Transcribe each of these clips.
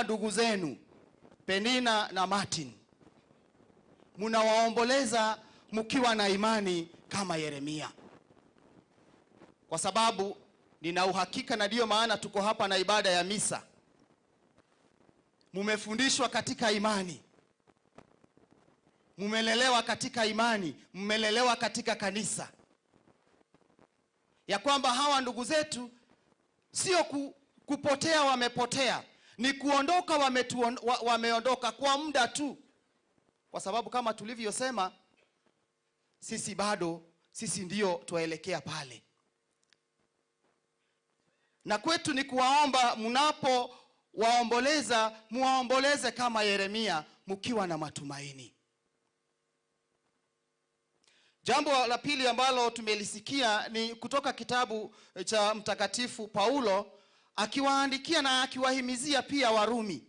ndugu zenu Penina na Martin, mnawaomboleza mkiwa na imani kama Yeremia. Kwa sababu nina uhakika, na ndio maana tuko hapa na ibada ya misa. Mumefundishwa katika imani, mumelelewa katika imani, mmelelewa katika kanisa, ya kwamba hawa ndugu zetu sio kupotea wamepotea, ni kuondoka wameondoka kwa muda tu. Kwa sababu kama tulivyosema, sisi ndio tuelekea pale. Na kwetu ni kuwaomba, mnapo waomboleza, muwaomboleze kama Yeremia, mkiwa na matumaini. Jambo la pili ambalo tumelisikia ni kutoka kitabu cha Mtakatifu Paulo, akiwaandikia na akiwahimizia pia Warumi.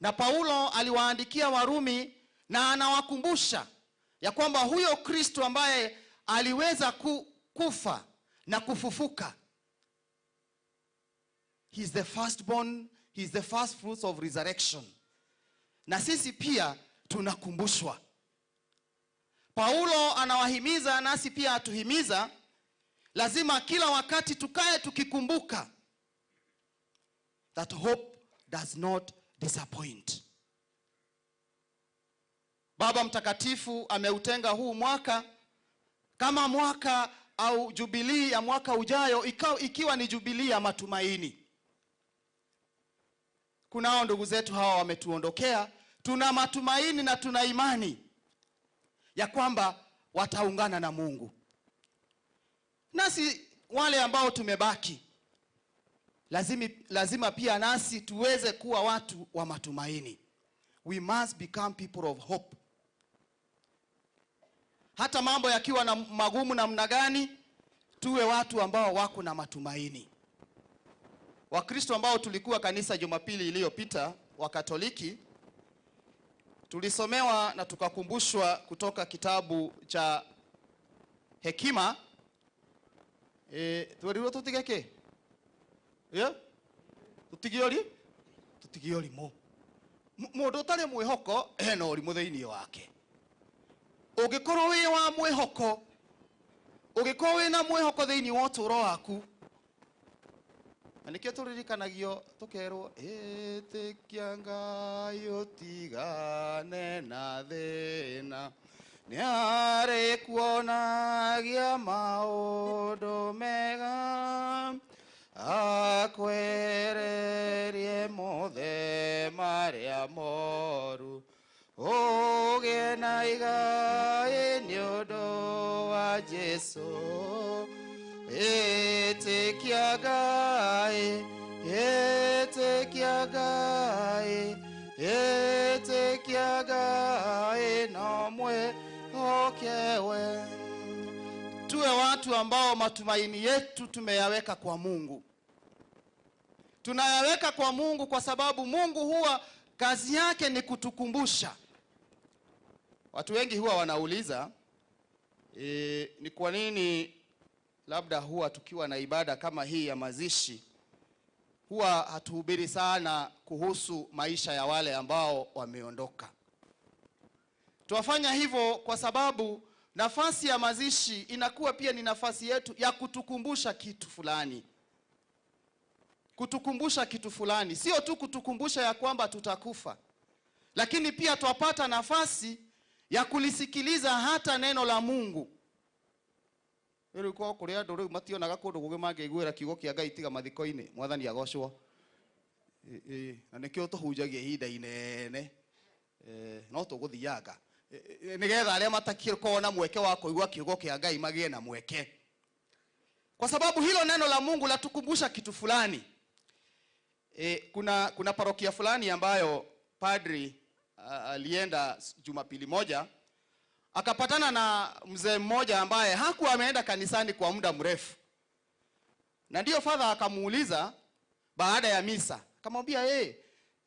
Na Paulo aliwaandikia Warumi na anawakumbusha ya kwamba huyo Kristo ambaye aliweza kufa na kufufuka, he is the firstborn, he is the first fruits of resurrection. Na sisi pia tunakumbushwa. Paulo anawahimiza, nasi pia atuhimiza, lazima kila wakati tukae tukikumbuka that hope does not disappoint. Baba Mtakatifu ameutenga huu mwaka kama mwaka au jubilii ya mwaka ujayo, ikiwa ni jubilii ya matumaini. Kunao ndugu zetu hawa wametuondokea, tuna matumaini na tuna imani ya kwamba wataungana na Mungu. Nasi wale ambao tumebaki, lazima pia nasi tuweze kuwa watu wa matumaini. We must become people of hope. Hata mambo yakiwa na magumu namna gani, tuwe watu ambao wako na matumaini. Wakristo ambao tulikuwa kanisa Jumapili iliyopita, wa Katoliki, tulisomewa na tukakumbushwa kutoka kitabu cha Hekima. Tuwaliwa tutigeke? Yeah? Tutigiori mo. Mundu tari mwihoko ena urimu thiini wake. Ugikorwo wi wa mwihoko, ugikorwo wina mwihoko thiini wa uturo waku, anikio turirikanagio tukerwo itikia Ngai utigane na thina, niare kuonagia maundu mega, akwererie mothe maria moru, ugie na igai ni undu wa Jesu. Itikia Ngai, itikia Ngai, itikia Ngai na mwihokewe. Tuwe watu ambao matumaini yetu tumeyaweka kwa Mungu. Tunayaweka kwa Mungu kwa sababu Mungu huwa kazi yake ni kutukumbusha. Watu wengi huwa wanauliza ni kwa nini labda huwa tukiwa na ibada kama hii ya mazishi huwa hatuhubiri sana kuhusu maisha ya wale ambao wameondoka. Tuwafanya hivyo kwa sababu nafasi ya mazishi inakuwa pia ni nafasi yetu ya kutukumbusha kitu fulani. Kutukumbusha kitu fulani, sio tu kutukumbusha ya kwamba tutakufa, lakini pia twapata nafasi ya kulisikiliza hata neno la Mungu. Ero kwa kuria ndoro mationaga kundu gugi mangiguira kiugo kia Ngai tiga mathiko-ini, mwathani agocwo. Na nikio tuhunjagia ihinda inene, no tuguthianga nigetha aria matakirwo na mweke wa kuigua kiugo kia Ngai magie na mweke, kwa sababu hilo neno la Mungu latukumbusha kitu fulani. Kuna parokia fulani ambayo padri alienda Jumapili moja, akapatana na mzee mmoja ambaye hakuwa ameenda kanisani kwa muda mrefu. Na ndio father akamuuliza baada ya misa, akamwambia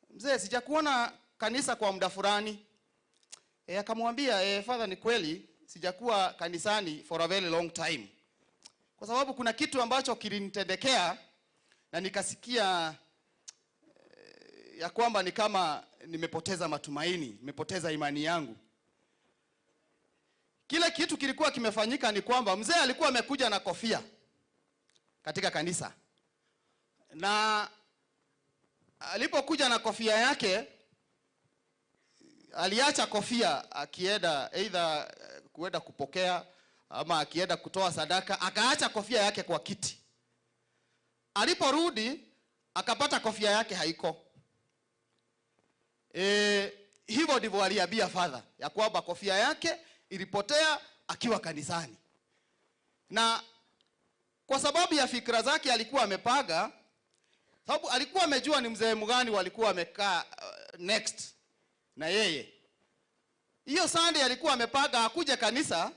mzee, sijakuona kanisa kwa muda fulani. Akamwambia father, ni kweli sijakuwa kanisani for a very long time, kwa sababu kuna kitu ambacho kilinitendekea na nikasikia ya kwamba ni kama nimepoteza matumaini, nimepoteza imani yangu. Kile kitu kilikuwa kimefanyika ni kwamba mzee alikuwa amekuja na kofia katika kanisa. Na alipokuja na kofia yake, aliacha kofia akienda either kuenda kupokea ama akienda kutoa sadaka, akaacha kofia yake kwa kiti. Aliporudi akapata kofia yake haiko. Hivyo ndivyo aliambia father ya kwamba kofia yake ilipotea akiwa kanisani. Na kwa sababu ya fikra zake alikuwa amepaga, sababu alikuwa amejua ni mzee mgani walikuwa amekaa next na yeye. Hiyo Sunday alikuwa amepaga akuje kanisa.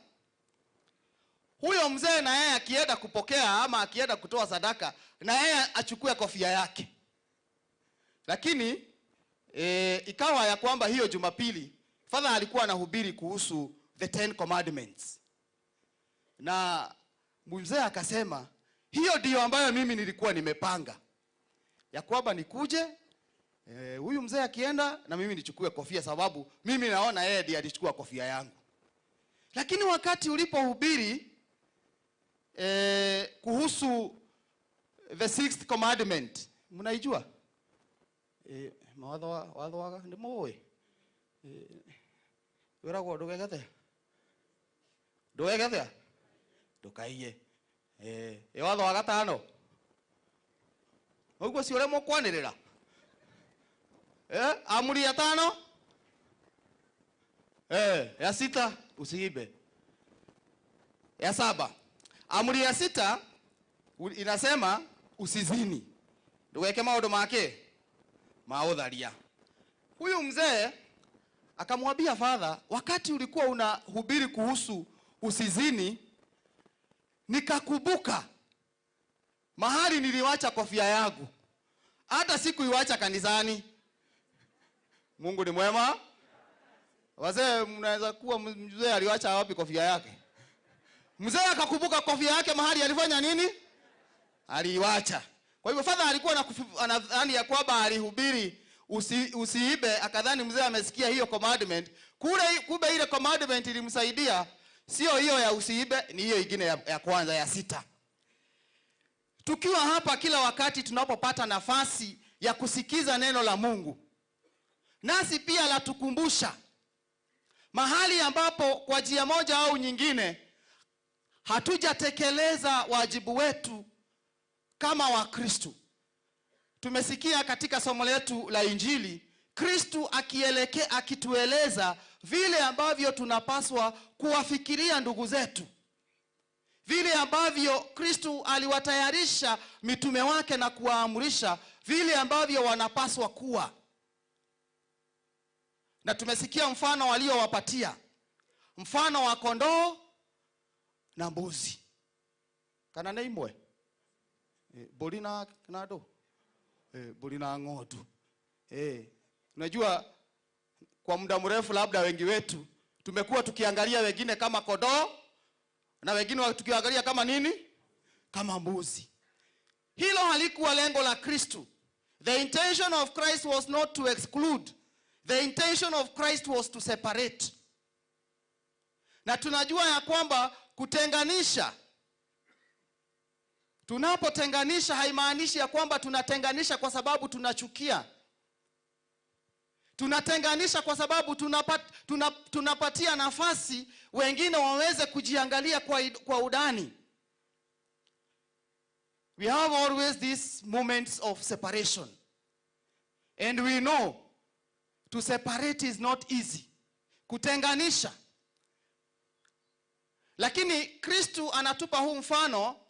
Huyo mzee na yeye akienda kupokea ama akienda kutoa sadaka, na yeye achukue kofia yake. Lakini ikawa ya kwamba hiyo Jumapili father alikuwa anahubiri kuhusu the 10 commandments. Na mzee akasema, hiyo ndio ambayo mimi nilikuwa nimepanga, ya kwamba nikuje huyu mzee akienda na mimi nichukue kofia, sababu mimi naona yeye ndiye alichukua kofia yangu. Lakini wakati ulipohubiri kuhusu the 6th commandment, mnaijua? Mawatho waga ndi moe. Werago ndugegete ndukaiye. Watho wa gatano uguo si ule mukwanirira. Amri ya 5, ya 6 usiibe. Ya 7, amri ya 6 inasema usizini. Ndugeke maundu make maudharia. Huyu mzee akamwambia father, wakati ulikuwa unahubiri kuhusu usizini, nikakumbuka mahali niliwacha kofia yangu. Hata sikuiwacha kanisani. Mungu ni mwema. Wazee mnaweza kuwa mzee aliwacha wapi kofia yake? Mzee akakumbuka kofia yake mahali alifanya nini? Aliiwacha. Kwa hivyo father alikuwa anadhani ya kwamba alihubiri usiibe, akadhani mzee amesikia hiyo commandment. Kumbe ile commandment ilimsaidia, sio hiyo ya usiibe, ni hiyo nyingine ya kwanza ya 6. Tukiwa hapa kila wakati tunapopata nafasi ya kusikiza neno la Mungu, nasi pia la tukumbusha mahali ambapo kwa njia moja au nyingine hatujatekeleza wajibu wetu kama Wakristo. Tumesikia katika somo letu la Injili Kristo akitueleza vile ambavyo tunapaswa kuwafikiria ndugu zetu, vile ambavyo Kristo aliwatayarisha mitume wake na kuwaamrisha vile ambavyo wanapaswa kuwa. Na tumesikia mfano waliowapatia, mfano wa kondoo na mbuzi. Kana neimwe bolina nado bolina ng'ondu. Unajua kwa muda mrefu labda wengi wetu tumekuwa tukiangalia wengine kama kondoo na wengine tukiangalia kama nini? Kama mbuzi. Hilo halikuwa lengo la Kristo. The intention of Christ was not to exclude. The intention of Christ was to separate. Na tunajua ya kwamba kutenganisha, tunapotenganisha haimaanishi ya kwamba tunatenganisha kwa sababu tunachukia. Tunatenganisha kwa sababu tunapatia nafasi wengine waweze kujiangalia kwa udani. We have always these moments of separation. And we know to separate is not easy. Kutenganisha. Lakini Kristo anatupa huu mfano,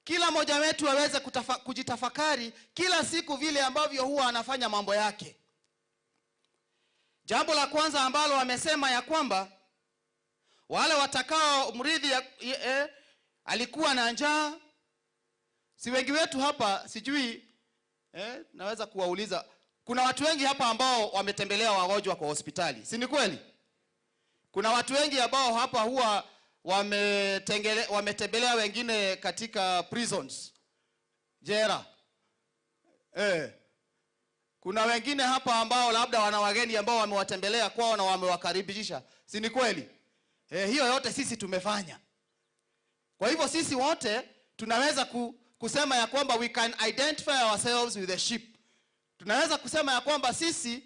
kila mmoja wetu aweze kujitafakari kila siku vile ambavyo huwa anafanya mambo yake. Jambo la kwanza ambalo amesema ya kwamba wale watakao mrithi alikuwa na njaa. Si wengi wetu hapa sijui naweza kuwauliza, kuna watu wengi hapa ambao wametembelea wagonjwa kwa hospitali, si ni kweli? Kuna watu wengi ambao hapa huwa wametembelea wengine katika prisons, jela. Kuna wengine hapa ambao labda wana wageni ambao wamewatembelea kwao na wamewakaribisha. Si ni kweli? Hiyo yote sisi tumefanya. Kwa hivyo sisi wote tunaweza kusema ya kwamba we can identify ourselves with the sheep. Tunaweza kusema ya kwamba sisi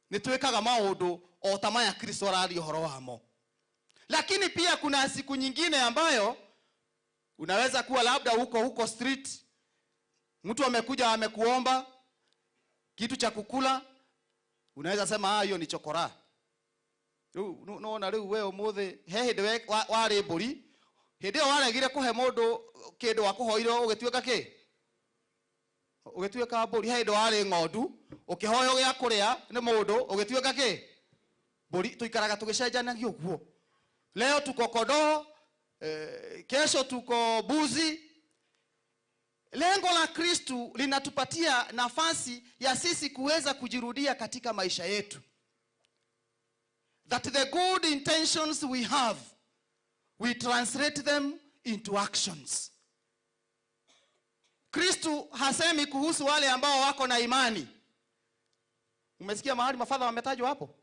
ni tuwekaga maundu o tama ya Kristo arari uhoro wamo. Lakini pia kuna siku nyingine ambayo unaweza kuwa labda huko street, mtu amekuja amekuomba kitu cha kukula, unaweza sema hiyo ni chokora. Unaona leo wewe mothe hehede wari mburi, hede waregire kuhe mundu kindu wa kuhoiro ugituika ki? Ugituika mburi. Hede wari ng'ondu ukihoyo gya kuria ni mundu ugituika ki? Mburi. Tuikaraga tugicenjanagia uguo. Leo tuko kondoo, kesho tuko buzi. Lengo la Kristo linatupatia nafasi ya sisi kuweza kujirudia katika maisha yetu. That the good intentions we have, we translate them into actions. Kristo hasemi kuhusu wale ambao wako na imani. Umesikia mahali mafadha wametajwa hapo?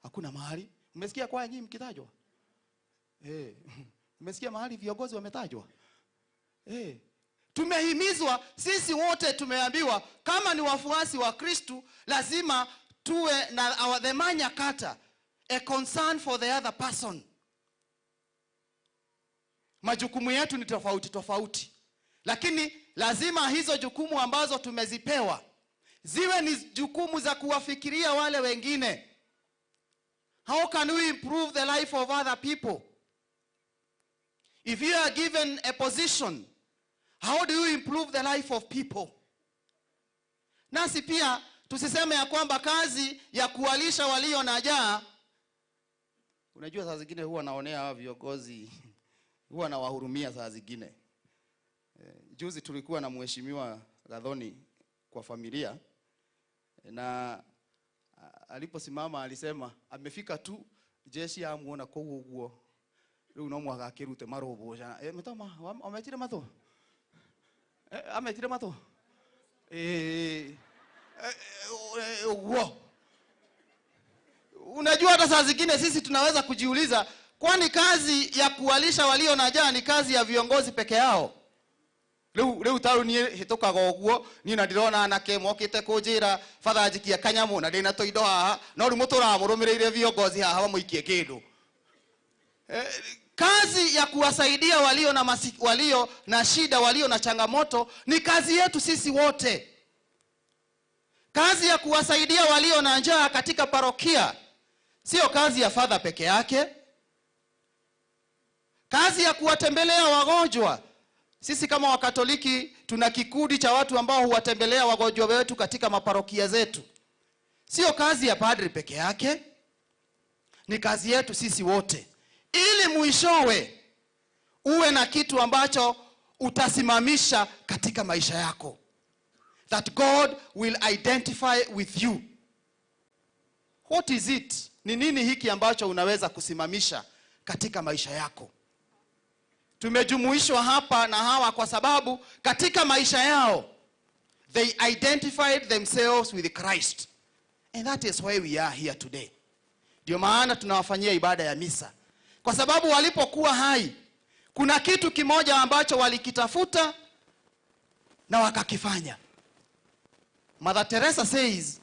Hakuna mahali. Umesikia kwa nyinyi mkitajwa? Umesikia mahali viongozi wametajwa? Tumehimizwa sisi wote, tumeambiwa kama ni wafuasi wa Kristo lazima tuwe na the manyakata, a concern for the other person. Majukumu yetu ni tofauti, lakini lazima hizo jukumu ambazo tumezipewa ziwe ni jukumu za kuwafikiria wale wengine. How can we improve the life of other people? If you are given a position, how do you improve the life of people? Nasi pia tusiseme ya kwamba kazi ya kuwalisha walio na njaa. Unajua saa zingine huwa naonea hawa viongozi, huwa na wahurumia saa zingine. Juzi tulikuwa na mheshimiwa Gathoni kwa familia, na aliposimama alisema amefika tu jeshi amuona kwa uguo. Leo no mwaga kirute marobo jana. Mtoma ametire matho. Ametire matho. Unajua hata saa zingine sisi tunaweza kujiuliza, kwani kazi ya kuwalisha walio na njaa ni kazi ya viongozi peke yao? Leo taru ni hitokaga uguo, ni na ndirona anake mokite kunjira father jikia kanyamu na ndina toindo haha, no ri mutura murumireire viongozi haha bamuikie kindu. Kazi ya kuwasaidia walio na shida, walio na changamoto ni kazi yetu sisi wote. Kazi ya kuwasaidia walio na njaa katika parokia sio kazi ya father peke yake. Kazi ya kuwatembelea wagonjwa, sisi kama Wakatoliki tuna kikundi cha watu ambao huwatembelea wagonjwa wetu katika maparokia zetu. Sio kazi ya padri peke yake, ni kazi yetu sisi wote, ili mwishowe uwe na kitu ambacho utasimamisha katika maisha yako, that God will identify with you. What is it? Ni nini hiki ambacho unaweza kusimamisha katika maisha yako? Tumejumuishwa hapa na hawa kwa sababu katika maisha yao they identified themselves with Christ, and that is why we are here today. Ndio maana tunawafanyia ibada ya misa, kwa sababu walipokuwa hai kuna kitu kimoja ambacho walikitafuta na wakakifanya. Mother Teresa says,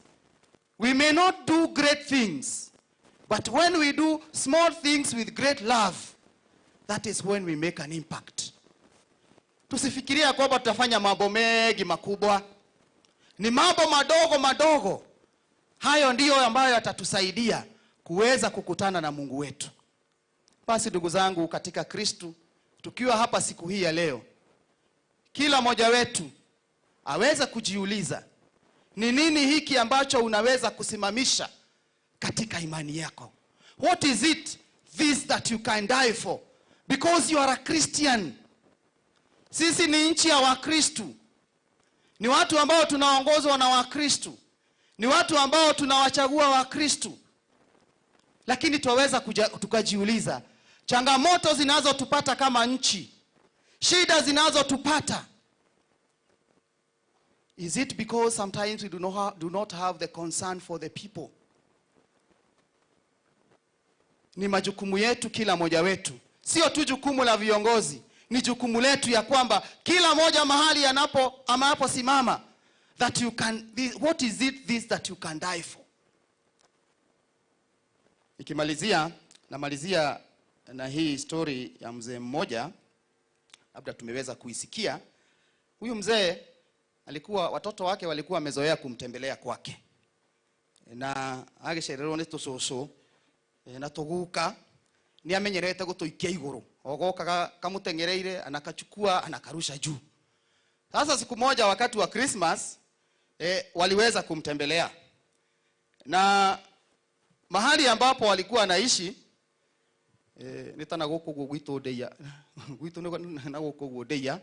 we may not do great things, but when we do small things with great love, that is when we make an impact. Tusifikiria kwamba tutafanya mambo mengi makubwa. Ni mambo madogo madogo, hayo ndiyo ambayo yatatusaidia kuweza kukutana na Mungu wetu. Basi ndugu zangu katika Kristo, tukiwa hapa siku hii ya leo, kila mmoja wetu aweza kujiuliza, ni nini hiki ambacho unaweza kusimamisha katika imani yako? What is it this that you can die for? Because you are a Christian. Sisi ni nchi ya Wakristo. Ni watu ambao tunaongozwa na Wakristo. Ni watu ambao tunawachagua Wakristo. Lakini tuweza tukajiuliza, changamoto zinazotupata kama nchi, shida zinazotupata, Is it because sometimes we do not have the concern for the people? Ni majukumu yetu kila moja wetu. Sio tu jukumu la viongozi, ni jukumu letu ya kwamba kila moja mahali anaposimama, that you can, what is it this that you can die for? Namalizia na hii story ya mzee mmoja, labda tumeweza kuisikia. Huyu mzee watoto wake walikuwa wamezoea kumtembelea kwake. Na agesherero ni tusoso na tuguka ni amenyerete gutuikia iguru. Ogoka kamutengereire anakachukua anakarusha juu. Sasa siku moja wakati wa Christmas waliweza kumtembelea. Na mahali ambapo walikuwa anaishi nitana goko gwito deya. Gwito na goko gwodeya.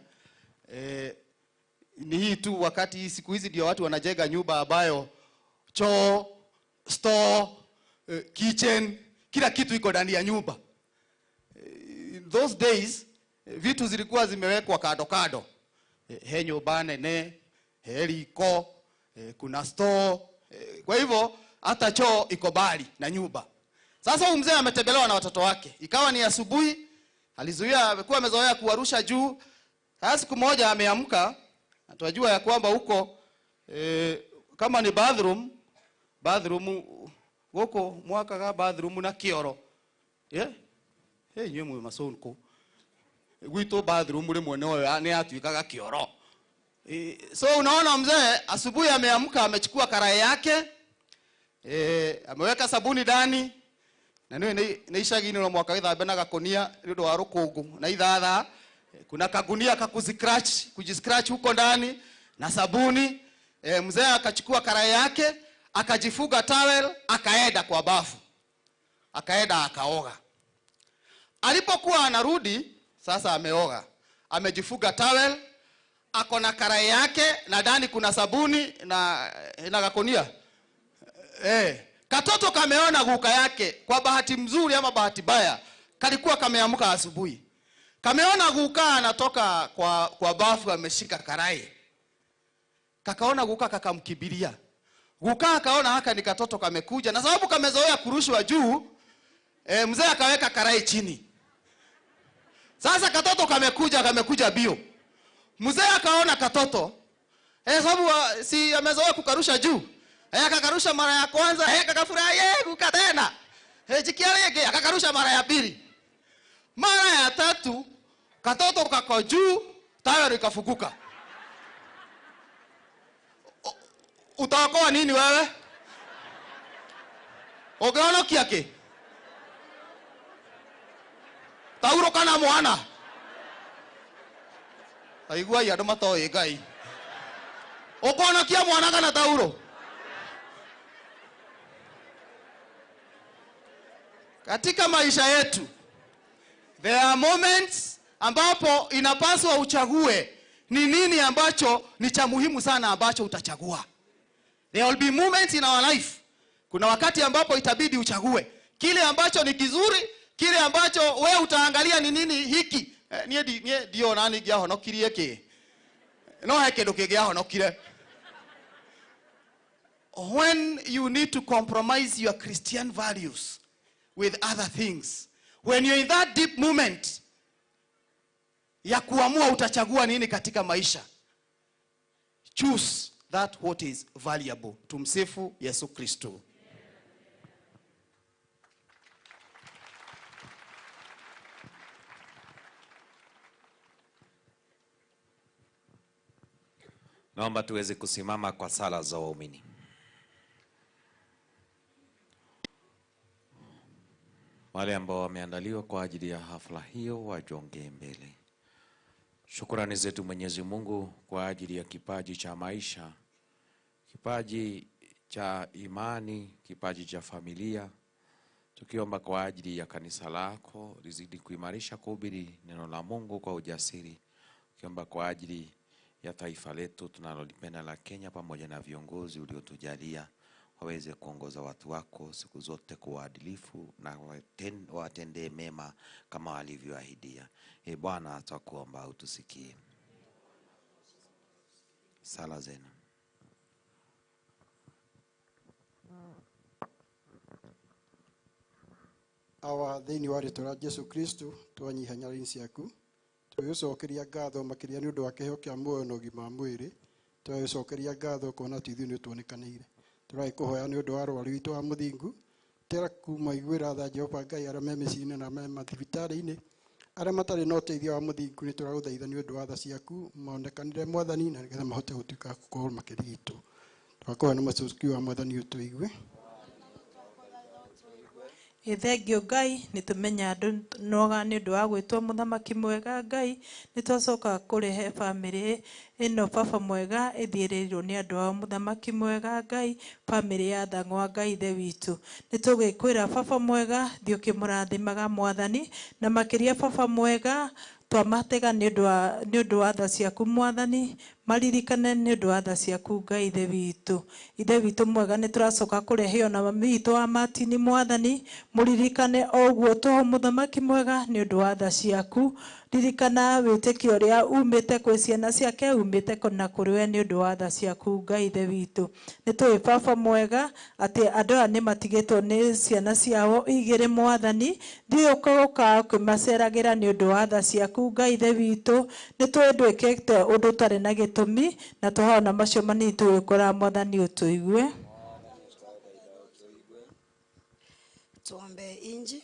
Ni hii tu wakati siku hizi ndio watu wanajenga nyumba ambayo choo, store, kitchen, kila kitu iko ndani ya nyumba. In those days vitu zilikuwa zimewekwa kado kado. He nyumba nene, he riko, kuna store. Kwa hivyo hata choo iko mbali na nyumba. Sasa huyu mzee ametembelewa na watoto wake. Ikawa ni asubuhi, amekuwa amezoea kuwarusha juu. Sasa siku moja ameamka, tunajua ya kwamba huko kama ni bathroom huko mwaka ga bathroom na kioro. Nywe mwe masonko. Gwito bathroom ule mweneo ni atuikaga kioro. So unaona mzee asubuhi ameamka, amechukua karai yake, ameweka sabuni ndani. Na ni ishagi ni mwaka ithabe na gakonia ndio wa rukungu na ithatha. Kuna kagunia kujiscratch huko ndani na sabuni. Mzee akachukua karai yake, akajifuga towel, akaenda kwa bafu. Akaenda akaoga. Alipokuwa anarudi, sasa ameoga. Amejifuga towel, ako na karai yake na ndani kuna sabuni na gakonia. Katoto kameona guka yake, kwa bahati mzuri ama bahati baya, kalikuwa kameamka asubuhi. Kameona guka anatoka kwa bafu ameshika karai. Kakaona guka kakamkibiria. Guka akaona haka ni katoto kamekuja, na sababu kamezoea kurushwa juu, mzee akaweka karai chini. Sasa katoto kamekuja bio. Mzee akaona katoto, sababu si amezoea kukarusha juu. Akakarusha mara ya kwanza, akafurahi, guka tena. Jikialege akakarusha mara ya pili. Mara ya tatu katoto kako juu, tayari kafukuka. Utaokoa nini wewe? Ogeono kiake. Tauro kana mwana. Aigua ya doma to egai. Okono kia mwana kana tauro. Katika maisha yetu there are moments ambapo inapaswa uchague ni nini ambacho ni cha muhimu sana ambacho utachagua. There will be moments in our life, kuna wakati ambapo itabidi uchague kile ambacho ni kizuri, kile ambacho wewe utaangalia ni nini hiki. Nie dio nani gia honokirie ki. No heke ndo kigea honokire. When you need to compromise your Christian values with other things, when you're in that deep moment ya kuamua utachagua nini katika maisha, choose that what is valuable. Tumsifu Yesu Kristo. Naomba tuweze kusimama kwa sala za waumini. Wale ambao wameandaliwa kwa ajili ya hafla hiyo wajonge mbele. Shukrani zetu Mwenyezi Mungu kwa ajili ya kipaji cha maisha, kipaji cha imani, kipaji cha familia. Tukiomba kwa ajili ya kanisa lako lizidi kuimarisha kuhubiri neno la Mungu kwa ujasiri. Tukiomba kwa ajili ya taifa letu tunalolipenda la Kenya, pamoja na viongozi uliotujalia waweze kuongoza watu wako siku zote kwa uadilifu na watendee mema kama walivyoahidia. Bwana, tutakuomba utusikie. Sala zenu. hawa thĩinĩ wa rĩĩtwa rĩa Jesu Kristo twanyiha nyarĩinĩ ciaku twĩgũcokeria ngatho makĩria nĩ ũndũ wa kĩheo kĩa muoyo na ũgima wa mwĩrĩ twĩgũcokeria ngatho kuona atĩ ithuĩ nĩ tuonekanĩire tũragĩkũhoya nĩ ũndũ wa rwari witũ wa mũthingu tera kuma iguĩra tha Jehova Ngai arĩa me mĩciĩ-inĩ na me mathibitarĩ-inĩ arĩa matarĩ na ũteithio wa mũthingu nĩ tũragũthaitha nĩ ũndũ wa tha ciaku monekanire Mwathani na nĩgetha mahote gũtuĩka gũkorwo makĩrigitwo twakũhoya nĩ mũcuki wa Mwathani ũtũigue. Thengio Ngai nĩ tumenya andũ noga nĩ ũndũ wa gwĩtwo mũthamaki mwega Ngai nĩ twacoka kũrehe bamĩrĩ ĩno baba mwega ĩthiĩrĩirwo nĩ andũ ao mũthamaki mwega Ngai bamĩrĩ ya Thang'wa Ngai ithe witũ nĩ tũgĩkwĩra baba mwega thiĩ ũkĩmũrathimaga Mwathani na makĩria baba mwega twamatega nĩ ũndũ wa tha ciaku Mwathani maririkane nĩ ũndũ wa tha ciaku Ngai ithe witũ mwega nĩ tũracoka kũrehe ona mami witũ wa Martin Mwathani mũririkane o ũguo tũho mũthamaki mwega nĩ ũndũ wa tha ciaku ririkana wĩtĩkio ũrĩa umĩte kwĩ ciana ciake umĩte na kũrĩ we nĩ ũndũ wa tha ciaku Ngai ithe witũ nĩ tũĩ baba mwega atĩ andũ aya nĩ matigĩtwo nĩ ciana ciao igĩrĩ Mwathani thiĩ ũkaũka ũkĩmaceragĩra nĩ ũndũ wa tha ciaku Ngai ithe witũ nĩ tũĩ ndwĩkĩte ũndũ ũtarĩ na gĩtũmi na tũhona macio manini tũgĩkora Mwathani ũtũigue. Tuombe inji.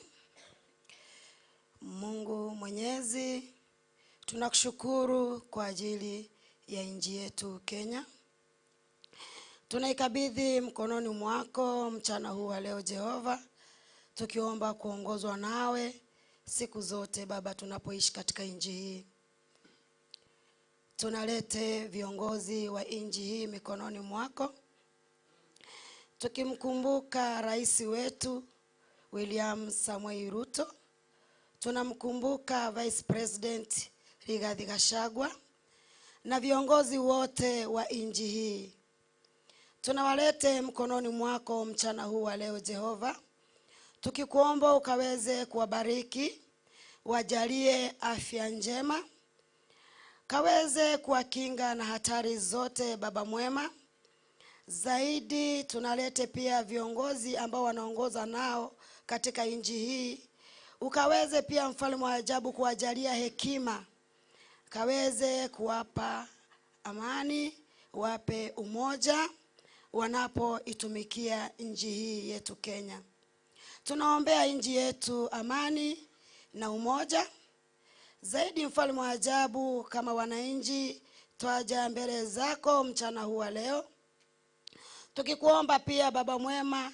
Mungu Mwenyezi, tunakushukuru kwa ajili ya nchi yetu Kenya. Tunaikabidhi mkononi mwako mchana huu wa leo Jehova, tukiomba kuongozwa nawe siku zote Baba tunapoishi katika nchi hii. Tunalete viongozi wa nchi hii mikononi mwako, tukimkumbuka rais wetu William Samoei Ruto, tunamkumbuka Vice President Rigathi Gachagua na viongozi wote wa nchi hii. Tunawalete mkononi mwako mchana huu wa leo Jehova, tukikuomba ukaweze kuwabariki, wajalie afya njema, kaweze kuwakinga na hatari zote Baba mwema. Zaidi tunalete pia viongozi ambao wanaongoza nao katika nchi hii, ukaweze pia mfalme wa ajabu kuwajalia hekima, kaweze kuwapa amani, wape umoja wanapoitumikia nchi hii yetu Kenya. Tunaombea nchi yetu amani na umoja. Zaidi mfalme wa ajabu, kama wananchi twaja mbele zako mchana huu wa leo, tukikuomba pia Baba mwema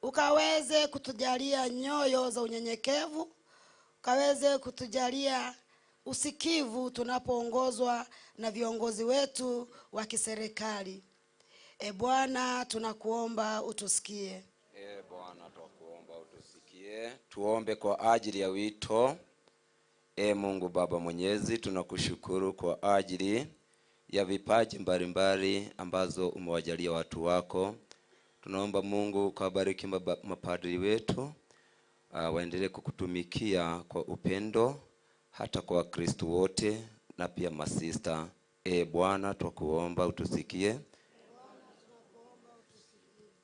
ukaweze kutujalia nyoyo za unyenyekevu, ukaweze kutujalia usikivu tunapoongozwa na viongozi wetu wa kiserikali. Bwana tunakuomba utusikie. Bwana tunakuomba utusikie. Tuombe kwa ajili ya wito. Mungu Baba Mwenyezi, tunakushukuru kwa ajili ya vipaji mbalimbali ambazo umewajalia watu wako. Tunaomba Mungu ukabariki mapadri wetu, waendelee kukutumikia kwa upendo hata kwa Wakristo wote na pia masista. Bwana tunakuomba utusikie.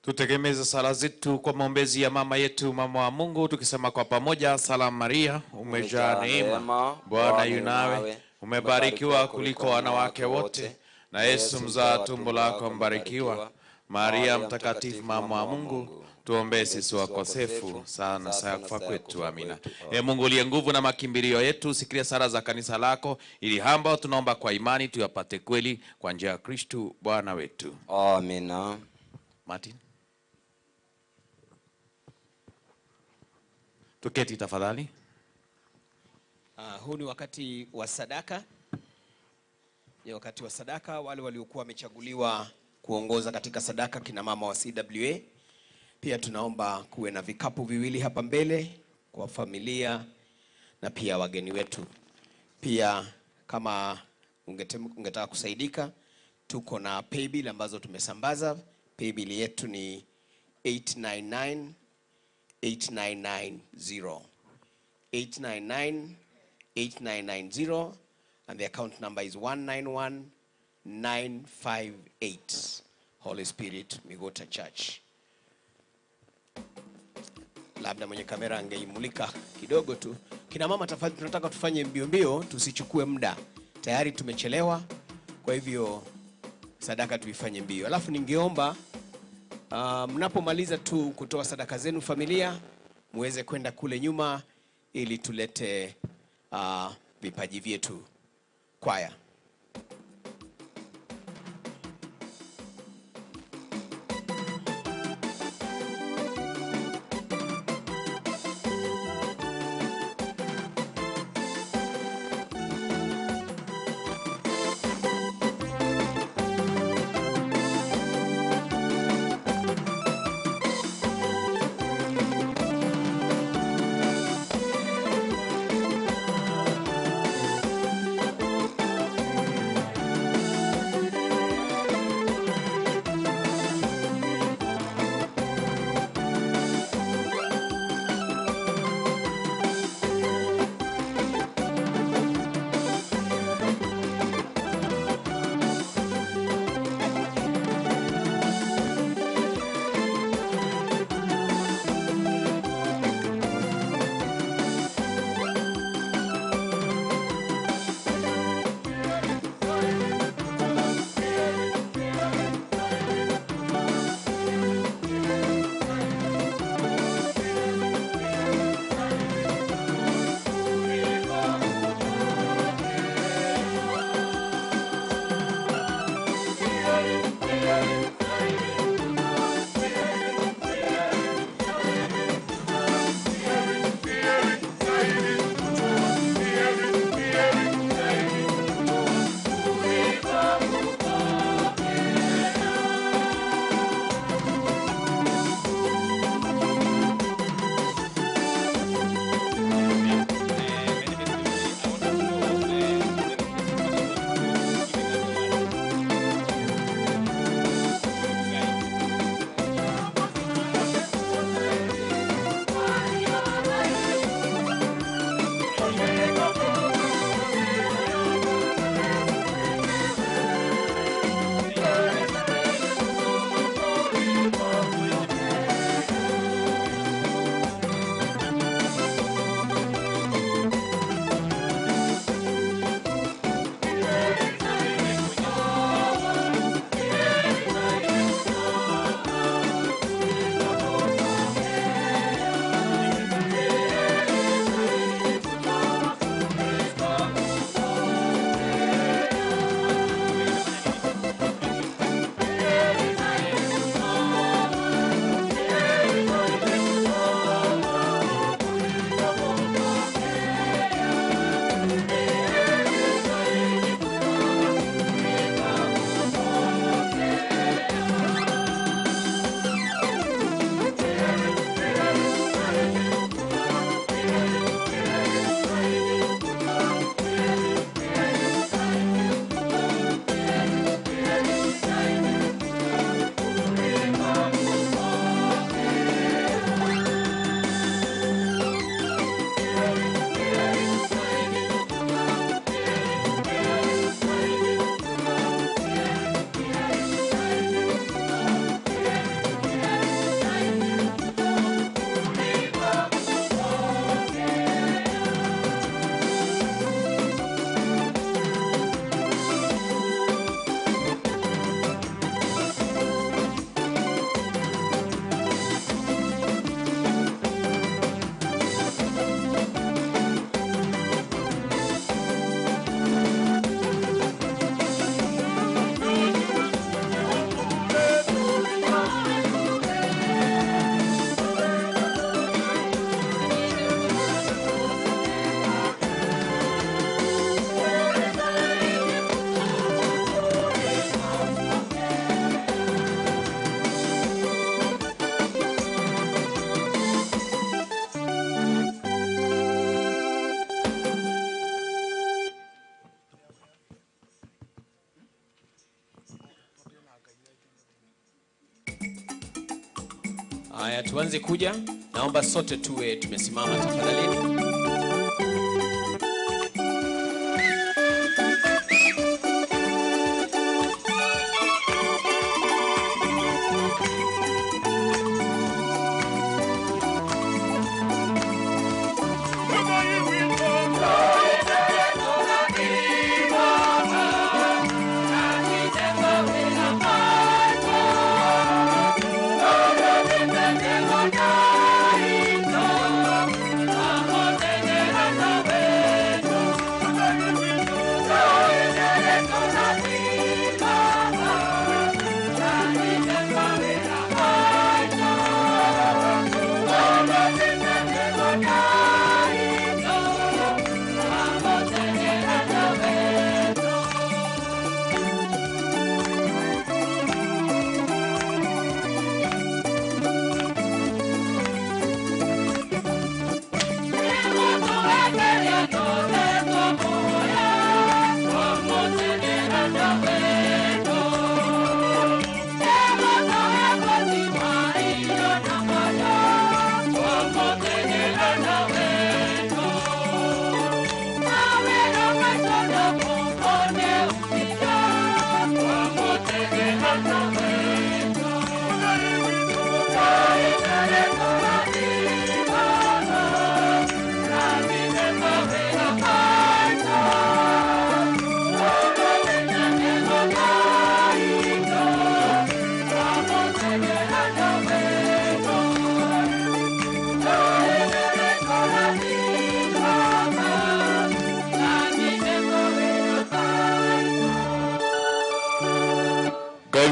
Tutegemeze sala zetu kwa maombezi ya mama yetu mama wa Mungu, tukisema kwa pamoja: Salamu Maria, umejaa neema, Bwana yu nawe, umebarikiwa kuliko wanawake wote, na Yesu mzao tumbo lako mbarikiwa. Maria mtakatifu mama wa Mungu, tuombee sisi wakosefu sasa na saa ya kufa kwetu. Amina. Mungu uliye nguvu na makimbilio yetu, sikilia sala za kanisa lako, ili hamba tunaomba kwa imani tuyapate kweli kwa njia ya Kristo Bwana wetu. Amina. Martin, tuketi tafadhali. Huu ni wakati wa sadaka. Ni wakati wa sadaka. Wale waliokuwa wamechaguliwa kuongoza katika sadaka, kina mama wa CWA, pia tunaomba kuwe na vikapu viwili hapa mbele kwa familia na pia wageni wetu. Pia kama ungetaka kusaidika, tuko na paybill ambazo tumesambaza. Paybill yetu ni 899 8990 899 and the account number is 191958. Holy Spirit Migota Church. labda mwenye kamera angeimulika kidogo tu. Kina mama tafadhali, tunataka tufanye mbio mbio, tusichukue muda. Tayari tumechelewa. Kwa hivyo sadaka tuifanye mbio. Alafu ningeomba mnapomaliza tu kutoa sadaka zenu familia, muweze kwenda kule nyuma ili tulete vipaji vyetu. Kwaya. Haya, tuanze kuja. Naomba sote tuwe tumesimama tafadhali.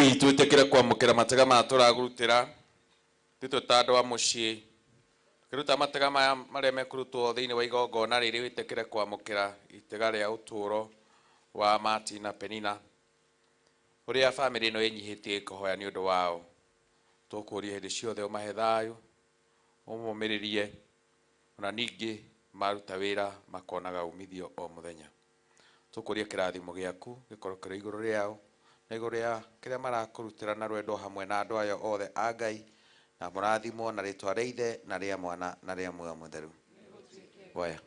witũ ĩtĩkĩre kwamũkĩra matega maya tũragũrutĩra tũtũ ta andũ a mũciĩ kĩruta matega maya marĩa mekũrutwo thĩinĩ wa igongona rĩrĩ wĩtĩkĩre kwamũkĩra itega rĩa ũtũũro wa Martin na Penina ũrĩa bamĩrĩ ĩno ĩnyihĩtie kũhoya nĩ ũndũ wao tũkũũria hĩndĩ ciothe ũmahe thayũ ũmũmĩrĩrie ona ningĩ maruta wĩra makonaga umithio o mũthenya tũkũũria kĩrathimo gĩaku gĩkorwo kĩrĩ igũrũ rĩao na igũrũ rĩa kĩrĩa marakũrutĩra na rwendo hamwe na andũ aya othe a Ngai na mũrathimo na rĩtwa rĩa Ithe na rĩa Mwana na rĩa Muoyo Mũtheru. Waya.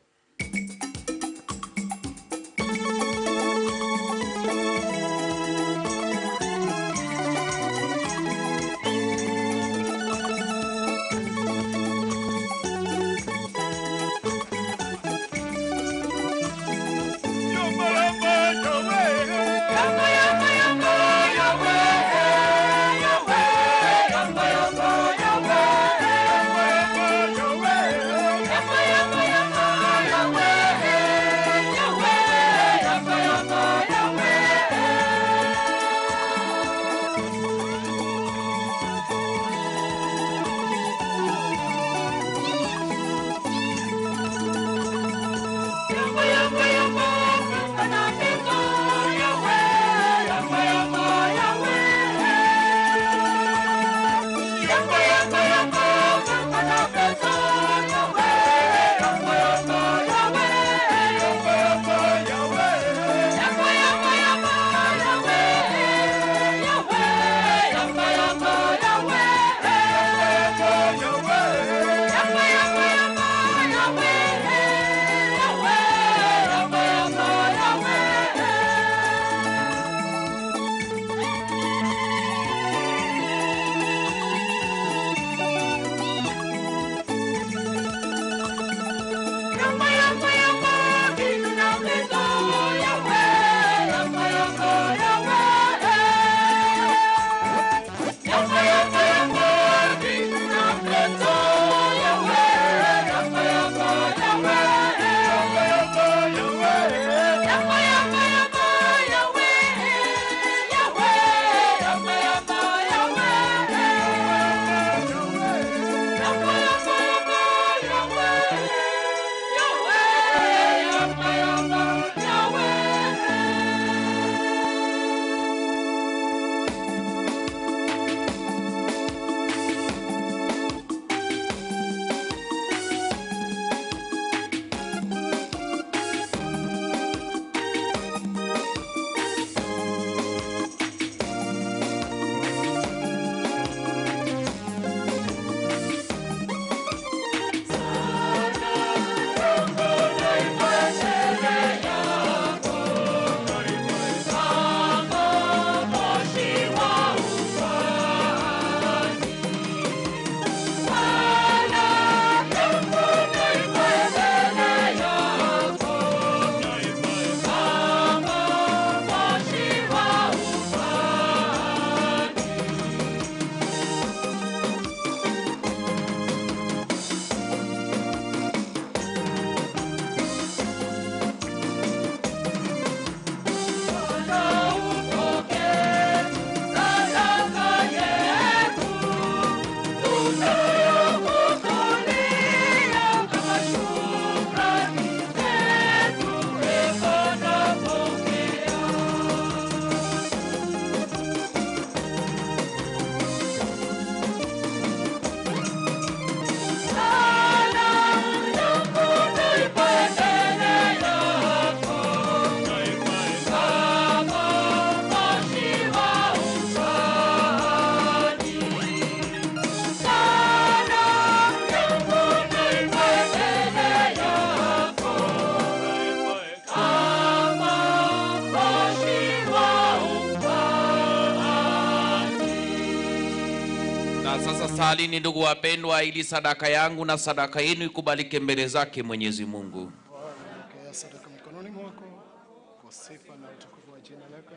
Salini ndugu wapendwa, ili sadaka yangu na sadaka yenu ikubalike mbele zake Mwenyezi Mungu. Pokea sadaka mkononi mwako kwa sifa na utukufu wa jina lake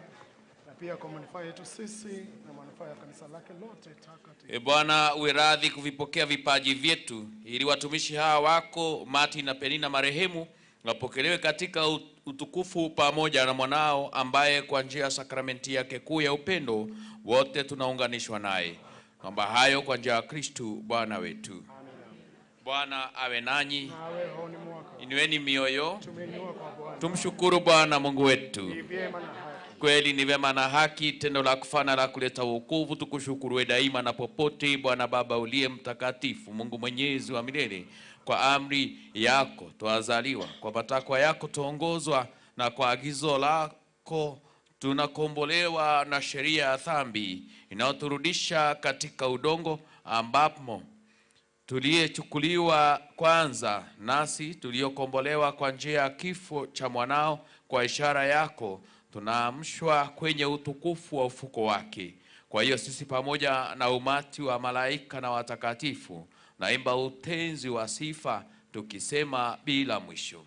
na pia kwa manufaa yetu sisi na manufaa ya kanisa lake lote takatifu. Bwana uwe radhi kuvipokea vipaji vyetu ili watumishi hawa wako Martin na Penina marehemu apokelewe katika utukufu pamoja na mwanao ambaye kwa njia ya sakramenti yake kuu ya upendo wote tunaunganishwa naye. Naomba hayo kwa njia ya Kristo Bwana wetu. Bwana awe nanyi. Nawe rohoni mwako. Inueni mioyo. Tumeinua kwa Bwana. Tumshukuru Bwana Mungu wetu. Ni vyema na haki. Kweli ni vyema na haki, tendo la kufana la kuleta wokovu. Tukushukuru daima na popote, Bwana Baba uliye mtakatifu, Mungu mwenyezi wa milele. Kwa amri yako twazaliwa, kwa matakwa yako tuongozwa, na kwa agizo lako tunakombolewa na sheria ya dhambi inayoturudisha katika udongo, ambapo tuliyechukuliwa kwanza, nasi tuliokombolewa kwa njia ya kifo cha mwanao. Kwa ishara yako tunaamshwa kwenye utukufu wa ufuko wake. Kwa hiyo sisi pamoja na umati wa malaika na watakatifu naimba utenzi wa sifa tukisema bila mwisho.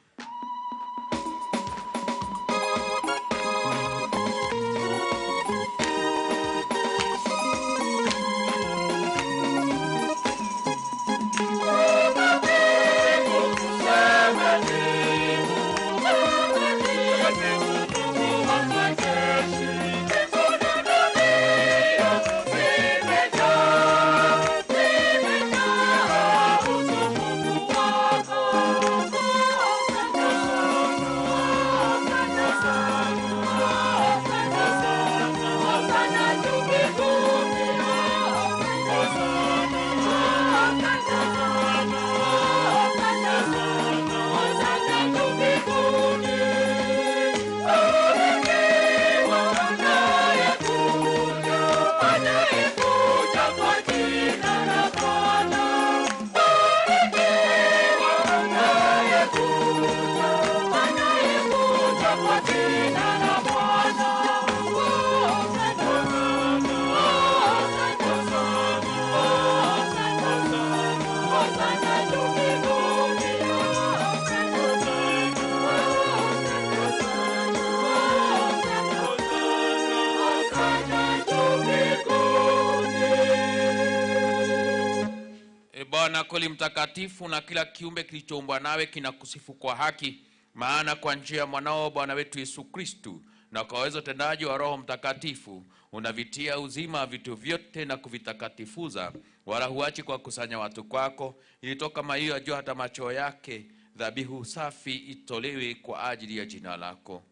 Bwana kweli mtakatifu, na kila kiumbe kilichoumbwa nawe kinakusifu kwa haki, maana kwa njia ya mwanao Bwana wetu Yesu Kristo na kwa uwezo tendaji wa Roho Mtakatifu unavitia uzima vitu vyote na kuvitakatifuza, wala huachi kwa kusanya watu kwako, ili toka maio ya jua hata macho yake dhabihu safi itolewe kwa ajili ya jina lako.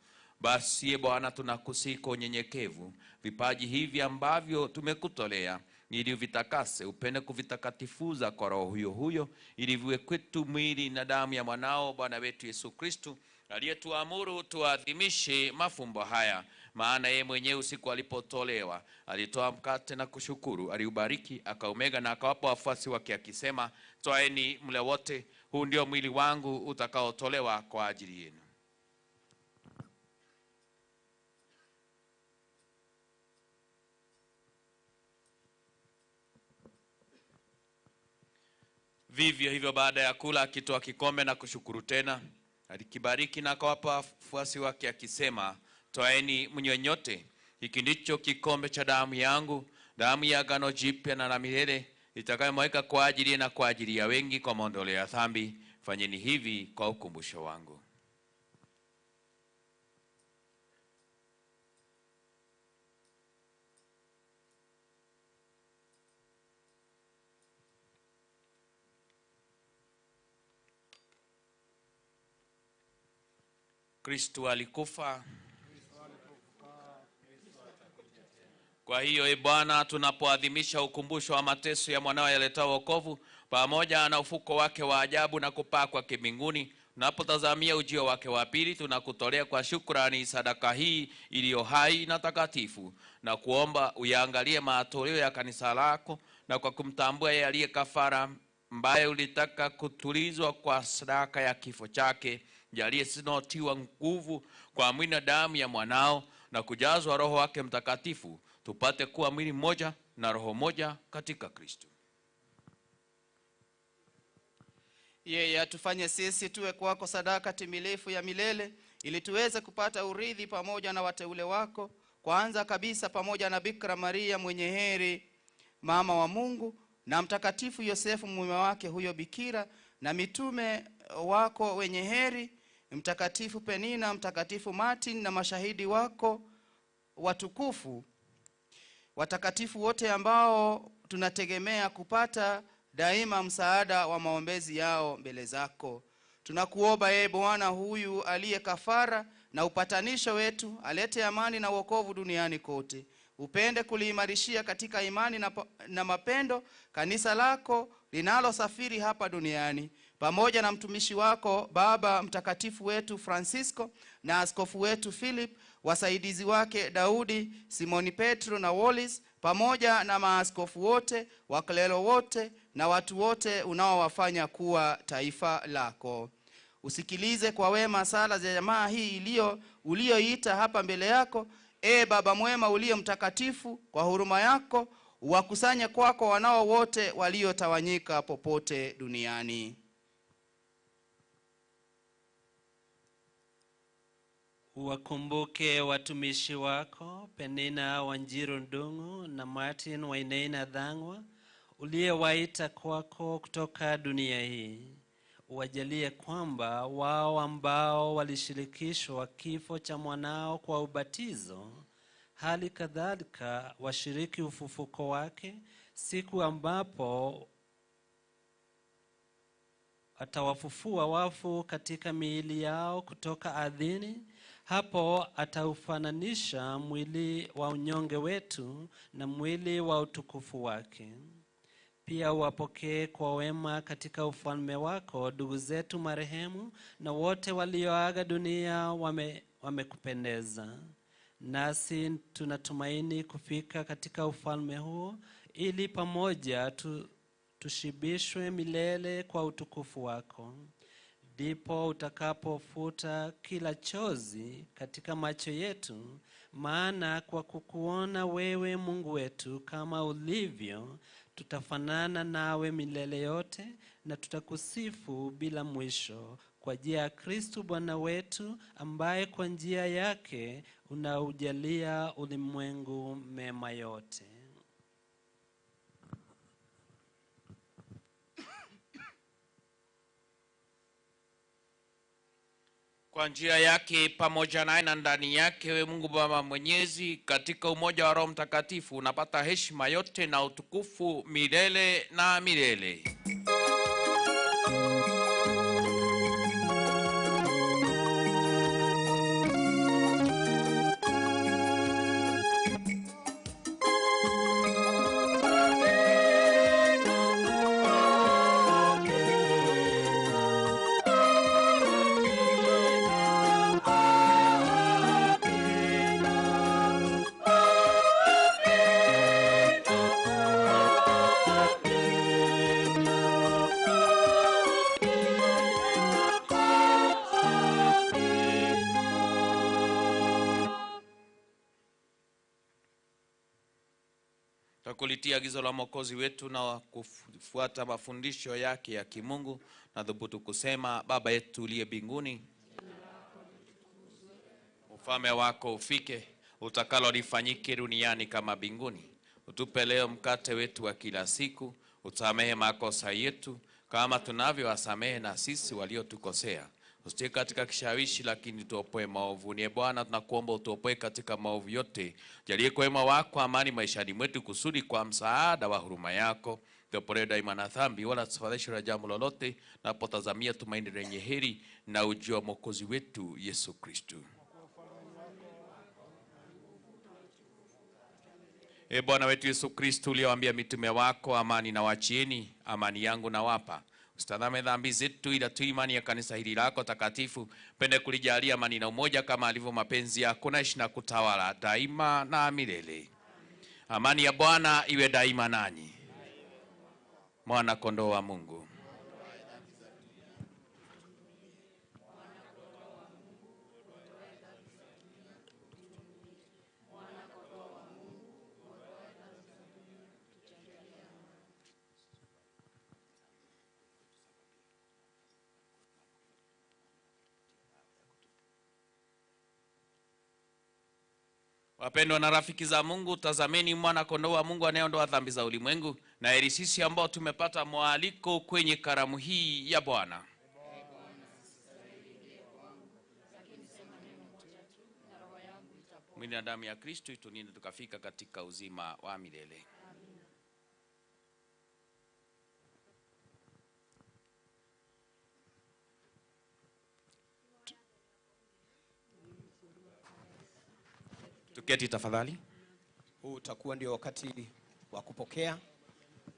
Basi Bwana tunakusihi kwa unyenyekevu vipaji hivi ambavyo tumekutolea, ili uvitakase, upende kuvitakatifuza kwa Roho huyo huyo, ili viwe kwetu mwili na damu ya mwanao Bwana wetu Yesu Kristo, aliyetuamuru tuadhimishe mafumbo haya. Maana yeye mwenyewe usiku alipotolewa alitoa mkate na kushukuru, aliubariki, akaumega na akawapa wafuasi wake akisema, twaeni mle wote, huu ndio mwili wangu utakaotolewa kwa ajili yenu. Vivyo hivyo baada ya kula akitoa kikombe na kushukuru tena, alikibariki na akawapa wafuasi wake akisema, twaeni mnywe nyote, hiki ndicho kikombe cha damu yangu, damu ya agano jipya na la milele, itakayomwagika kwa ajili na kwa ajili ya wengi kwa maondoleo ya dhambi. Fanyeni hivi kwa ukumbusho wangu. Kristo alikufa. Kwa hiyo Bwana, tunapoadhimisha ukumbusho wa mateso ya mwanao yaletao wokovu pamoja na ufuko wake wa ajabu na kupaa kwake mbinguni, tunapotazamia ujio wake wa pili, tunakutolea kwa shukrani sadaka hii iliyo hai na takatifu, na kuomba uyaangalie matoleo ya kanisa lako, na kwa kumtambua yeye aliye kafara ambaye ulitaka kutulizwa kwa sadaka ya kifo chake, jalie sinotiwa nguvu kwa mwili na damu ya mwanao, na kujazwa Roho wake Mtakatifu, tupate kuwa mwili mmoja na roho moja katika Kristo. Yeye atufanye sisi tuwe kwako sadaka timilifu ya milele, ili tuweze kupata urithi pamoja na wateule wako, kwanza kabisa pamoja na Bikira Maria mwenye heri mama wa Mungu, na Mtakatifu Yosefu mume wake huyo bikira, na mitume wako wenye heri, Mtakatifu Penina, Mtakatifu Martin na mashahidi wako watukufu, watakatifu wote ambao tunategemea kupata daima msaada wa maombezi yao mbele zako. Tunakuomba Bwana, huyu aliye kafara na upatanisho wetu, alete amani na wokovu duniani kote. Upende kuliimarishia katika imani na mapendo kanisa lako linalosafiri hapa duniani, pamoja na mtumishi wako Baba Mtakatifu wetu Francisco na askofu wetu Philip, wasaidizi wake Daudi, Simoni Petro na Wallis, pamoja na maaskofu wote, waklero wote na watu wote unaowafanya kuwa taifa lako. Usikilize kwa wema sala za jamaa hii ulioita hapa mbele yako. Baba mwema uliye mtakatifu, kwa huruma yako uwakusanye kwako wanao wote waliotawanyika popote duniani. Wakumbuke watumishi wako Penina Wanjiru Ndungu na Martin Wainaina Dhangwa uliyewaita kwako kutoka dunia hii. Uwajalie kwamba wao ambao walishirikishwa kifo cha mwanao kwa ubatizo, hali kadhalika washiriki ufufuko wake siku ambapo atawafufua wafu katika miili yao kutoka ardhini. Hapo ataufananisha mwili wa unyonge wetu na mwili wa utukufu wake. Pia wapokee kwa wema katika ufalme wako ndugu zetu marehemu na wote walioaga dunia wamekupendeza. Nasi tunatumaini kufika katika ufalme huo ili pamoja tushibishwe milele kwa utukufu wako. Ndipo utakapofuta kila chozi katika macho yetu, maana kwa kukuona wewe Mungu wetu kama ulivyo, tutafanana nawe milele yote na tutakusifu bila mwisho kwa njia ya Kristo Bwana wetu, ambaye kwa njia yake unaujalia ulimwengu mema yote. Kwa njia yake pamoja naye na ndani yake, we Mungu Baba Mwenyezi, katika umoja wa Roho Mtakatifu, unapata heshima yote na utukufu milele na milele. Kulitia agizo la Mwokozi wetu na kufuata mafundisho yake ya kimungu, na dhubutu kusema: Baba yetu uliye mbinguni, ufalme wako ufike, utakalo lifanyike duniani kama mbinguni. Utupe leo mkate wetu wa kila siku, usamehe makosa yetu kama tunavyowasamehe na sisi waliotukosea. Usitie katika kishawishi, lakini tuopoe maovu. Ni Bwana, tunakuomba utuopoe katika maovu yote. Jalie kwa wema wako amani maishani mwetu, kusudi kwa msaada wa huruma yako tuopolewe daima na dhambi, wala tusifadhaishwe na jambo lolote, na potazamia tumaini lenye heri na ujio wa Mwokozi wetu Yesu Kristo. Bwana wetu Yesu Kristo, uliyewaambia mitume wako, amani na wachieni, amani yangu na wapa. Usitazame dhambi zetu, ila tu imani ya kanisa hili lako takatifu. Pende kulijalia amani na umoja kama alivyo mapenzi yako, na ishi na kutawala daima na milele. Amani ya Bwana iwe daima nanyi. Mwana kondoo wa Mungu. Wapendwa na rafiki za Mungu, tazameni mwana kondoo wa Mungu anayeondoa dhambi za ulimwengu. Na heri sisi ambao tumepata mwaliko kwenye karamu hii ya Bwana. Mwili na damu ya Kristo itulinde tukafika katika uzima wa milele. Tuketi tafadhali. Huu utakuwa ndio wakati wa kupokea,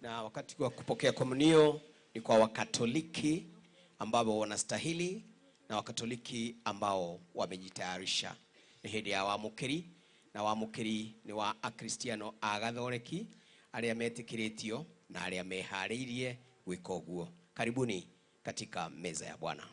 na wakati wa kupokea komunio ni kwa Wakatoliki ambao wanastahili na Wakatoliki ambao wamejitayarisha. Ni hedi ya wamukiri, na wamukiri ni wa akristiano agathoreki aria metikiritio na aria meharĩirie gwĩka ũguo. Karibuni katika meza ya Bwana.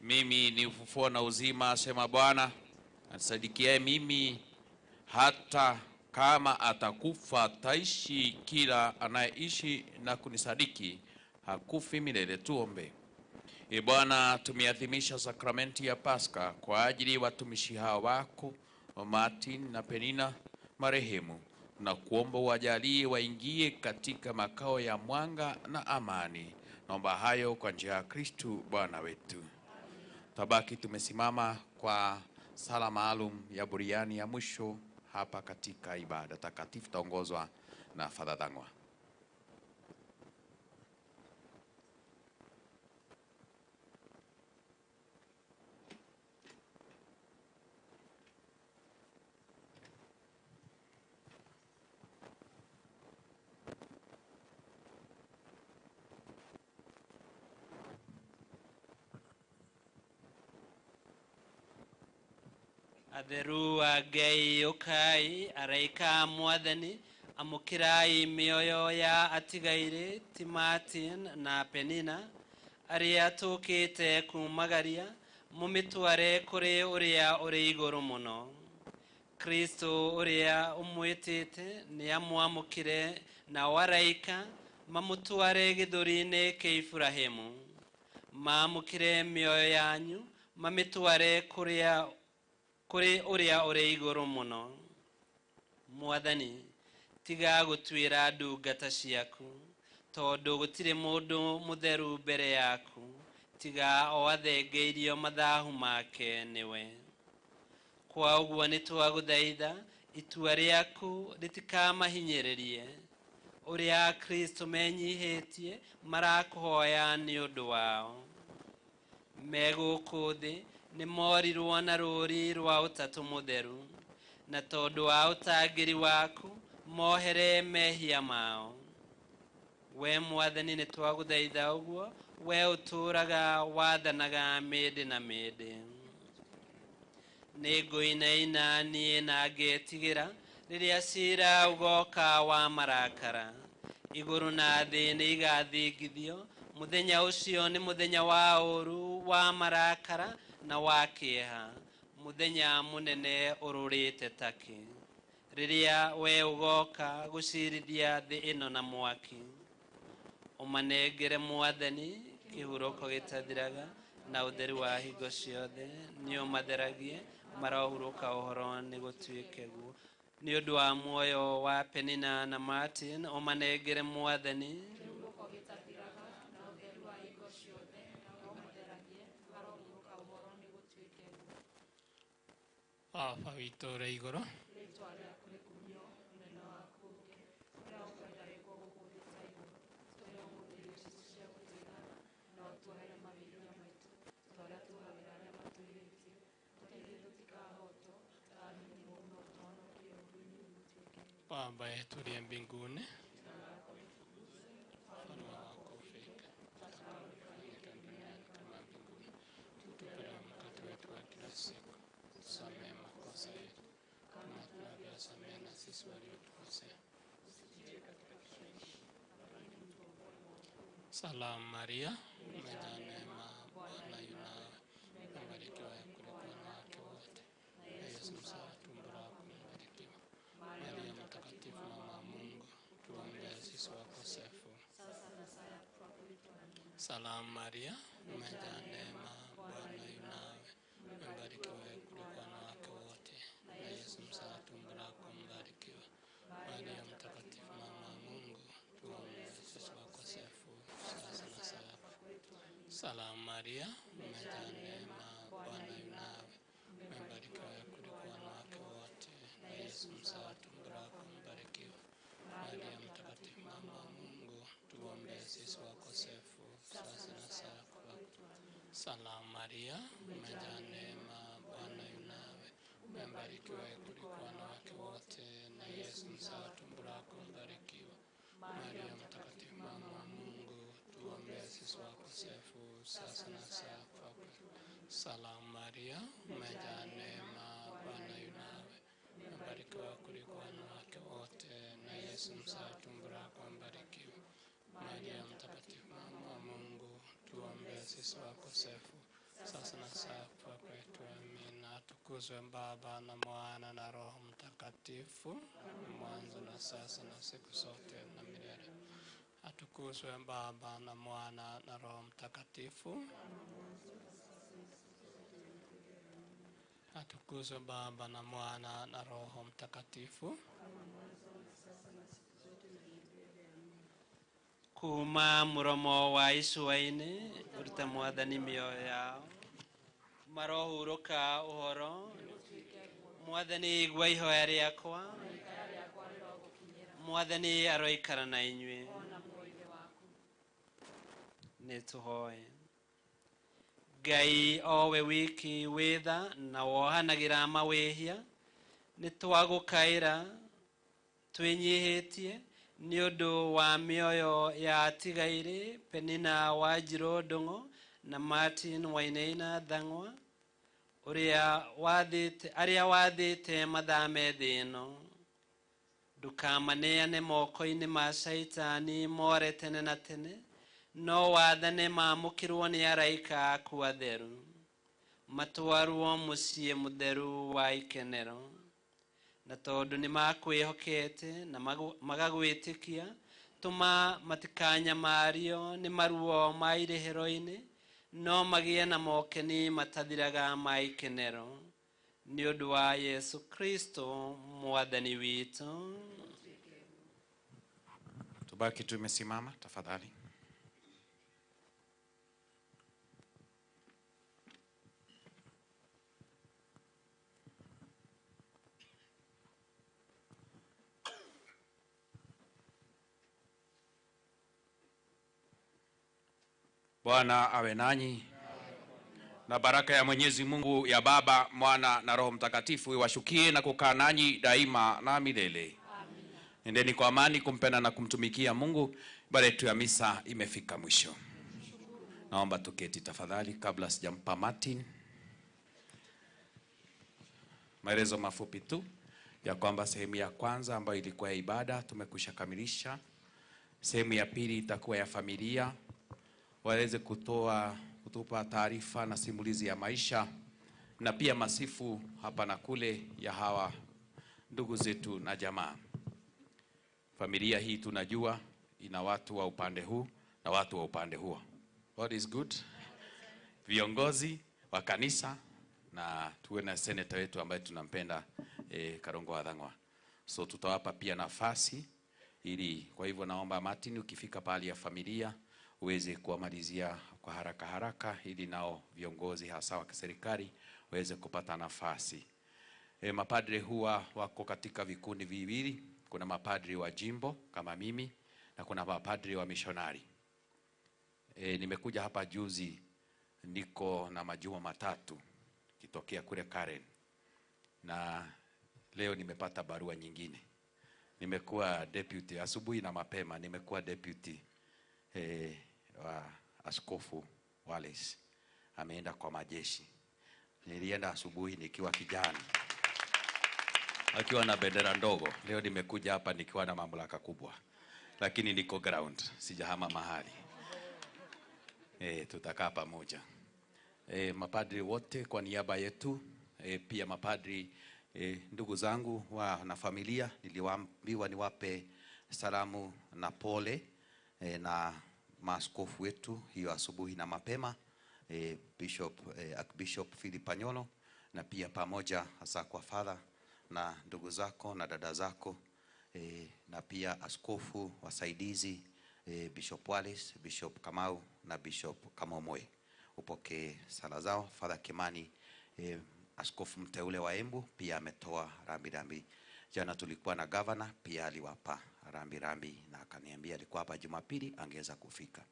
Mimi ni ufufuo na uzima, asema Bwana. Asadikiaye mimi hata kama atakufa ataishi. Kila anayeishi na kunisadiki hakufi milele. Tuombe. Ee Bwana, tumeadhimisha sakramenti ya Pasaka kwa ajili ya watumishi hao wako Martin na Penina marehemu, na kuomba wajalie waingie katika makao ya mwanga na amani. Naomba hayo kwa njia ya Kristo Bwana wetu. Tabaki tumesimama kwa sala maalum ya buriani ya mwisho hapa katika ibada takatifu, taongozwa na Father Dangwa. Atheru a Ngai ukai araika mwathani amukirai mioyo ya atigaire ti Martin na Penina aria tukite kumagaria mumitware kuri uria uri iguru muno. Kristo uria umwitite ni amwamukire na waraika mamutware githurine kia Ibrahimu, mamukire mioyo yanyu mamitware kuri uria uri iguru muno. Mwathani, tiga gutwira ndungata ciaku, tondu gutire mundu mutheru mbere yaku tiga o athengeirio mathahu make niwe. Kwa uguo nitwaguthaitha itua riaku ritikamahinyiririe uria Kristo menyihitie marakuhoya ni undu wao. Meguku thi ni morirwo na ruri rwa utatu mutheru, na tondu wa utangiri waku mohere mehia mao. We Mwathani nitwaguthaitha uguo, we uturaga wathanaga mindi na mindi. Niguinaina nie na ngetigira riria cira ugoka wa marakara. Iguru na thi ni igathingithio, muthenya ucio ni muthenya wa uru wa marakara na wa kieha, muthenya munene ururite taki. Riria we ugoka gucirithia thi ino na mwaki, umanengere Mwathani kihuroko gitathiraga na utheru wa hingo ciothe, ni umatheragie marohuruka uhoro ni gutuike guo. Ni undu wa muoyo wa Penina na Martin umanengere Mwathani Baba witũ ũrĩ igũrũ, Baba yetu uliye mbinguni, ufalme wako ufike, utakalo lifanyike duniani kama mbinguni. Utupe leo mkate wetu wa kila siku, tusamehe makosa yetu kama tunavyosamehe na sisi waliotukosea. Salamu Maria, umejaa neema, Bwana yu nawe, umebarikiwa kuliko wanawake wote, na Yesu mzao wa tumbo lako umebarikiwa. Maria mtakatifu, mama wa Mungu, tuombee sisi wakosefu. Salamu Maria, umejaa neema, Bwana yu nawe, umebarikiwa kuliko wanawake wote, na Yesu mzao wa tumbo lako umebarikiwa. Maria mtakatifu, mama wa Mungu, tuombee sisi wakosefu, sasa na saa ya kufa kwetu. Salamu Maria, umejaa neema, Bwana yu nawe, umebarikiwa kuliko wanawake wote, na Yesu mzao wa tumbo lako umebarikiwa. Maria mtakatifu, mama Salamu Maria, umejaa neema, Bwana yu nawe, umebarikiwa kuliko wanawake wote, na Yesu mzao wa tumbo lako mbarikiwa. Maria mtakatifu, mama wa Mungu, tuombee sisi wakosefu, sasa na saa kufa kwetu. Salamu Maria, umejaa neema, Bwana yu nawe, umebarikiwa kuliko wanawake wote, na Yesu mzao wa tumbo lako mbarikiwa. Maria mtakatifu, mama wa Mungu, tuombee sisi wakosefu, sasa na saa kufa kwetu. Amina. Atukuzwe Baba na Mwana na Roho Mtakatifu, mwanzo na sasa na siku zote na milele. Atukuzwe Baba na Mwana na Roho Mtakatifu. Atukuzwe Baba na Mwana na Roho Mtakatifu. Kuma muromo wa isuwaine urute mwathani mioyo yao marohuruka uhoro mwathani igua ihoya riakwa mwathani aroikara na inyue nituhoe. Ngai owe wiki witha na wohanagira mawihia nitwagukaira twinyihitie ni undu wa mioyo ya tigaire Penina Wanjiru Ndung'u na Martin Wainaina Thang'wa aria wathite mathame thi ino. Ndukamaneane moko-ini ma Saitani more tene na tene, no wathane mamukirwo ni araika aku atheru matwarwo mucii mutheru wa ikenero. Na tondu ni makwihokete na magagwitikia tuma matikanya mario ni maruo ma irihero-ini, no magie na mokeni matathiraga ma ikenero ni undu wa Yesu Kristo mwathani witu. Tubaki tumesimama tafadhali. Bwana awe nanyi, na baraka ya Mwenyezi Mungu ya Baba, Mwana na Roho Mtakatifu iwashukie na kukaa nanyi daima na milele. Nendeni kwa amani kumpenda na kumtumikia Mungu. Ibada yetu ya misa imefika mwisho. Naomba tuketi tafadhali kabla sijampa Martin. Maelezo mafupi tu ya kwamba sehemu ya kwanza ambayo ilikuwa ya ibada tumekwisha kamilisha. Sehemu ya pili itakuwa ya familia, waweze kutupa taarifa na simulizi ya maisha na pia masifu hapa na kule ya hawa ndugu zetu na jamaa. Familia hii tunajua ina watu wa upande huu na watu wa upande huo. What is good? Viongozi wa kanisa na tuwe na senator wetu ambaye tunampenda Karongo wa Thang'wa. So tutawapa pia nafasi ili, kwa hivyo naomba Martin ukifika pale ya familia uweze kuamalizia kwa haraka haraka ili nao viongozi hasa wa serikali waweze kupata nafasi. Mapadre huwa wako katika vikundi viwili. Kuna mapadri wa jimbo kama mimi na kuna mapadri wa missionary. Nimekuja hapa juzi, niko na majuma matatu kitokea kule Karen, na leo nimepata barua nyingine. Nimekuwa deputy asubuhi na mapema, nimekuwa deputy wa Askofu Wallace. Ameenda kwa majeshi. Nilienda asubuhi nikiwa kijana, akiwa na bendera ndogo. Leo nimekuja hapa nikiwa na mamlaka kubwa, lakini niko ground, sijahama mahali. Tutakaa pamoja. Mapadri wote kwa niaba yetu, pia mapadri ndugu zangu na familia, niliwaambiwa niwape salamu na pole na maaskofu wetu hiyo asubuhi na mapema, Archbishop Philip Anyolo, na pia pamoja hasa kwa father na ndugu zako na dada zako, na pia askofu wasaidizi Bishop Wallace, Bishop Kamau na Bishop Kamomoe. Upokee sala zao. Father Kimani, askofu mteule wa Embu, pia ametoa rambirambi. Jana tulikuwa na governor, pia aliwapa rambirambi na akaniambia alikuwa hapa Jumapili angeweza kufika.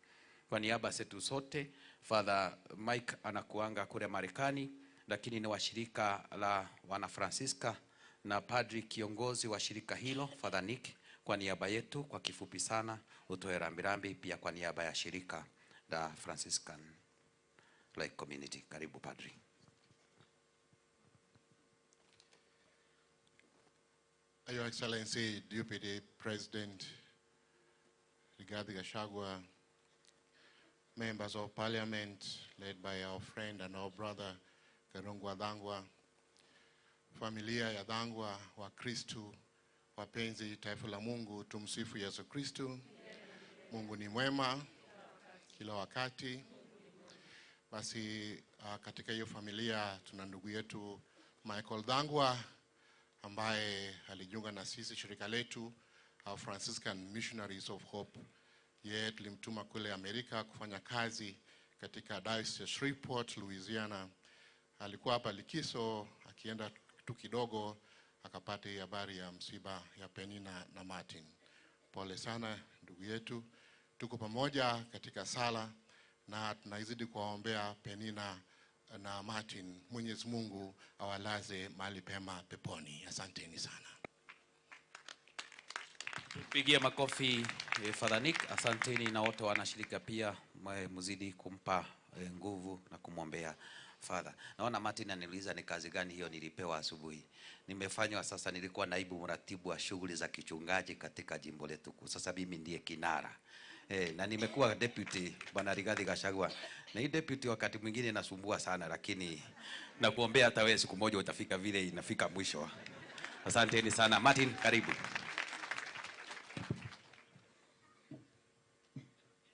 Kwa niaba zetu sote, Father Mike anakuanga kule Marekani, lakini ni washirika la wana Francisca na padri kiongozi wa shirika hilo Father Nick. Kwa niaba yetu kwa kifupi sana utoe rambirambi pia kwa niaba ya shirika la Franciscan Like Community. Karibu padri. Your Excellency Deputy President Rigathi Gachagua, members of Parliament led by our friend and our brother Karungu wa Dhangwa, familia ya Dhangwa, wa Kristu, wapenzi taifa la Mungu, tumsifu Yesu Kristu. Mungu ni mwema kila wakati. Basi katika hiyo familia tuna ndugu yetu Michael Dhangwa ambaye alijiunga na sisi shirika letu our Franciscan Missionaries of Hope. Yeye tulimtuma kule Amerika kufanya kazi katika Diocese Shreveport, Louisiana. Alikuwa hapa likizo, akienda tu kidogo akapata habari ya msiba ya Penina na Martin. Pole sana ndugu yetu. Tuko pamoja katika sala na tunaizidi kuwaombea Penina na Martin. Mwenyezi Mungu awalaze mahali pema peponi. Asanteni sana. Pigia makofi Father Nick. Asanteni na wote wanashirika pia mzidi kumpa nguvu na kumwombea Father. Naona Martin ananiuliza ni kazi gani hiyo nilipewa asubuhi. Nimefanywa sasa, nilikuwa naibu mratibu wa shughuli za kichungaji katika jimbo letu. Sasa mimi ndiye kinara. Na nimekuwa deputy Bwana Rigathi Gachagua. Na hii deputy wakati mwingine nasumbua sana, lakini nakuombea hata wewe siku moja utafika vile inafika mwisho. Asanteni sana. Martin, karibu.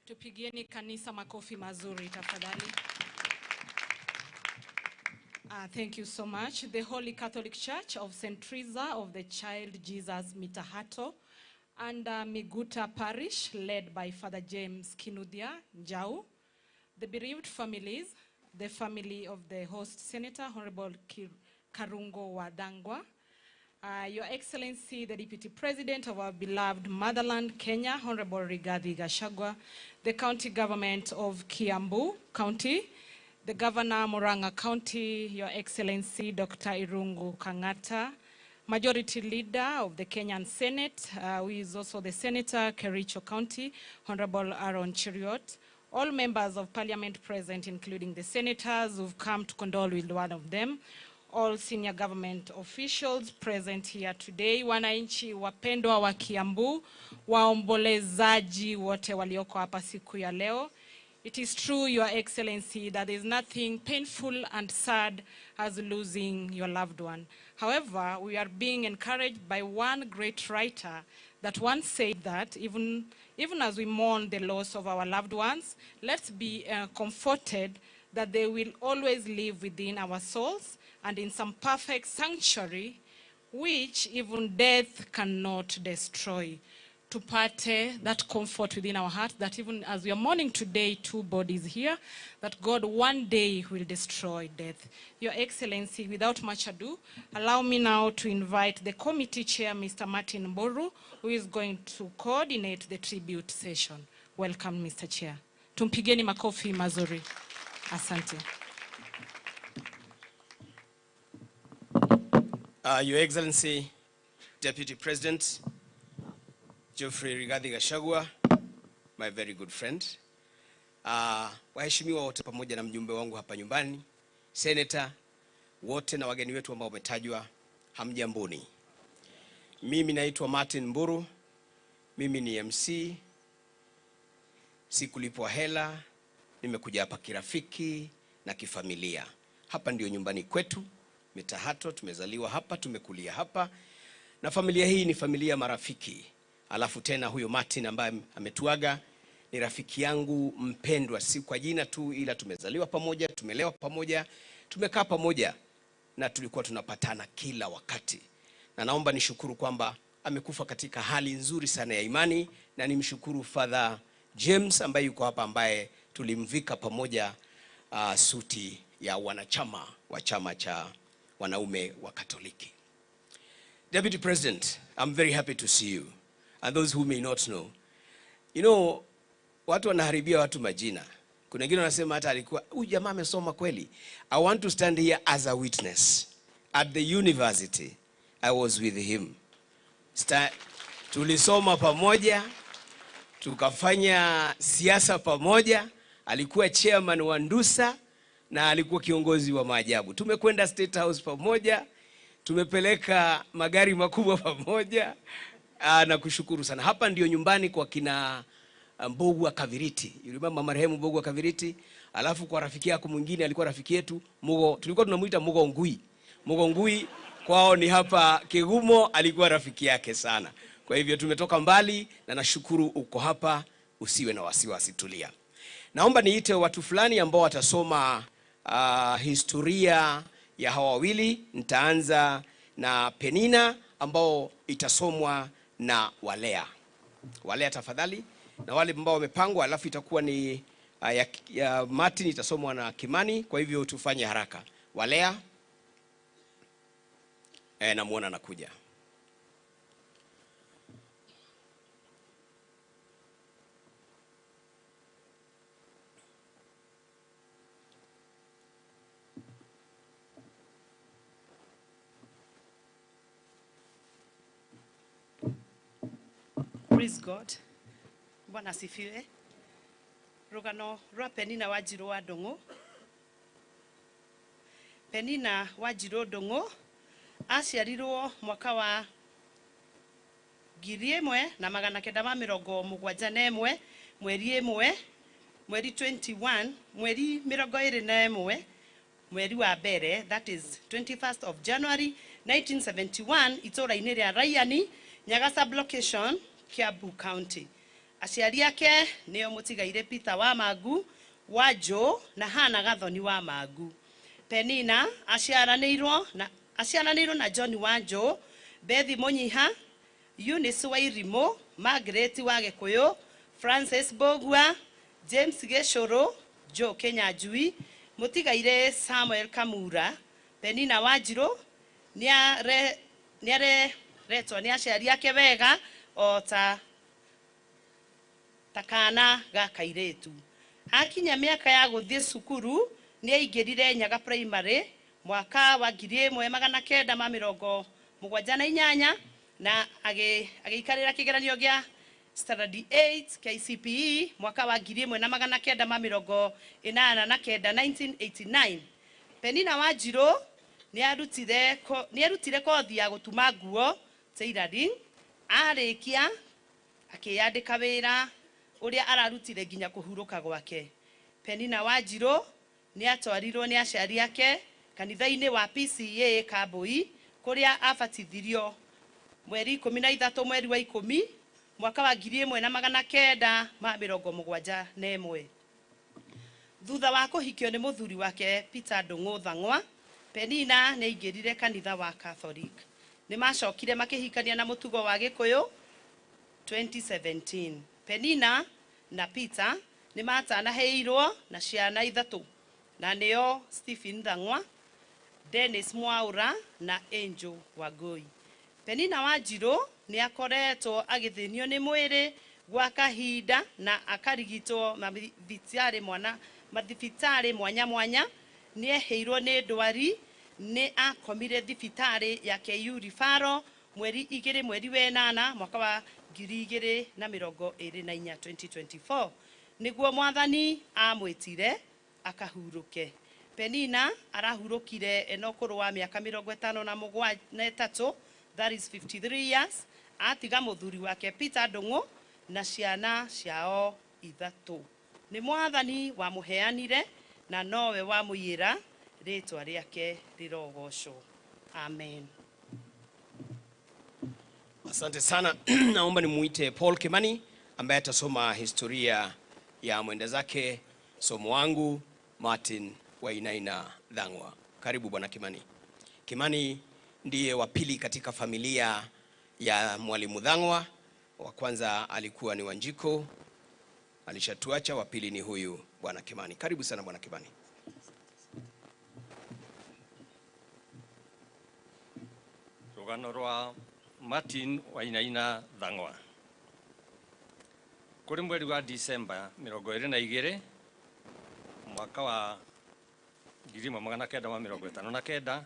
Tupigieni kanisa makofi mazuri tafadhali. Thank you so much. The Holy Catholic Church of St. Teresa of the Child Jesus Mitahato and Miguta Parish, led by Father James Kinuthia Njau. The bereaved families, the family of the host Senator Honorable Karungu wa Dhangwa, Your Excellency, the Deputy President of our beloved motherland, Kenya, Honorable Rigathi Gachagua, the County Government of Kiambu County, the Governor Murang'a County, Your Excellency Dr. Irungu Kang'ata, Majority Leader of the Kenyan Senate, who is also the Senator, Kericho County, Honorable Aaron Cheriot, all members of Parliament present, including the senators who've come to condole with one of them, all senior government officials present here today, wananchi wapendwa wa Kiambu, waombolezaji wote walioko hapa siku ya leo. It is true, Your Excellency, that there is nothing painful and sad as losing your loved one. However, we are being encouraged by one great writer that once said that even as we mourn the loss of our loved ones, let's be comforted that they will always live within our souls and in some perfect sanctuary which even death cannot destroy. Tupate that comfort within our heart that even as we are mourning today, two bodies here, that God one day will destroy death. Your Excellency, without much ado, allow me now to invite the committee chair, Mr. Martin Boru, who is going to coordinate the tribute session. Welcome, Mr. Chair. Tumpigeni makofi mazuri. Asante. Your Excellency, Deputy President Geoffrey Rigathi Gachagua, my very good friend. Waheshimiwa wote pamoja na mjumbe wangu hapa nyumbani, Senator, wote na wageni wetu ambao wametajwa, hamjamboni. Mimi naitwa Martin Mburu, mimi ni MC, sikulipwa hela, nimekuja hapa kirafiki na kifamilia. Hapa ndio nyumbani kwetu, Mitahato, tumezaliwa hapa, tumekulia hapa, na familia hii ni familia marafiki. Alafu tena huyo Martin ambaye ametuaga ni rafiki yangu mpendwa, si kwa jina tu, ila tumezaliwa pamoja, tumelewa pamoja, tumekaa pamoja na tulikuwa tunapatana kila wakati. Na naomba nishukuru kwamba amekufa katika hali nzuri sana ya imani, na nimshukuru Father James ambaye yuko hapa, ambaye tulimvika pamoja suti ya wanachama wa chama cha wanaume wa Katoliki. Deputy President, I'm very happy to see you. And those who may not know, you know, watu wanaharibia watu majina. Kuna wengine wanasema hata alikuwa huyu jamaa amesoma kweli. I want to stand here as a witness. At the university I was with him. Tulisoma pamoja, tukafanya siasa pamoja. Alikuwa chairman wa Ndusa na alikuwa kiongozi wa maajabu. Tumekwenda State House pamoja, tumepeleka magari makubwa pamoja. Na kushukuru sana. Hapa ndio nyumbani kwa kina Mbogu wa Kaviriti. Yulimama marehemu Mbogu wa Kaviriti. Alafu kwa rafiki yako mwingine alikuwa rafiki yetu Mugo, tulikuwa tunamuita Mugo Ngui. Mugo Ngui kwao ni hapa Kigumo, alikuwa rafiki yake sana. Kwa hivyo tumetoka mbali na nashukuru uko hapa, usiwe na wasiwasi, tulia. Naomba niite watu fulani ambao watasoma historia ya hawa wawili. Nitaanza na Penina ambao itasomwa na Walea. Walea tafadhali. Na wale ambao wamepangwa, alafu itakuwa ni ya Martin itasomwa na Kimani. Kwa hivyo tufanye haraka. Walea. Namuona anakuja. Praise God. Bwana asifiwe. Rugano rwa Penina Wanjiru wa Ndung'u. Penina Wanjiru Ndung'u aciarirwo mwaka wa 1971 mweri 1 mweri 21 mweri 21 mweri wa mbere, that is 21st of January 1971, itũra-inĩ rĩa Raiani, Nyaga Sub-location, Kiambu County. Aciari ake nĩo mũtigaire Peter wa Mangu, Wanjũ na Hana Gathoni wa Mangu. Penina aciaranĩirwo na John Wanjũ, Bethi Mũnyiha, Eunice wa Irimũ, Margaret wa Gĩkũyũ, Francis Bogua, James Gĩcũrũ, Joe Kenyanjui, mũtigaire Samuel Kamura. Penina Wanjiru nĩaretwo nĩ aciari ake wega o ta kana ga kairĩtu. Akinya mĩaka ya gũthiĩ cukuru nĩaingĩrire Nyaga Primary mwaka wa 1978 na agĩikarĩra kĩgeranio gĩa Standard 8 KCPE mwaka wa 1989. Penina Wanjiru nĩarutire kothi ya gũtuma nguo tailoring. Arĩkia akĩyandĩka wĩra ũrĩa ararutire nginya kũhurũka gwake. Penina Wanjiru nĩatwarirwo nĩ aciari ake kanitha-inĩ wa PCA Kambui, kũrĩa abatithirio mweri 13 mweri wa 10 mwaka wa 1971. Thutha wa kũhikio nĩ mũthuri wake Peter Ndung'u Thang'wa, Penina nĩaingĩrire kanitha wa Catholic. Nĩmacokire makĩhikania na mũtugo wa Gĩkũyũ 2017. Penina na Peter nĩmatanaheirwo na ciana 3, na nĩo Stephen Thang'wa, Dennis Mwaura na Angel Wangui. Penina Wanjiru nĩakoretwo agĩthĩnio nĩ mwĩrĩ gwa kahinda na akarigitwo mathibitarĩ mwanya mwanya. Nĩeheirwo nĩ ndwari, nĩ akomire thibitarĩ ya KU Referral mweri 2 mweri wa 8 mwaka wa 2024 2024, nĩguo Mwathani amwĩtire akahurũke. Penina arahurũkire ena ũkũrũ wa mĩaka 53, that is 53 years. Atiga mũthuri wake Peter Ndung'u na ciana ciao 3. Nĩ Mwathani wamũheanire na nowe wamũiyĩra, rĩtwa rĩake rĩrogocwo. Amen. Asante sana. Naomba nimuite Paul Kimani ambaye atasoma historia ya mwenda zake somo wangu Martin Wainaina Thang'wa. Karibu bwana Kimani. Kimani ndiye wa pili katika familia ya Mwalimu Thang'wa. Wa kwanza alikuwa ni Wanjiko, alishatuacha. Wa pili ni huyu bwana Kimani. Karibu sana bwana Kimani. Rugano rwa Martin Wainaina Thang'wa. kuri mweri wa December 22 mwaka wa 1959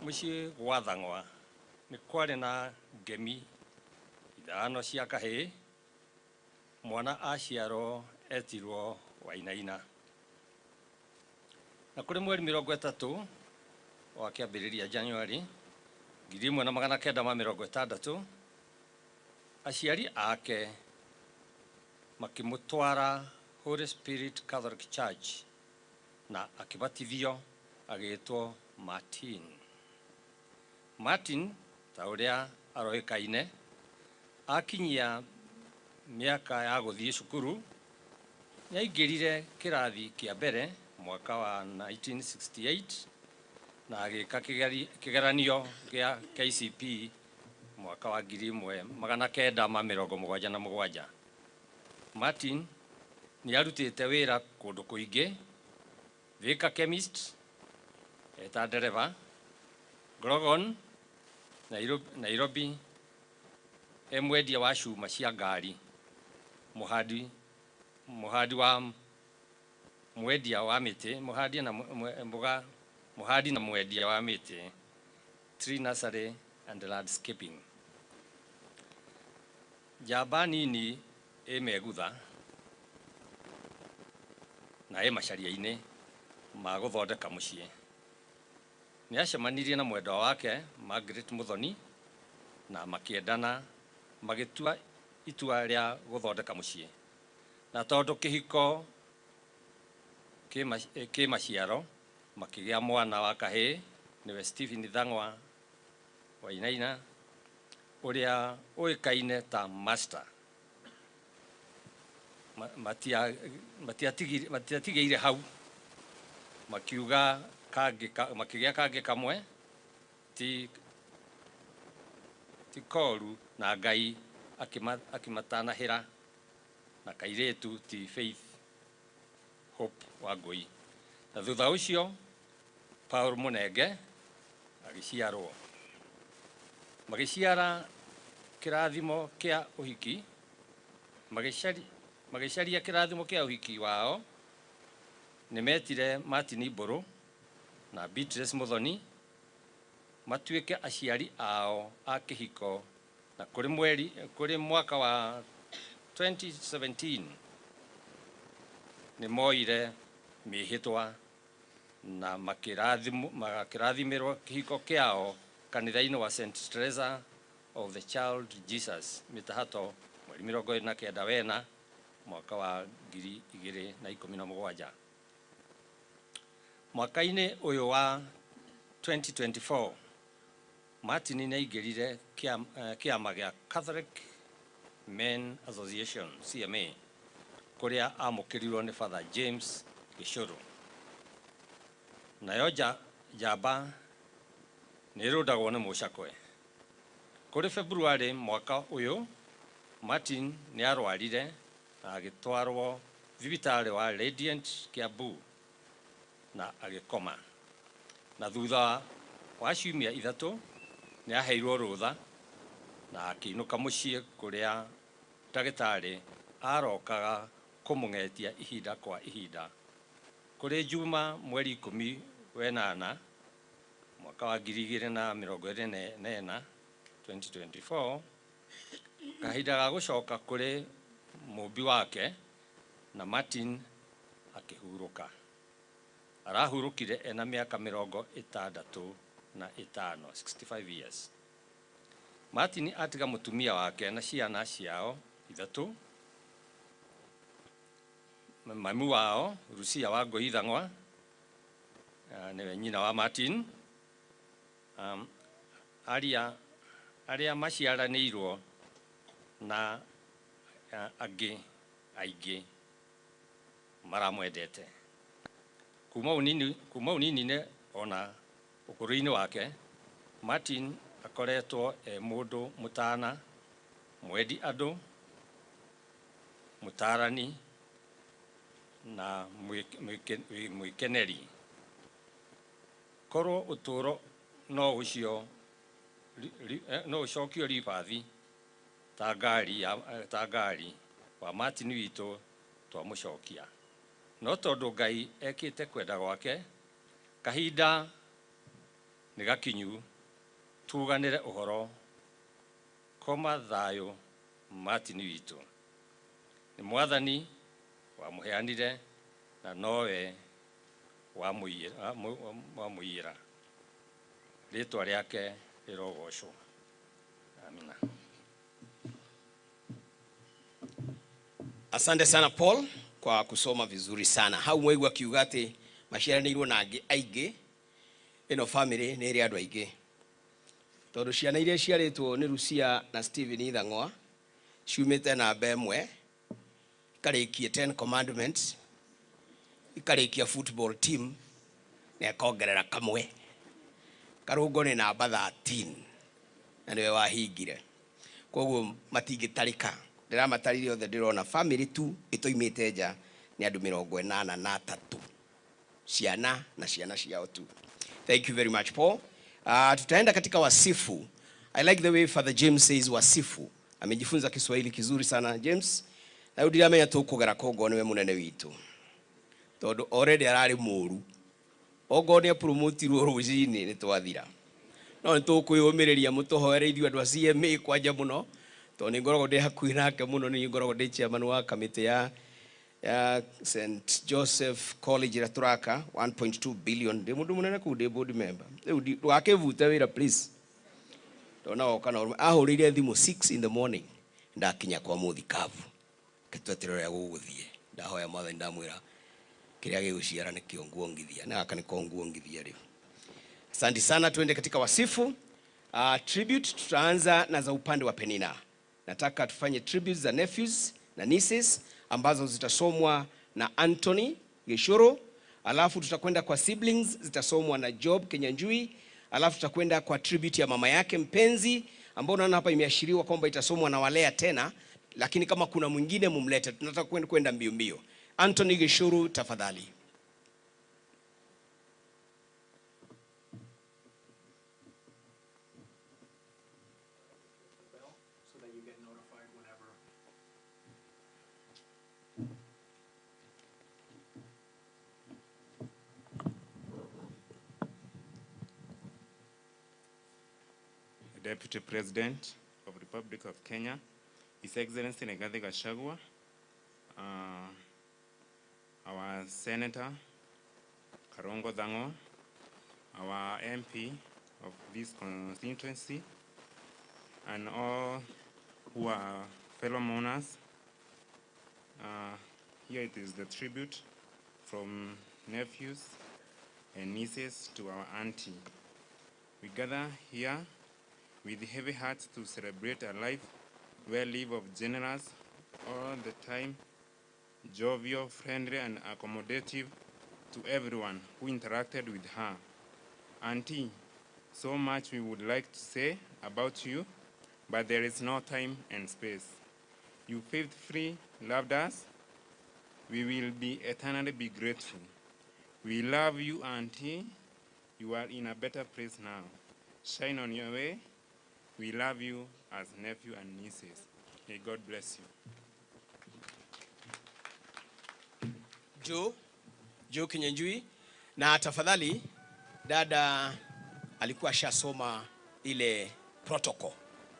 muciĩ gwa Thang'wa nĩ kwarĩ na ngemi ithano cia kahĩĩ. Mwana aciarwo etirwo Wainaina. Na kuri mweri 30 wa kĩambĩrĩria January 1960 aciari ake makimutwara Holy Spirit Catholic Church na akibatithio agĩtwo Martin. Martin ta ũrĩa aroĩkaine akinyia miaka ya gũthiĩ cukuru nĩaingĩrire kĩrathi kĩa mbere mwaka wa 1968 na agĩka kĩgeranio gĩa KCP mwaka wa 1977. Martin nĩarutĩte wĩra kũndũ kũingĩ, Thika Chemist, eta ndereba, Grogon, Nairobi, mwendia wa cuma cia ngari, muhadi wa mwendia wa mĩtĩ, muhadi na mwendia wa mĩtĩ, tree nursery and landscaping. Njamba nini megutha na macaria-inĩ ma gũthondeka mũciĩ. Nĩacemanirie na mwendwa wake Margaret Muthoni na makĩendana magĩtua itua rĩa gũthondeka mũciĩ. Na tondũ kĩhiko kĩ maciaro makĩgĩa mwana wa kahĩĩ nĩwe Stephen Thang'wa Wainaina ũrĩa ũĩkaine ta Master. Matiatigĩire hau, makiuga makĩgĩa kangĩ kamwe ti koru na Ngai akimatanahĩra na kairĩtu ti Faith Hope Wangui. Na thutha ũcio Paul Munenge agĩciarwo. Magĩciara kĩrathimo kĩa ũhiki, magĩcaria kĩrathimo kĩa ũhiki wao nĩmetire Martin Mburu na Beatrice Muthoni matuĩke aciari ao a kĩhiko. Na kũrĩ mwaka wa 2017 nĩ moire mĩhĩtwa na makĩrathimirwo kĩhiko kĩao kanitha-inĩ wa St. Teresa of the Child Jesus Mitahato mweri 29 mwaka wa 2017. Mwaka-inĩ ũyũ wa 2024 Martin nĩaingĩrire kĩama gĩa Catholic Men Association CMA kũrĩa amũkĩrirwo nĩ Father James Gĩcũrũ. Nayo njamba nĩrũndagwo nĩ mũcakwe. Kũrĩ February mwaka ũyũ Martin nĩarwarire na agĩtwarwo thibitarĩ wa Radiant Kiambu na agĩkoma. Na thutha wa ciumia 3 nĩaheirwo rũtha na akĩinũka mũciĩ kũrĩa ndagĩtarĩ arokaga kũmũng'etia ihinda kwa ihinda. Kũrĩ Juma mweri 18 mwaka wa 2024 2024 kahinda ga gũcoka kũrĩ mũmbi wake na Martin akĩhurũka. Arahurũkire ena mĩaka 65 65 years. Martin atiga mũtumia wake na ciana ciao 3. Mami wao Rusia Wangui Thang'wa nĩwe nyina wa Martin. Arĩa maciaranĩirwo na angĩ aingĩ maramwendete. Kuma ũnini-inĩ ona ũkũrũ-inĩ wake Martin akoretwo mũndũ mũtana, mwendi andũ, mũtarani na mwĩkeneri. Korwo ũtũũro no ũcokio ribathi ta ngari wa Martin witũ twamũcokia. No tondũ Ngai ekĩte kwenda gwake, kahinda nĩ gakinyu tuganĩre ũhoro koma thayũ Martin witũ. Nĩ Mwathani wamũheanire na nowe wamũiyĩra. Rĩĩtwa rĩake rĩrogocwo. Amina. Asante sana Paul kwa kusoma vizuri sana. Hau mwaigua kiuga atĩ maciaranĩirwo na angĩ aingĩ, ĩno family nĩ ĩrĩ andũ aingĩ. Tondũ ciana iria ciarĩtwo nĩ Lucia na Steven Ithang'wa ciumĩte namba ĩmwe, ikarĩkia 10 commandments, ikarĩkia football team, na ĩkongerera kamwe. Karũngo nĩ namba 13 na nĩwe wahingire. Koguo matingĩtarĩka. Ndĩramatarire othe ndĩrona family tu ĩtoimĩte nja nĩ andũ 83 ciana na ciana ciao tu. Thank you very much Paul. Tutaenda katika wasifu. I like the way Father James says wasifu. Amejifunza Kiswahili kizuri sana James. Na udiramenya tũkũgera Kongo niwe munene witũ. Tondũ already ararĩ mũru. Ogo nĩ promotirwo rũcinĩ nĩ twathira. No nĩ tũkwĩyũmĩrĩria mũtũhoere ithuĩ andũ a CMA kwanja mũno. Tondũ nĩ ngoragwo ndĩ hakuhĩ nake mũno, nĩ ngoragwo ndĩ chairman wa kamĩtĩ ya St. Joseph College Raturaka 1.2 billion. Ndĩ mũndũ mũnene kũu, ndĩ board member. Rĩu ndũgakĩvute wĩra please. Ndona oka na ahũrĩire thimũ 6 in the morning. Ndakinya kwa mũthikavu. Ketweterera gũgũthiĩ. Ndahoya Mwathani ndamwĩra kĩrĩa gĩgũciara nĩ kĩonguongithia. Na aka nĩ konguongithia rĩu. Asante sana, tuende katika wasifu. Tribute tutaanza na za upande wa Penina. Nataka tufanye tributes za nephews na nieces ambazo zitasomwa na Anthony Geshoro. Alafu tutakwenda kwa siblings zitasomwa na Job Kenyanjui. Alafu tutakwenda kwa tribute ya mama yake mpenzi ambao unaona hapa imeashiriwa kwamba itasomwa na Walea tena, lakini kama kuna mwingine mumlete. Tunataka kwenda mbio mbio. Anthony Geshoro tafadhali. Deputy President of the Republic of Kenya, His Excellency Rigathi Gachagua, our Senator Karongo Dango, our MP of this constituency, and all who are fellow mourners. Here it is the tribute from nephews and nieces to our auntie. We gather here with heavy hearts to celebrate a life well-lived of generous, all the time, jovial, friendly, and accommodative to everyone who interacted with her. Auntie, so much we would like to say about you, but there is no time and space. You faithfully loved us. We will be eternally be grateful. We love you, Auntie. You are in a better place now. Shine on your way. We love you as nephew and nieces. May God bless you. Joe Kinyanjui, na tafadhali dada alikuwa shasoma ile protocol.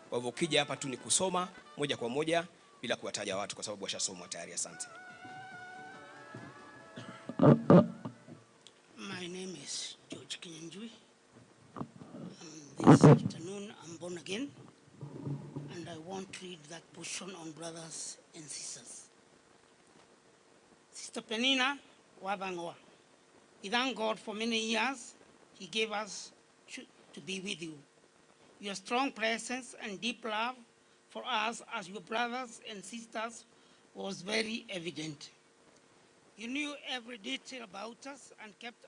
Kwa hivyo ukija hapa tu ni kusoma moja kwa moja bila kuwataja watu kwa sababu washasoma tayari. Asante. My name is George Kinyanjui. This afternoon I'm born again, and I want to read that portion on brothers and sisters. Sister Penina Wabangoa, we thank God for many years He gave us to be with you. Your strong presence and deep love for us as your brothers and sisters was very evident. You knew every detail about us and kept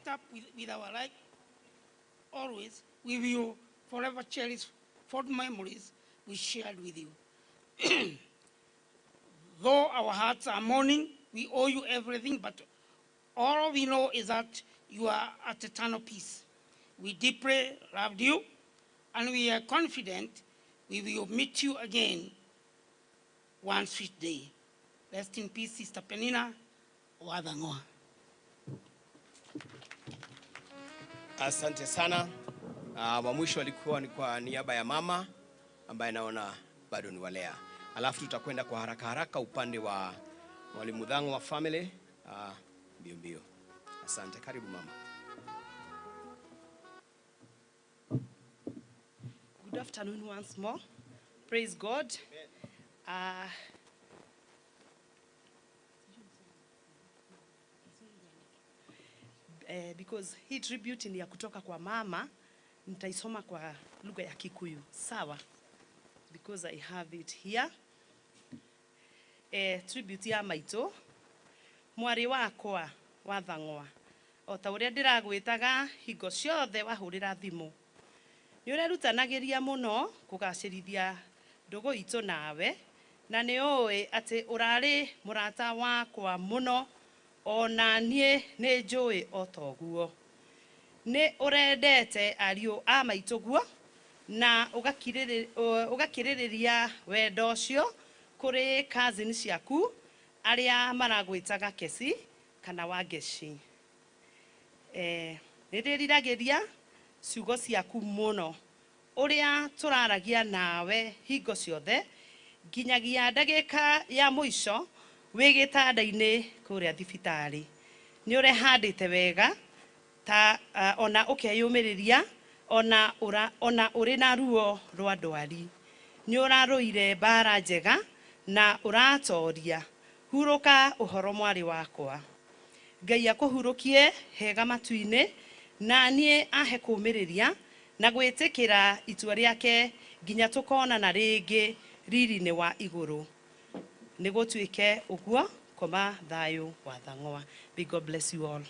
up with our life. Always, we will forever cherish fond memories we shared with you. Though our hearts are mourning, we owe you everything, but all we know is that you are at eternal peace. We deeply loved you, and we are confident we will meet you again one sweet day. Rest in peace, Sister Penina Wadhangoa. Asante sana. Wa mwisho alikuwa ni kwa niaba ya mama ambaye naona bado ni walea. Alafu tutakwenda kwa haraka haraka upande wa Mwalimu Dhang'wa family. Mbio mbio. Asante, karibu mama. Good afternoon once more. Praise God. Because hii tribute ni ya kutoka kwa mama, nitaisoma kwa lugha ya Kikuyu. Sawa? Because I have it here. Tribute ya maito. Mwari wakwa wa Dhang'wa. O ta uria ndiragwitaga hingo ciothe wahurira thimu. Ni urerutanagĩria muno kugacĩrithia ndugu itu nawe, na nĩ ũĩ atĩ ũrarĩ mũrata wakwa muno, ona niĩ nĩ njũĩ o toguo. Nĩ ũrendete ariũ a maitũguo na ũgakirĩrĩria wendo ũcio kũrĩ cousin ciaku arĩa maragwĩtaga Kesi kana Wangeci. Nĩndĩriragĩria ciugo ciaku muno uria turaragia nawe hingo ciothe nginyagia ndagĩka ya mũico wĩ gĩtanda-inĩ kũrĩa thibitari. Nĩ ũrehandĩte wega ta ona ũkeyũmĩrĩria ona ũrĩ na ruo rwa ndwari. Nĩ ũrarũire mbara njega na ũratoria. Hurũka ũhoro mwarĩ wakwa. Ngai akũhurũkie hega matu-inĩ na niĩ ahe kũũmĩrĩria na gwĩtĩkĩra itua rĩake nginya tũkonana rĩngĩ riri-inĩ wa igũrũ. Nĩ gũtuĩke ũguo, koma thayũ wa Dhang'wa. May God bless you all.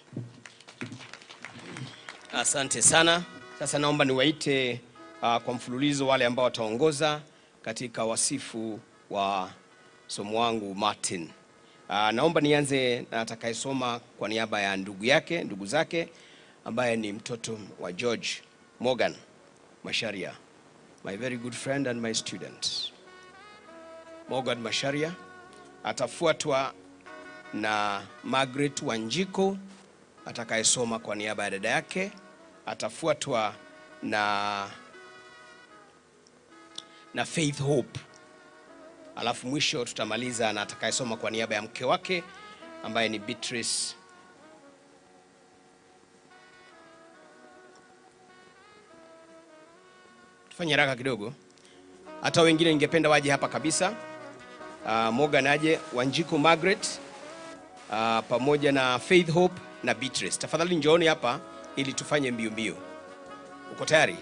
Asante sana. Sasa naomba niwaite kwa mfululizo wale ambao wataongoza katika wasifu wa somo wangu Martin. Naomba nianze na atakayesoma kwa niaba ya ndugu zake ambaye ni mtoto wa George Morgan Masharia, my very good friend and my student. Morgan Masharia atafuatwa na Margaret Wanjiko atakayesoma kwa niaba ya dada yake, atafuatwa na Faith Hope. Alafu mwisho tutamaliza na atakayesoma kwa niaba ya mke wake ambaye ni Beatrice. Tufanye haraka kidogo. Hata wengine ningependa waje hapa kabisa. Morgan aje, Wanjiko Margaret, pamoja na Faith Hope na Beatrice. Tafadhali njooni hapa ili tufanye mbio mbio. Uko tayari?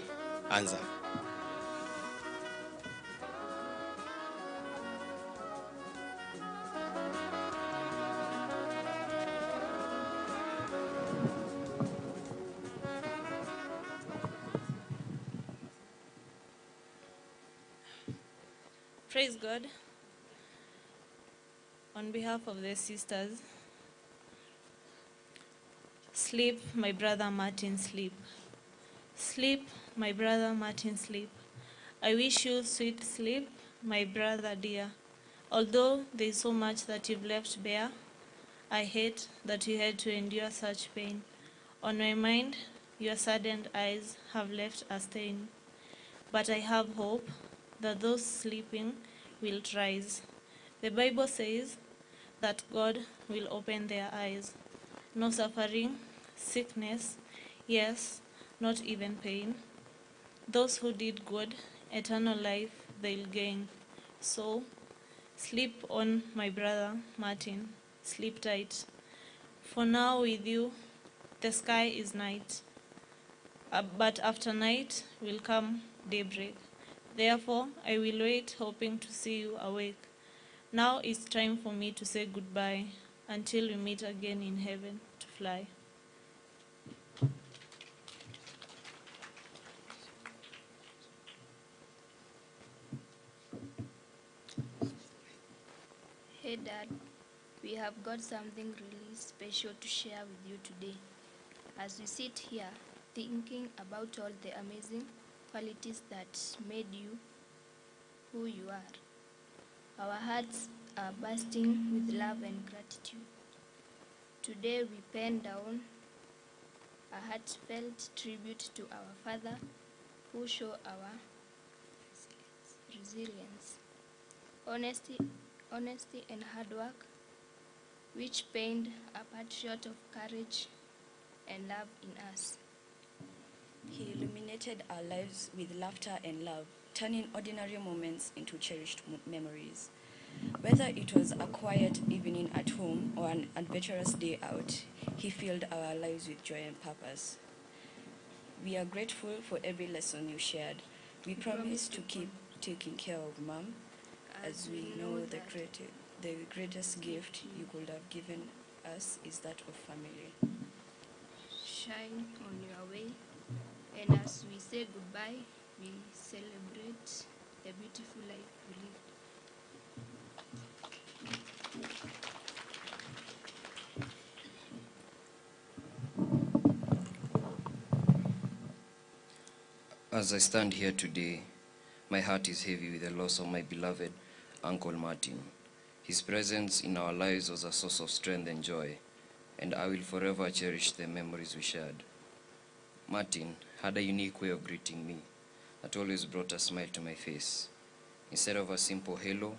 Anza. Praise God. On behalf of the sisters, sleep, my brother Martin, sleep. Sleep, my brother Martin, sleep. I wish you sweet sleep, my brother dear. Although there is so much that you've left bare, I hate that you had to endure such pain. On my mind, your saddened eyes have left a stain. But I have hope that those sleeping will rise. The Bible says that God will open their eyes. No suffering, sickness, yes, not even pain. Those who did good, eternal life they'll gain. So, sleep on, my brother Martin, sleep tight. For now with you, the sky is night. But after night will come daybreak. Therefore, I will wait, hoping to see you awake. Now it's time for me to say goodbye until we meet again in heaven to fly. Hey Dad, we have got something really special to share with you today. As we sit here thinking about all the amazing qualities that made you who you are, Our hearts are bursting with love and gratitude. Today we pen down a heartfelt tribute to our father who show our resilience, honesty and hard work, which painted a patriot of courage and love in us. He illuminated our lives with laughter and love, turning ordinary moments into cherished memories. Whether it was a quiet evening at home or an adventurous day out, he filled our lives with joy and purpose. We are grateful for every lesson you shared. We promise to keep taking care of Mom, as we know the greatest gift you could have given us is that of family. Shine on your way, and as we say goodbye, we celebrate the beautiful life we lived. As I stand here today, my heart is heavy with the loss of my beloved Uncle Martin. His presence in our lives was a source of strength and joy, and I will forever cherish the memories we shared. Martin had a unique way of greeting me that always brought a smile to my face. Instead of a simple hello,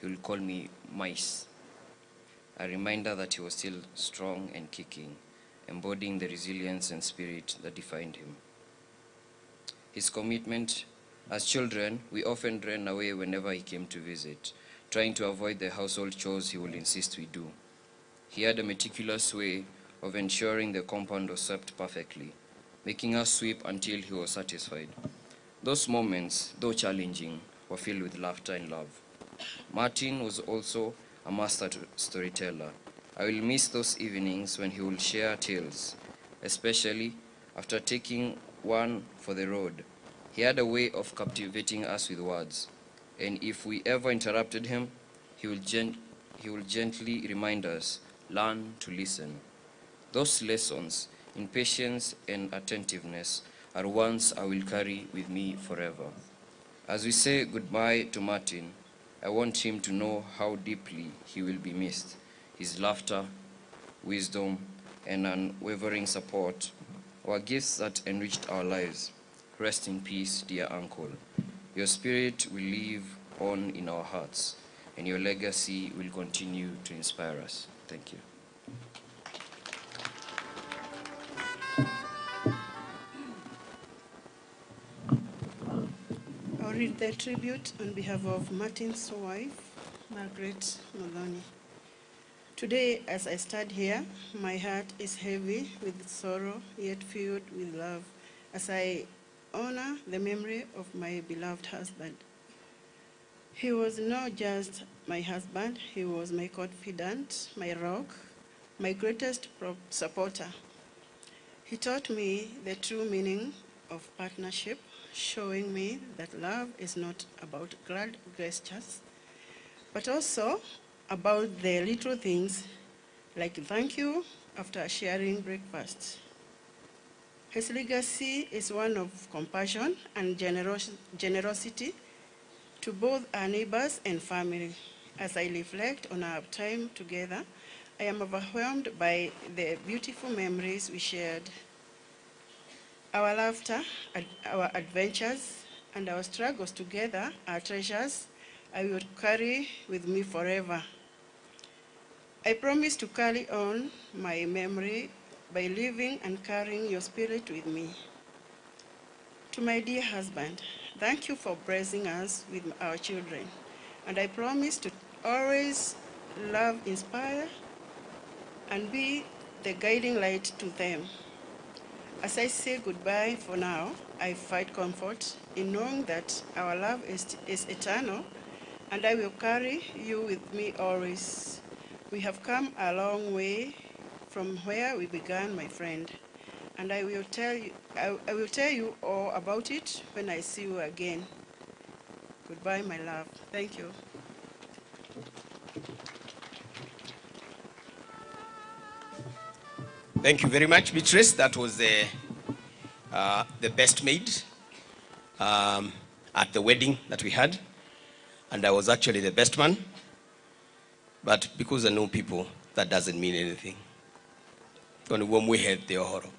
he would call me Mice, a reminder that he was still strong and kicking, embodying the resilience and spirit that defined him. His commitment. As children, we often ran away whenever he came to visit, trying to avoid the household chores he would insist we do. He had a meticulous way of ensuring the compound was swept perfectly, making us sweep until he was satisfied. Those moments, though challenging, were filled with laughter and love. Martin was also a master storyteller. I will miss those evenings when he would share tales, especially after taking one for the road. He had a way of captivating us with words, and if we ever interrupted him, he will gently remind us, learn to listen. Those lessons in patience and attentiveness are ones I will carry with me forever. As we say goodbye to Martin, I want him to know how deeply he will be missed. His laughter, wisdom, and unwavering support were gifts that enriched our lives. Rest in peace, dear uncle. Your spirit will live on in our hearts, and your legacy will continue to inspire us. Thank you. I'll read the tribute on behalf of Martin's wife, Margaret Muthoni. Today, as I stand here, my heart is heavy with sorrow, yet filled with love, as I honor the memory of my beloved husband. He was not just my husband, he was my confidant, my rock, my greatest supporter. He taught me the true meaning of partnership, showing me that love is not about grand gestures, but also about the little things like thank you after sharing breakfast. His legacy is one of compassion and generosity to both our neighbors and family. As I reflect on our time together, I am overwhelmed by the beautiful memories we shared. Our laughter, our adventures, and our struggles together are treasures I will carry with me forever. I promise to carry on my memory by living and carrying your spirit with me. To my dear husband, thank you for blessing us with our children, and I promise to always love, inspire, and be the guiding light to them. As I say goodbye for now, I find comfort in knowing that our love is eternal, and I will carry you with me always. We have come a long way from where we began, my friend, and I will tell you all about it when I see you again. Goodbye, my love. Thank you. Thank you very much, Beatrice. That was the best maid at the wedding that we had. and I was actually the best man. But because I know people, that doesn't mean anything. Toni wo mwihete ohoro.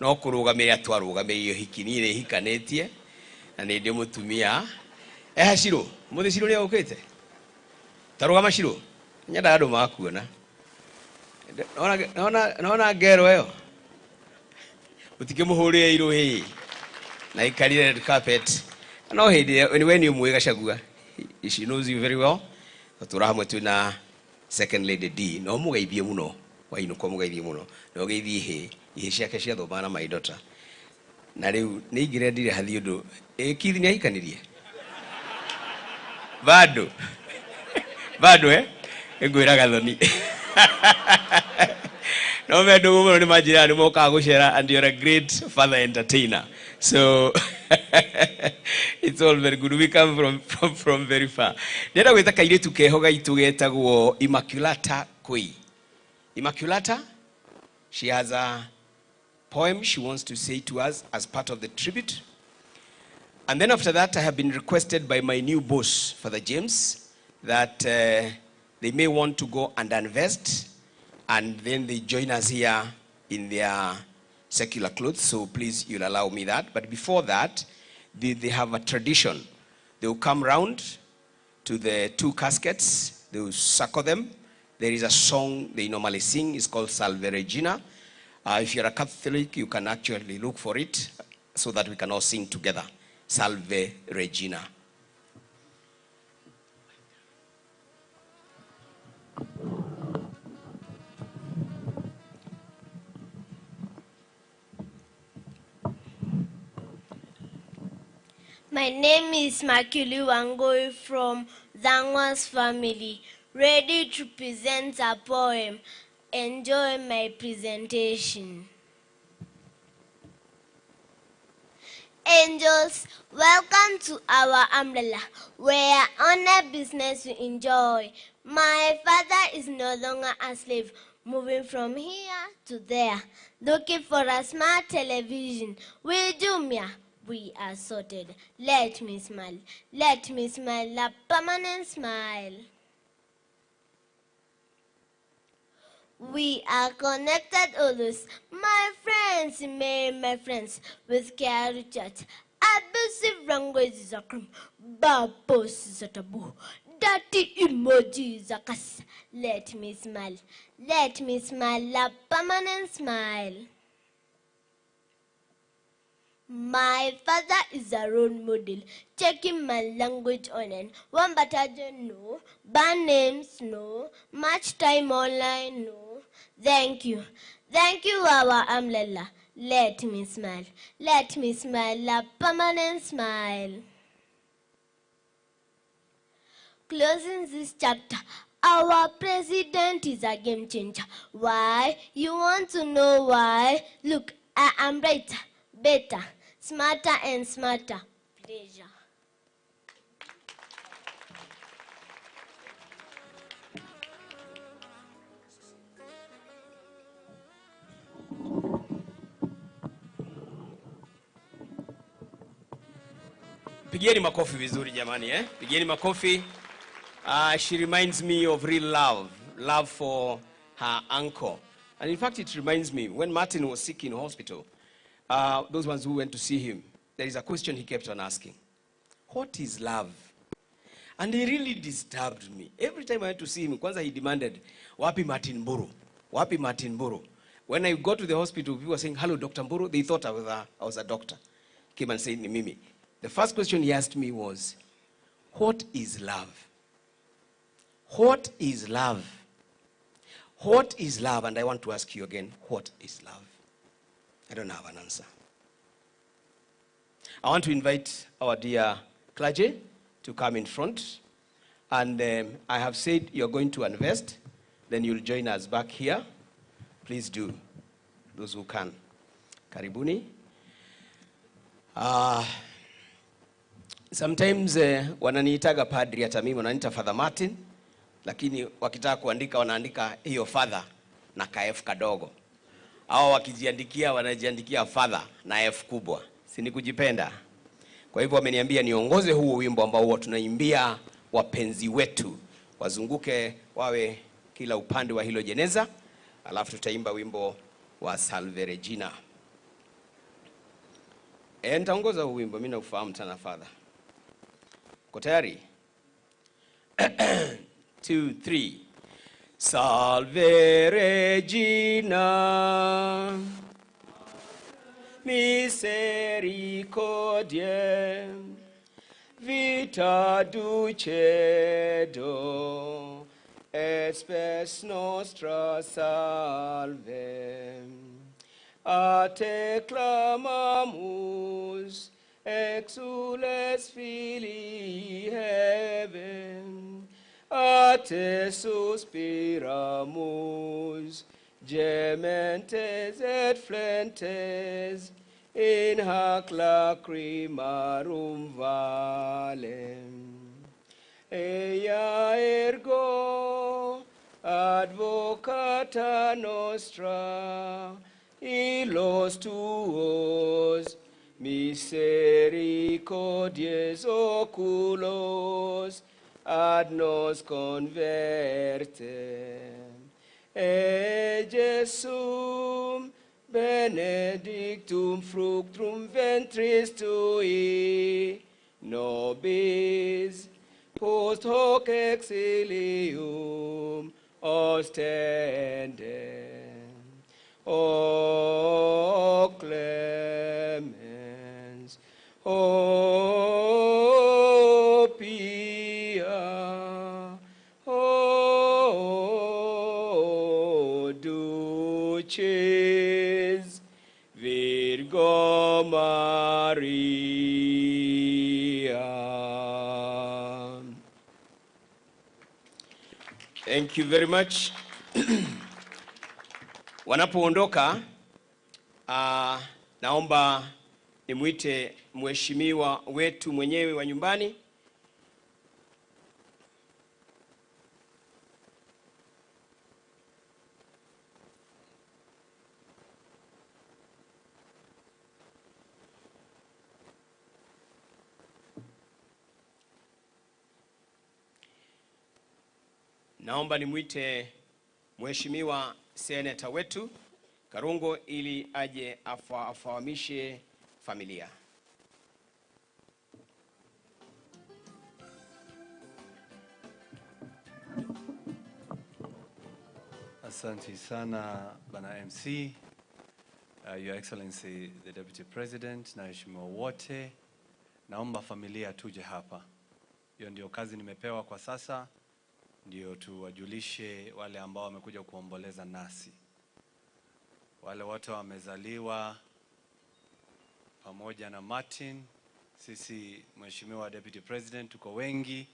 No kurugamira twarugamira hikinire hikanetie na ndio mutumia Shiro muthi Shiro leo ukete tarugama Shiro nyada ado makuona naona gero yo utikimuhuria iro hii na ikarire red carpet no hidi when you mwega shagua she knows you very well turahamwe tuna second lady D no mugaithie muno wa ino kwa mugaithie muno no geithie ihe ciake cia thobana my daughter na riu ni ingire ndire hathi undu kithi ni aikanirie bado ngwira gathoni no me ndugu muno ni majirani moka gucera and you're a great father entertainer so it's all very good. We come from very far. Nenda gwita kairetu keho gaitu getagwo Immaculata Koi. Immaculata, she has a poem she wants to say to us as part of the tribute. And then after that, I have been requested by my new boss, Father James, that they may want to go and invest, and then they join us here in their secular clothes. So please, you'll allow me that. But before that, they have a tradition. They will come round to the two caskets. They will circle them. There is a song they normally sing. It's called Salve Regina. If you're a Catholic, you can actually look for it so that we can all sing together. Salve Regina. My name is Makili Wangoi from Zangwa's family, ready to present a poem. Enjoy my presentation. Angels, welcome to our umbrella, where honor business we enjoy. My father is no longer a slave, moving from here to there, looking for a smart television. Will Jumia? We are sorted. Let me smile, a permanent smile. We are connected always, my friends, my friends, with care to chat. Abusive language is a crime, babos is a taboo, dirty emoji is a curse. Let me smile, a permanent smile. My father is a role model, checking my language on and one battalion, no, band names, no, match time online, no. Thank you, our umbrella. Let me smile, a permanent smile. Closing this chapter, our president is a game changer. Why? You want to know why? Look, I am brighter, better, smarter and smarter. Pleasure. Pigieni makofi vizuri jamani, eh? Pigieni makofi. She reminds me of real love for her uncle. And in fact, it reminds me, when Martin was sick in hospital, those ones who went to see him, there is a question he kept on asking. What is love? And he really disturbed me. Every time I went to see him, kwanza he demanded, wapi Martin Mburu? Wapi Martin Mburu? When I got to the hospital, people were saying, hello, Dr. Mburu. They thought I was a doctor. Came and said, Mimi. The first question he asked me was, what is love? What is love? What is love? And I want to ask you again, what is love? I don't have an answer. I want to invite our dear clergy to come in front. And I have said you're going to invest. Then you'll join us back here. Please do, those who can. Karibuni. Sometimes wananiitaga padri, hata mimi wananiita Father Martin, lakini wakitaka kuandika wanaandika hiyo father na KF kadogo. Hao wakijiandikia wanajiandikia father na F kubwa. Si ni kujipenda. Kwa hivyo wameniambia niongoze huu wimbo ambao huwa tunaimbia wapenzi wetu wazunguke, wawe kila upande wa hilo jeneza, alafu tutaimba wimbo wa Salve Regina. Nitaongoza huu wimbo, mimi naufahamu tena Father. Uko tayari? 2 3 Salve Regina, misericordiae, vita dulcedo, et spes nostra salve. A te clamamus, exules filii heaven, a te suspiramus, gementes et flentes, in hac lacrimarum valem. Ea ergo advocata nostra, illos tuos misericordies oculos ad nos convertem. E Jesum benedictum fructum ventris tui, nobis post hoc exilium ostendem. O clemens, O pia, O dulcis Virgo Maria. Thank you very much. Wanapoondoka, naomba nimwite mheshimiwa wetu mwenyewe wa nyumbani. Naomba nimwite mheshimiwa seneta wetu Karungo ili aje afahamishe familia. Asante sana Bana MC, Your Excellency the Deputy President na waheshimiwa wote, naomba familia tuje hapa. Hiyo ndio kazi nimepewa kwa sasa, ndio tuwajulishe wale ambao wamekuja kuomboleza nasi. Wale wote wamezaliwa pamoja na Martin. Sisi Mheshimiwa Deputy President tuko wengi,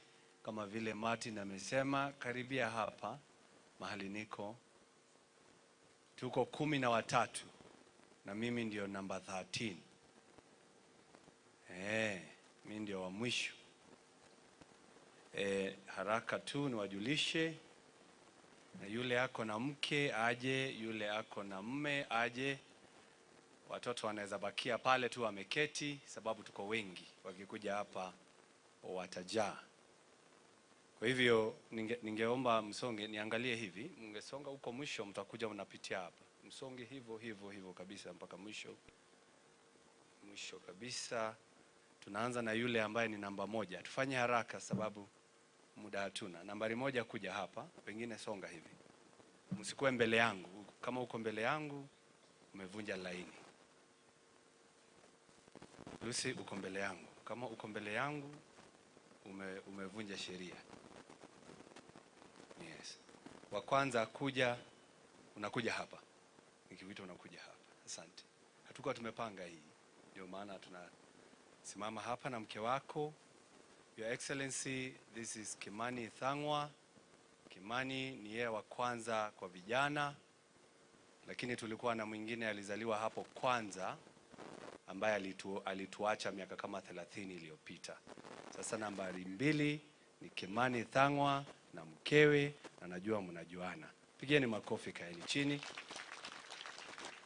kama vile Martin amesema, karibia hapa mahali niko. Tuko 13 na mimi ndio namba 13. Mimi ndio wa mwisho. Haraka tu niwajulishe, na yule ako na mke aje, yule ako na mme aje. Watoto wanaweza bakia pale tu wameketi, sababu tuko wengi, wakikuja hapa watajaa. Kwa hivyo ningeomba msonge, niangalie hivi, mngesonga huko mwisho, mtakuja mnapitia hapa. Msonge hivyo kabisa mpaka mwisho. Mwisho kabisa. Tunaanza na yule ambaye ni namba 1. Tufanye haraka sababu muda hatuna. Nambari 1 kuja hapa, wengine songa hivi. Msikuwe mbele yangu. Kama uko mbele yangu umevunja laini. Lucy uko mbele yangu. Kama uko mbele yangu umevunja sheria. Yes. Wa kwanza kuja, unakuja hapa. Nikiwita unakuja hapa. Asante. Hatukuwa tumepanga hii. Ndio maana tunasimama hapa na mke wako. Your Excellency, this is Kimani Thangwa. Kimani ni yeye wa kwanza kwa vijana, lakini tulikuwa na mwingine alizaliwa hapo kwanza ambaye alituacha miaka kama 30 iliyopita. Sasa nambari 2 ni Kimani Thangwa na mkewe, na najua mnajuana. Pigeni makofi kaeni chini.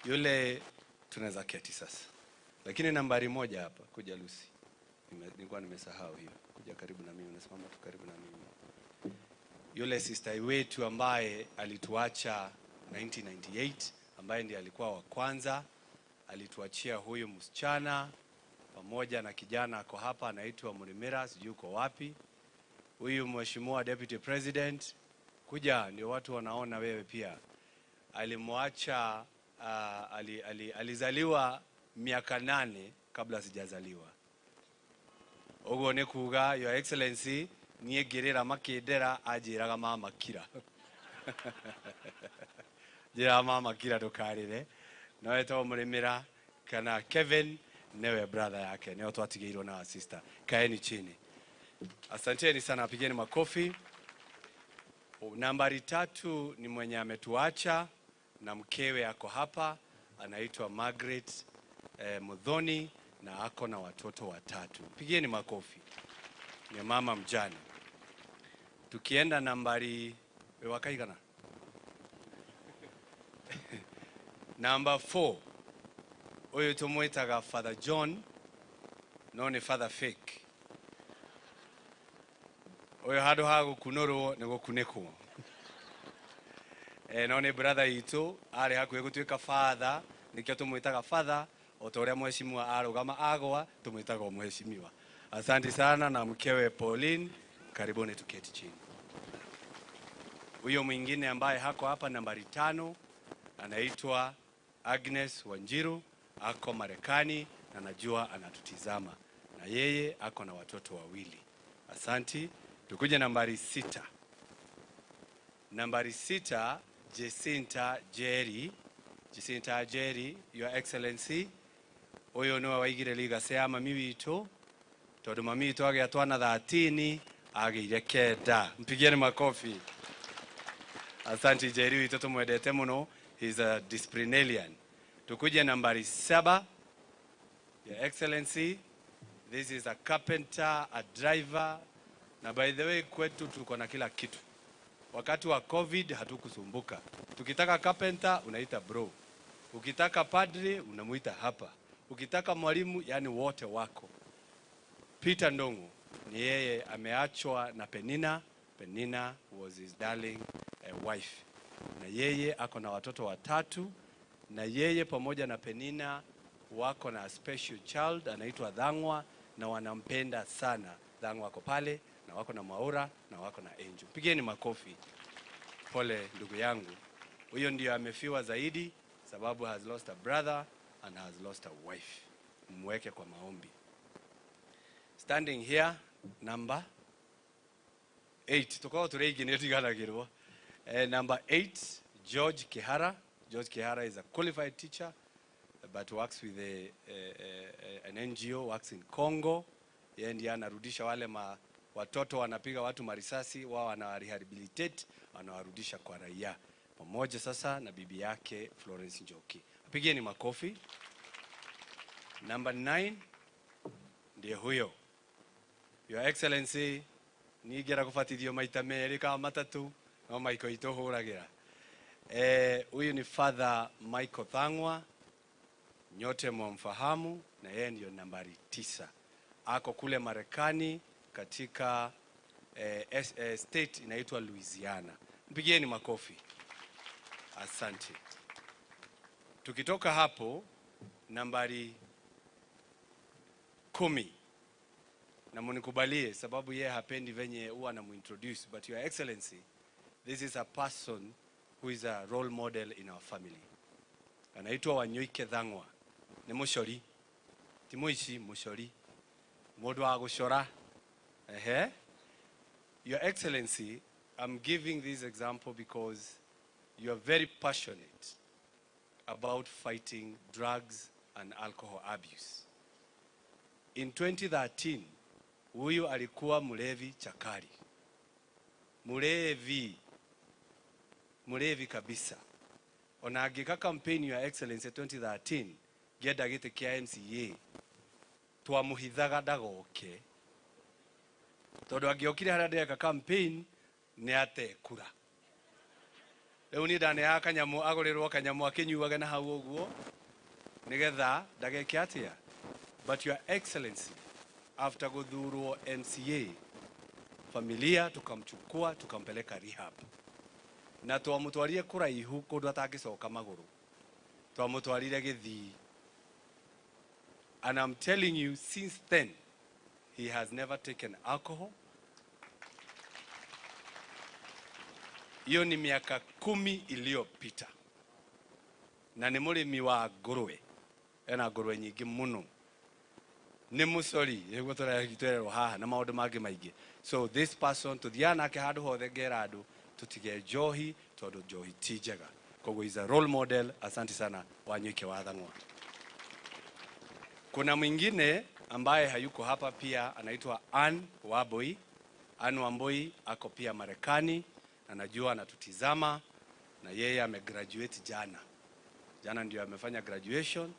Yule tunaweza keti sasa. Lakini nambari 1 hapa, kuja Lucy. nilikuwa nimesahau hiyo. Kuja karibu na mimi, unasimama tu karibu na mimi. Yule sister wetu ambaye alituacha 1998, ambaye ndiye alikuwa wa kwanza, alituachia huyu msichana pamoja na kijana ako hapa anaitwa Murimira, sijui uko wapi. Huyu mheshimiwa deputy president, kuja ndio watu wanaona wewe pia. Alimwacha alizaliwa miaka 8 kabla sijazaliwa. Ogo ne kuga your excellency niye gerera makendera ajiraga mama kira. Jira mama kira dokarire. Nawe to Murimira kana Kevin newe brother yake. Neo twatigeirwo na sister. Kaeni chini. Asanteni sana, pigeni makofi. Nambari 3 ni mwenye ametuacha na mkewe ako hapa, anaitwa Margaret Muthoni na ako na watoto 3. Pigeni makofi. Ni mama mjane. Tukienda nambari wakaigana. Number 4. Huyu tumwitaga Father John, no ni Father Fake. Huyu hado hagu kunoro nego kuneko. No ni brother itu ari hakuye gutuika father, nikyo tumwitaga father, otoria mheshimiwa arugama agwa tumwitaga mheshimiwa. Asante sana na mkewe Pauline, karibuni tuketi chini. Huyo mwingine ambaye hako hapa nambari 5 anaitwa Agnes Wanjiru, ako Marekani na najua anatutizama. Na yeye ako na watoto 2. Asante. Tukuje nambari 6. Nambari 6, Jacinta Jerry. Jacinta Jerry, Your Excellency. Oyo no waigire liga sea mami wito. Todo mami wito age atwana 13, age 9. Mpigieni makofi. Asante Jerry wito tumwedete muno. He's a disciplinarian. Tukuje nambari 7. Your Excellency, this is a carpenter, a driver. Na by the way kwetu tuko na kila kitu. Wakati wa COVID hatukusumbuka. Tukitaka carpenter unaita bro. Ukitaka padri unamuita hapa. Ukitaka mwalimu yani wote wako. Peter Ndongo ni yeye ameachwa na Penina. Penina was his darling wife. Na yeye ako na watoto 3 na yeye pamoja na Penina wako na special child anaitwa Dhangwa na wanampenda sana. Dhangwa wako pale na wako na Maura na wako na Angel. Pigeni makofi. Pole ndugu yangu. Huyo ndio amefiwa zaidi sababu has lost a brother and has lost a wife. Mweke kwa maombi. Standing here number 8. Tukao turegi netigana number 8, George Kihara. George Kihara is a qualified teacher but works with an NGO, works in Congo. Yeye ndiye anarudisha wale watoto wanapiga watu marisasi, wao wana rehabilitate, wanawarudisha kwa raia. Pamoja sasa na bibi yake Florence Njoki. Pigeni makofi. Number 9 ndiye huyo. Your Excellency, nigera kufatithio maita meri kama 3 no Michael itohuragira. Huyu ni Father Michael Thangwa. Nyote mwamfahamu na yeye ndio nambari 9. Ako kule Marekani katika state inaitwa Louisiana. Mpigieni makofi. Asante. Tukitoka hapo nambari 10. Na munikubalie sababu yeye hapendi venye huwa anamuintroduce, but Your Excellency, this is a person who is a role model in our family. Anaitwa Wanyoike Dhangwa. Ni mushori. Timuishi mushori. Modu wa gushora. Your Excellency, I'm giving this example because you are very passionate about fighting drugs and alcohol abuse. In 2013, huyu alikuwa mlevi chakari. Mlevi kabisa. Onagika campaign Your Excellency 2013, geda gite kia MCA. Twamuhithaga dagoke. Todo agiokire harade ka campaign ni ate kura. Leo ni dane akanyamu agorerwo kanyamu akinyuaga na hau oguo. Nigetha dageke atia. But Your Excellency, after gudhurwo MCA, familia tukamchukua tukampeleka rehab, na twamutwarire kuraihu kundu atangicoka maguru, twamutwarire Githii. And I'm telling you, since then he has never taken alcohol. Hiyo ni miaka 10 iliyopita, na ni murimi wa ngurwe, ena ngurwe nyingi muno. Ni musori yego turagitwererwo haha na maundu mangi maingi. So this person tuthiana nake handu hothe ngera andu tutige njohi tondu njohi ti njega. Koguo is a role model. Asante sana Wanyuike wa Thang'wa. Kuna mwingine ambaye hayuko hapa pia, anaitwa Ann Wambui. Ann Wambui ako pia Marekani, anajua anatutizama, na yeye amegraduate jana. Jana ndio amefanya graduation.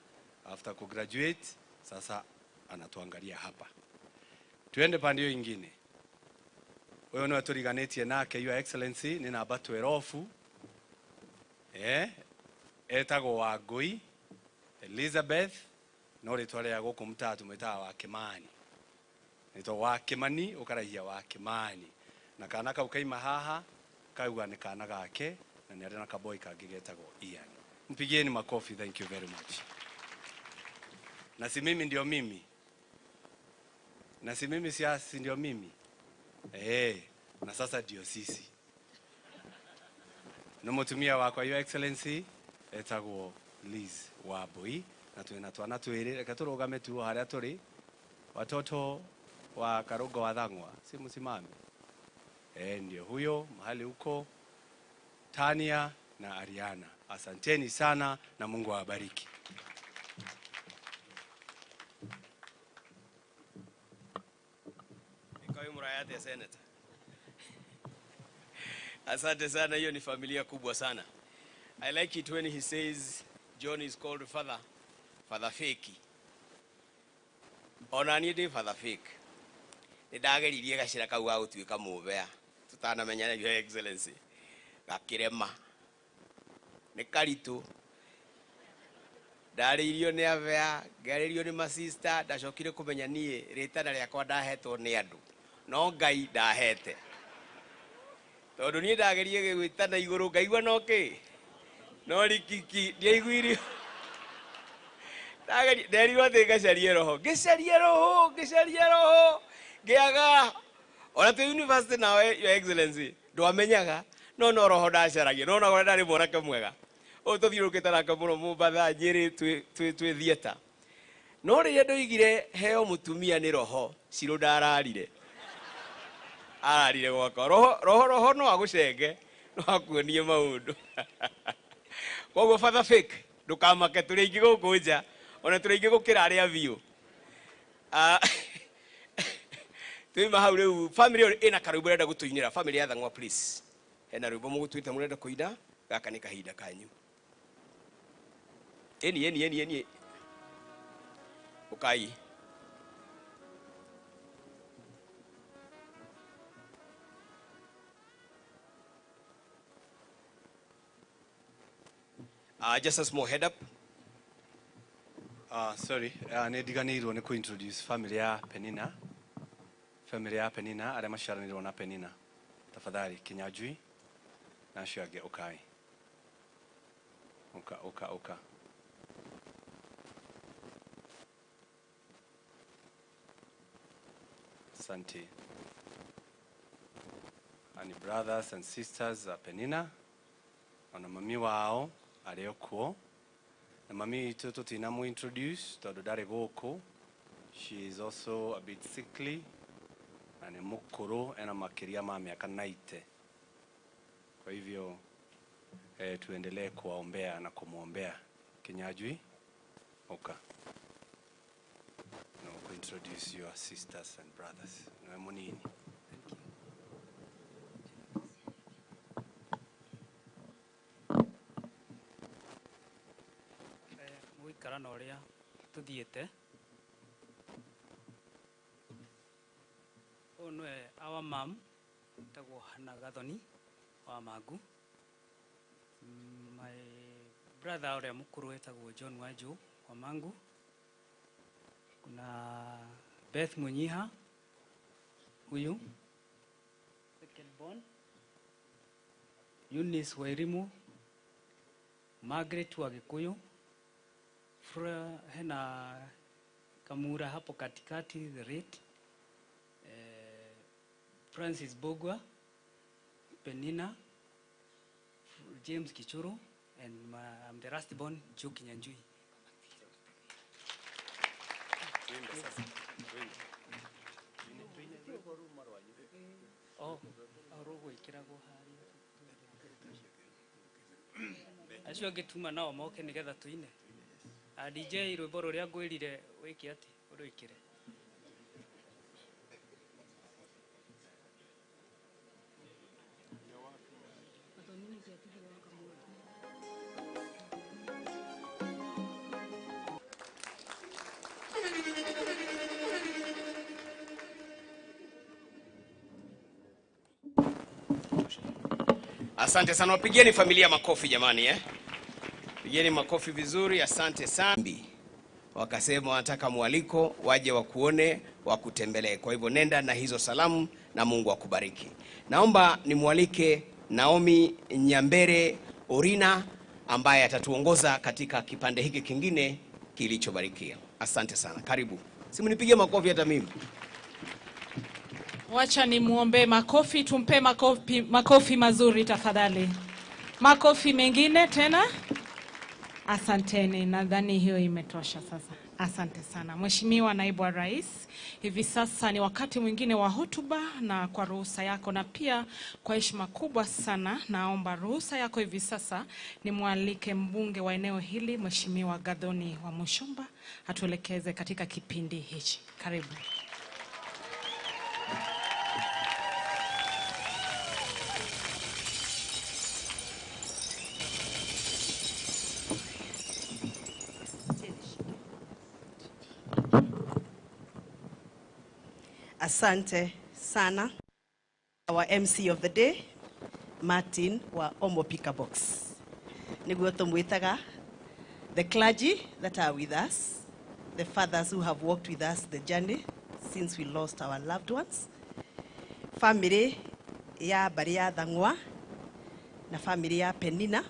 After kugraduate sasa anatuangalia hapa. Tuende pande hiyo nyingine. Wewe no turiganetie nake Your Excellency ni namba 12. Etagwo Wangui Elizabeth, no ritware ya guku mutatu mwitaga wa Kimani. Nito wa Kimani ukarahia wa Kimani. Na kana ka ukaima haha kaugwa ni kana gake, na ni arena kaboy kangi getagwo Ian. Mpigieni makofi, thank you very much. Na si mimi ndio mimi. Na si mimi si ndio mimi. Na sasa ndio sisi. No mutumia wako Your Excellency etagwo Liz Wambui, na twina twana twiri, reka turugame tu haria turi. Watoto wa Karungo wa Thang'wa, si msimame. Ndio huyo mahali huko, Tania na Ariana. Asanteni sana na Mungu awabariki. Senator. Asante sana, hiyo ni familia kubwa sana. I like it when he says John is called Father Fake. Ona ni ndi Father Fake. Nidageririe gacira kau ga gutuika mubea. Tutanamenya na Your Excellency. Gakirema. Ni karitu. Ndaririo ni avea, ngaririo ni masista, ndacokire kumenya nie ritana riakwa ndahetwo ni andu. No Ngai ndahete. Tondu nie ndagerie gwitana iguru ngaigua no ki. No rikiki ndiaiguirio. Ndagerie nderirwo ati ngacarie roho. Ngicarie roho. Ngiaga. Ona tu university nawe Your Excellency. Ndwamenyaga. No roho ndacaragia. No gore ndari mwanake mwega. Tuthiurukite nake muno Mumbatha Nyeri twi thieta. No riria ndoigire heo mutumia ni roho, Ciro ndararire. Ararire gwaka roho no agucenge, no akuonie maundu. Koguo Father Fake ndukamake turi ingi guku nja, ona turi ingi gukira aria biu. Tuima hau riu family ina karumbu renda gutuinira, family ya Thang'wa please. Hena rwimbo mugutwite murenda kuina, gaka ni kahinda kanyu. Eni. Ukai. Just a small head up. Sorry, nediganirwo ni kuintroduce family ya Penina. Family ya Penina, aria maciaranirwo na Penina. Tafadhali Kinyajui na Shage Ukai. Uka. Asante. Ani brothers and sisters Penina, ona mami wao aliokuo, na mami itoto tinamu introduce tondu ndari guku. She is also a bit sickly na ni mukuru, ena makiria ma miaka 90. Kwa hivyo tuendelee kuwaombea na kumuombea. Kinyajui Oka. No, ku introduce your sisters and brothers. Na munini. Muikarana uria tuthiete. Onwe our mom tagwo Hannah Gathoni wa Magu. My brother uria mukuru etagwo John Wanju wa Mangu. Kuna Beth Munyiha, huyu. Second born. Eunice Wairimu, Margaret Wagikuyu, hena Kamura hapo katikati, the rate. Francis Bogwa, Penina, James Kichuru, and I'm the last born, Juki Nyanjui. Oh, Arogo Ikirago Hari. Acio ngituma nao moke nigetha tuine. DJ rwimbo ruria ngwirire wiki ati uruikire. Asante sana, wapigieni familia makofi jamani Pigieni makofi vizuri, asante sana. Wakasema wanataka mwaliko waje wakuone, wakutembelee. Kwa hivyo nenda na hizo salamu na Mungu akubariki. Naomba nimwalike Naomi Nyambere Orina ambaye atatuongoza katika kipande hiki kingine kilichobarikia. Asante sana. Karibu. Simunipigie makofi hata mimi. Wacha ni muombe makofi, tumpe makofi mazuri tafadhali. Makofi mengine tena. Asanteni, nadhani hiyo imetosha sasa. Asante sana. Mheshimiwa Naibu wa Rais, hivi sasa ni wakati mwingine wa hotuba, na kwa ruhusa yako na pia kwa heshima kubwa sana naomba ruhusa yako hivi sasa nimwalike mbunge wa eneo hili Mheshimiwa Gathoni wa Mushomba atuelekeze katika kipindi hichi. Karibu. Asante sana. Our MC of the day, Martin wa Omo Pika Box. Niguo tumwitaga the clergy that are with us, the fathers who have walked with us the journey since we lost our loved ones, family ya Baria Thangwa na family ya Penina,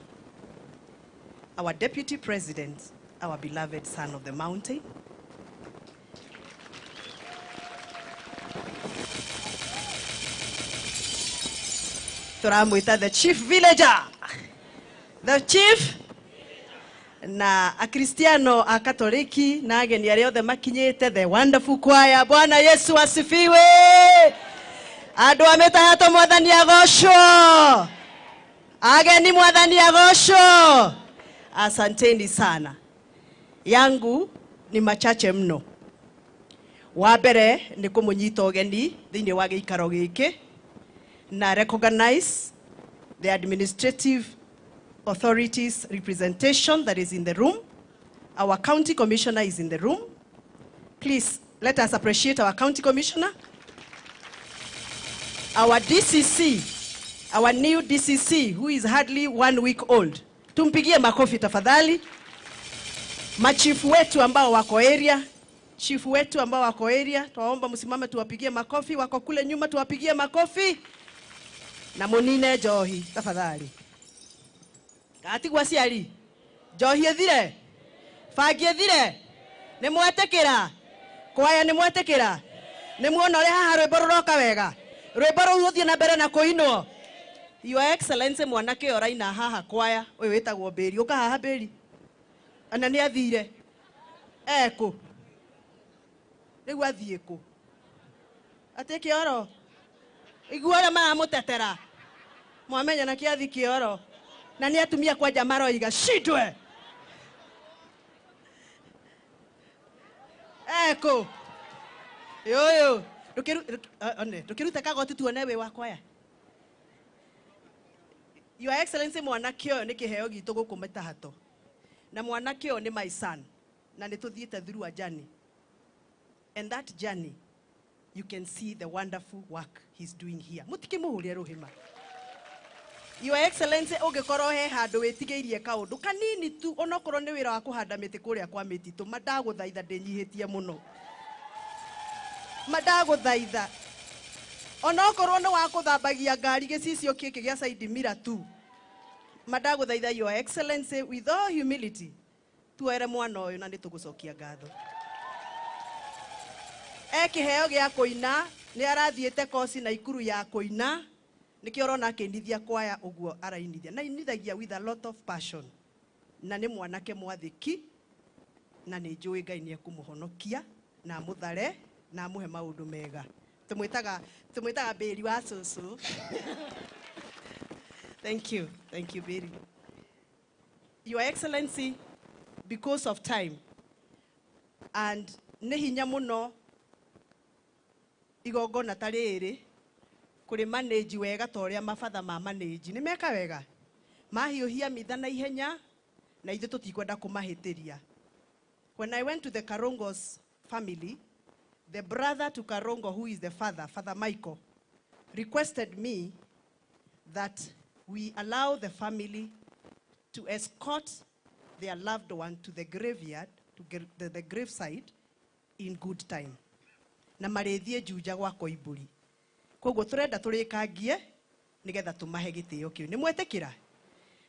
our deputy president, our beloved son of the mountain, turamwita the chief villager, the chief na akristiano akatoliki na ageni arĩa othe makinyĩte, the wonderful choir. Bwana Yesu asifiwe. Andũ a Mĩtahatũ mwathani agocwo, ageni mwathani agocwo. Asanteni sana. Yangu ni machache mno. Wa mbere ni kũmũnyita ũgeni thĩinĩ wa gĩikaro gĩkĩ na recognize the administrative authorities representation that is in the room. Our county commissioner is in the room. Please let us appreciate our county commissioner. Our DCC, our new DCC, who is hardly 1 week old. Tumpigie makofi tafadhali. Machifu wetu ambao wako area, chifu wetu ambao wako area, tuwaomba msimame tuwapigie makofi. Wako kule nyuma tuwapigie makofi. Na Munine Njohi tafadhali. Katigwa ciari. Njohi ethire. Fangi ethire. Nĩ mwetekĩra. Kwaya nĩ mwetekĩra. Nĩ muona ũrĩa haha rwĩmbo rũroka wega. Rwĩmbo rũu rũthiĩ na mbere na kũinwo. Your Excellency mwanake oraina haha kwaya. Ũyũ wĩtagwo Mbĩri. Ũka haha Mbĩri. Ana nĩ athire. Kũ. Rĩu athiĩ kũ. Atĩ Kĩoro. Iguora maramũtetera. Mwamenya na kĩathi Kĩoro. Na nĩ atumia kwanja maroiga shindwe. Kũ. Yoyo. Ndũkĩrute kagoti tuone wĩ wa kwaya. Your Excellency mwanake ũyũ nĩ kĩheo gitũ gũkũ Mĩtahatũ. Na mwanake ũyũ nĩ my son. Na nĩ tũthiĩte through a journey. And that journey, you can see the wonderful work he's doing here. Mũtikĩmũhũrie rũhĩma. Your Excellency, ũngĩkorwo he handũ wĩtigĩirie kaũndũ kanini tu, onokorwo nĩ wĩra wa kũhanda mĩtĩ kũrĩa kwa mĩtitũ, ndagũthaitha ndĩnyihĩtie mũno. Madaguthaitha. Onokorwo no wakuthambagia ngari gicicio kiki gia side mirror tu. Madaguthaitha, Your Excellency, with all humility, tuere mwana uyu na nitugucokia ngatho. Ekiheo gia kuina ni arathiete kosi na ikuru ya kuina nikio rona akindithia kwaya uguo arainithia na inithagia with a lot of passion na ni mwanake mwathiki na ni njui Ngai ni ekumuhonokia na muthare na muhe maundu mega. Tumwitaga Beri wa Susu. Thank you Beri. Your Excellency, because of time and ne hinya muno igongona tariri kuri manage wega toria mafatha ma manage ni meka wega mahiuhia mitha na ihenya na ithu tutikwenda kumahitiria. When I went to the Karongos family, the brother to Karongo, who is the father, Father Michael, requested me that we allow the family to escort their loved one to the graveyard, to the graveside in good time. Na marethie Juja gwa Koiburi. Koguo turenda turikangie nigetha tumahe gitio kiu. Nimwetekira?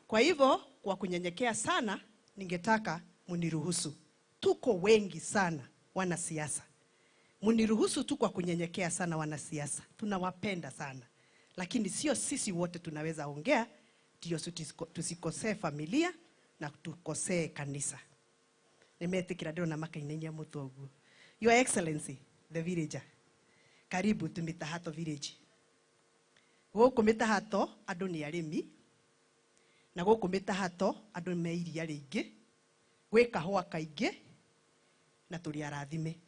Kwa hivyo kwa kunyenyekea sana ningetaka muniruhusu. Tuko wengi sana wanasiasa. Muniruhusu tu kwa kunyenyekea sana wanasiasa. Tunawapenda sana. Lakini sio sisi wote tunaweza ongea ndio tusikosee familia na tukosee kanisa. Nimetikira ndio na makainenya mutogu. Your Excellency, the villager. Karibu to Mitahato village. Gũkũ Mitahato andũ nĩ arĩmi na gũkũ Mitahato andũ me iria rĩingĩ, gwĩ kahũa kaingĩ na tũrĩ arathime.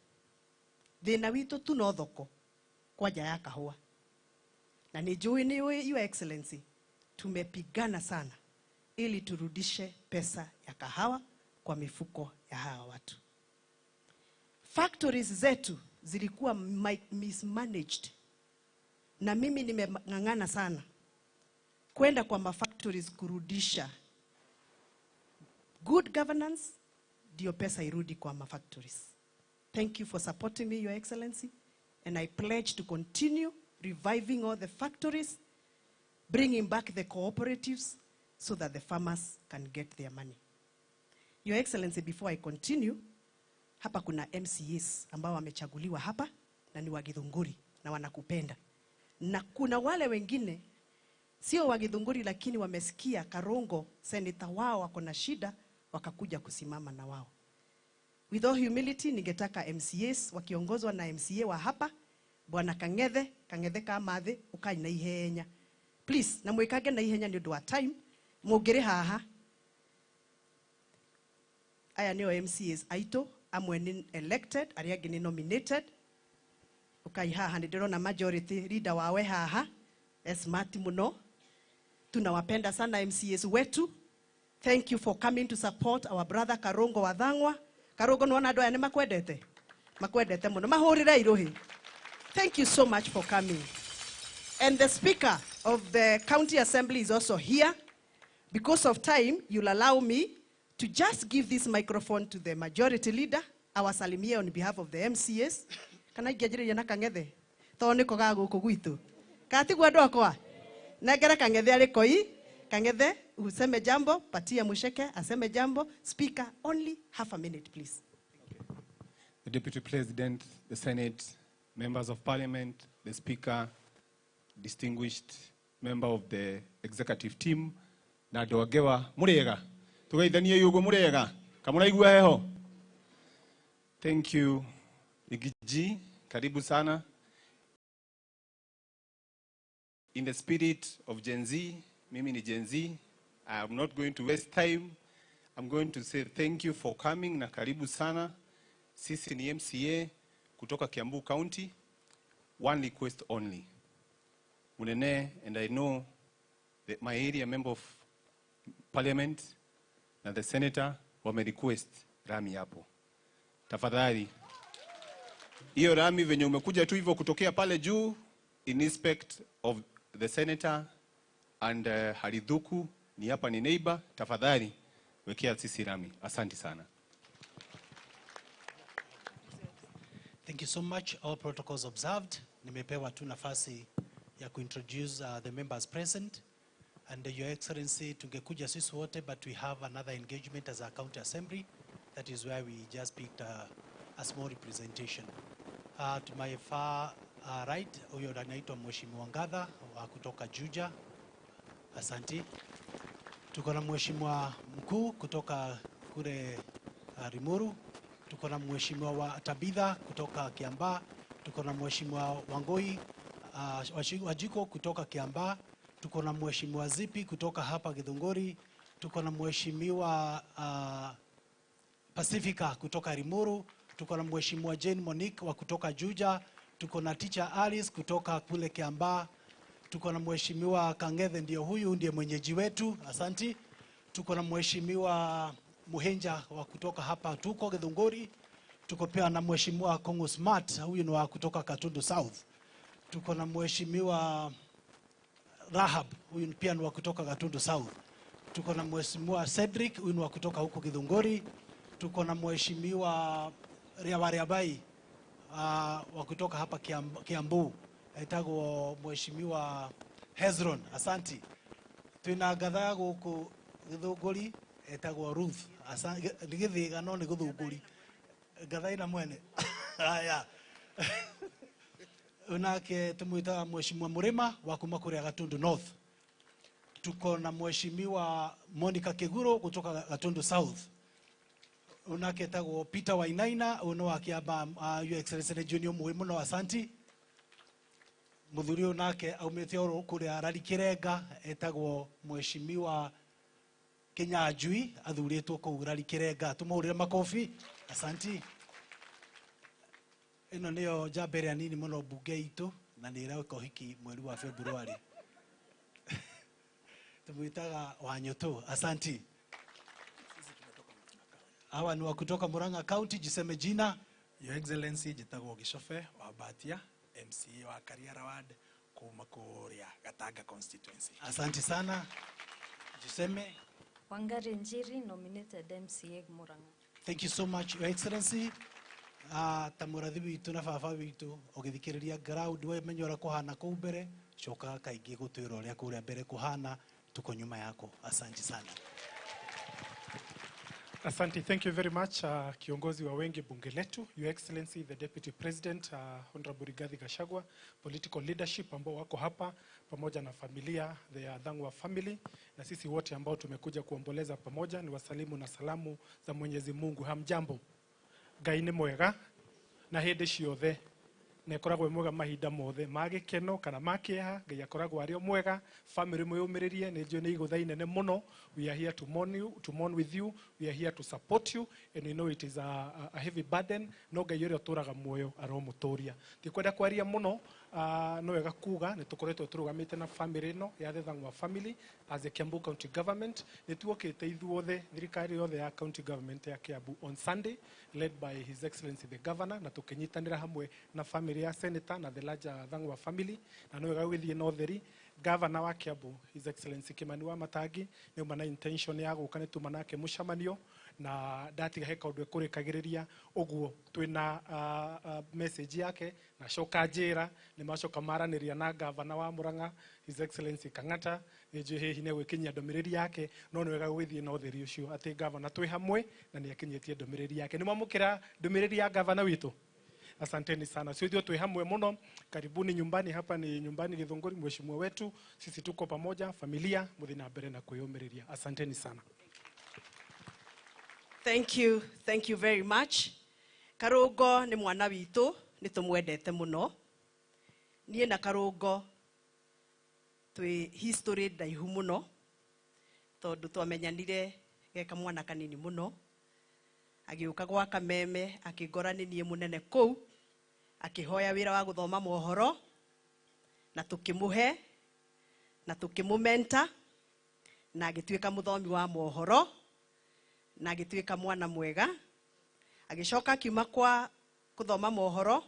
Thĩna witũ tu no thoko kwa nja ya kahũa. Na nĩnjũĩ nĩ Your Excellency, tumepigana sana ili turudishe pesa ya kahawa kwa mifuko ya hawa watu. Factories zetu zilikuwa mismanaged. Na mimi nimeng'ang'ana sana kwenda kwa mafactories kurudisha good governance ndio pesa irudi kwa mafactories. Thank you for supporting me, Your Excellency, and I pledge to continue reviving all the factories, bringing back the cooperatives so that the farmers can get their money. Your Excellency, before I continue, hapa kuna MCAs ambao wamechaguliwa hapa na ni wa Githunguri na wanakupenda. Na kuna wale wengine sio wa Githunguri lakini wamesikia Karongo senator wao wako na shida wakakuja kusimama na wao. With all humility ningetaka MCAs wakiongozwa na MCA wa hapa Bwana Kangethe Kamathe ukai na ihenya. Please na mwikage na ihenya ni undu wa time mugire haha. Aya nio MCAs aito amwe ni elected aria angĩ ni nominated. Ukai haha ndirona majority leader wawe haha smart muno. Tunawapenda sana MCAs wetu. Thank you for coming to support our brother Karongo Wathangwa. Karongo no andu aya ni makwendete muno mahurire iruhi. Thank you so much for coming. And the Speaker of the County Assembly is also here. Because of time, you'll allow me to just give this microphone to the majority leader, our Salimia, on behalf of the MCAs. Can I get you na Kangethe? Tone ko ga guku gwitu. Kati gwa ndokwa. Negera Kangethe ari koi. Kangethe useme jambo, patia Musheke aseme jambo. Speaker, only half a minute, please. The Deputy President, the Senate, members of Parliament, the Speaker, distinguished member of the executive team, na dogewa murega. Tugaithanie yugo murega. Kamuraigua heho. Thank you, Igiji. Karibu sana. In the spirit of Gen Z, mimi ni Gen Z. I'm not going to waste time. I'm going to say thank you for coming na karibu sana. Sisi ni MCA kutoka Kiambu County. One request only. Munene, and I know that my area member of Parliament na the Senator wame request rami hapo. Tafadhali. Hiyo rami venye umekuja tu hivyo kutokea pale juu in respect of the Senator and Haridhuku ni hapa ni neighbor. Tafadhali wekea sisi rami. Asante sana. Thank you so much. All protocols observed. Nimepewa tu nafasi ya kuintroduce the members present. And Your Excellency, tungekuja sisi wote, but we have another engagement as a county assembly. That is why we just picked a small representation. To my far right, huyo anaitwa Mheshimiwa Ngatha wa kutoka Juja. Asanti. Tuko na Mheshimiwa mkuu kutoka kule Limuru. Tuko na Mheshimiwa wa Tabitha kutoka Kiambaa. Tuko na Mheshimiwa Wangoi Wajiko kutoka Kiambaa. Tuko na Mheshimiwa Zipi kutoka hapa Githunguri. Tuko na Mheshimiwa Pacifica kutoka Limuru. Tuko na Mheshimiwa Jane Monique wa kutoka Juja. Tuko na Teacher Alice kutoka kule Kiambaa. Tuko na Mheshimiwa Kangethe, ndio huyu ndiye mwenyeji wetu. Asanti. Tuko na Mheshimiwa Muhenja wa kutoka hapa tuko Githunguri. Tuko pia na Mheshimiwa Kongo Smart, huyu ni wa kutoka Katundu South. Tuko na Mheshimiwa Rahab, huyu pia ni wa kutoka Katundu South. Tuko na Mheshimiwa Cedric, huyu ni wa kutoka huko Githunguri. Tuko na Mheshimiwa Riabai wa kutoka hapa Kiambu. Etagwo Mheshimiwa Hezron. Asanti. Twina gatha guku Githunguri etagwo Ruth. Asanti. Nigithiga no ni Githunguri. Gatha ina mwene. Haya. Unake tumuita Mheshimiwa Murima wa kuma kule Gatundu North. Tuko na Mheshimiwa Monica Keguro kutoka Gatundu South. Unake etagwo Peter Wainaina uno wa Kiambaa. Your Excellency Junior muhimu asanti. Muthuri unake aumite oro kuri arari Kirenga etagwo Mheshimiwa Kinyanjui athuritwo ku arari Kirenga. Tumuhurire makofi. Asanti. Ino niyo jambere anini muno bunge itu na nirauka hiki mweri wa Februari. Tumuitaga Wanyutu. Asanti. Hawa ni wa kutoka Murang'a County, jiseme jina. Your Excellency jitagwo Gishofe wa Batia, MCA wa Kariara Ward kuma kuria Gataga constituency. Asante sana. Jiseme. Wangari Njiri, nominated MCA Murang'a. Thank you so much, Your Excellency. Tamurathi witu na baba witu ugithikiriria ground we menyora kuhana ku mbere coka kaingi gutwira uria kuria mbere kuhana tuko nyuma yako. Asante sana. Asante, thank you very much kiongozi wa wengi bunge letu, Your Excellency the Deputy President Honorable Rigathi Gachagua, political leadership ambao wako hapa pamoja na familia the Athang'wa family, na sisi wote ambao tumekuja kuomboleza pamoja, ni wasalimu na salamu za Mwenyezi Mungu. Hamjambo. Ngai nĩ mwega na hĩndĩ ciothe na ikoragwo mwega mahinda mothe magikeno kana makieha. Ngai akoragwo ari mwega. Family mwĩyũmĩrĩrie, nĩ njũĩ nĩ igũtha inene mũno. We are here to mourn with you. We are here to support you, and we know it is a heavy burden. No Ngai ũrĩa ũtũraga muoyo aromũtũria. Ndikwenda kwaria mũno, no wega kuga nĩ tũkoretwo tũrũgamĩte na family ĩno ya Athang'wa family as a Kiambu County Government. Nĩ tuokĩte ithuothe thirikari yothe ya County Government ya Kiambu on Sunday, led by His Excellency the Governor, na tũkĩnyitanĩra hamwe na family ya Senator na the larger Athang'wa family, na no wega gũthiĩ na ũtheri. Governor wa Kiambu, His Excellency Kimani Wamatangi, nĩ uma na intention ya gũka nĩ tuma nake mũcemanio, na ndatiga he kaũndũ ekũrĩkagĩrĩria. Ũguo twĩna message yake na coka njĩra nĩ macoka maranĩria na Governor wa Murang'a, His Excellency Kang'ata. Nĩ njũĩ hihi nĩ gwĩkinyia ndũmĩrĩri yake, no nĩ wega gũgĩthiĩ na ũtheri ũcio atĩ Governor twĩ hamwe na nĩ akinyĩtie ndũmĩrĩri yake. Nĩ mwamũkĩra ndũmĩrĩri ya Governor witũ? Asanteni sana. Sio tuwe hamwe muno. Karibuni nyumbani, hapa ni nyumbani Githunguri, mheshimiwa wetu. Sisi tuko pamoja, familia, muthi na mbere na kwĩyũmĩrĩria. Asanteni sana. Thank you very much. Karungo ni mwana witu, ni tumwendete muno. Niĩ na Karungo twi history ndaihu muno, tondu twamenyanire geka mwana kanini muno. Agiuka gwa Kameme akingora ni niĩ munene kuu, akihoya wira wa guthoma mohoro na tukimuhe na tukimumenta, na agituika muthomi wa mohoro na agituika mwana mwega. Agicoka kiuma kwa kuthoma mohoro,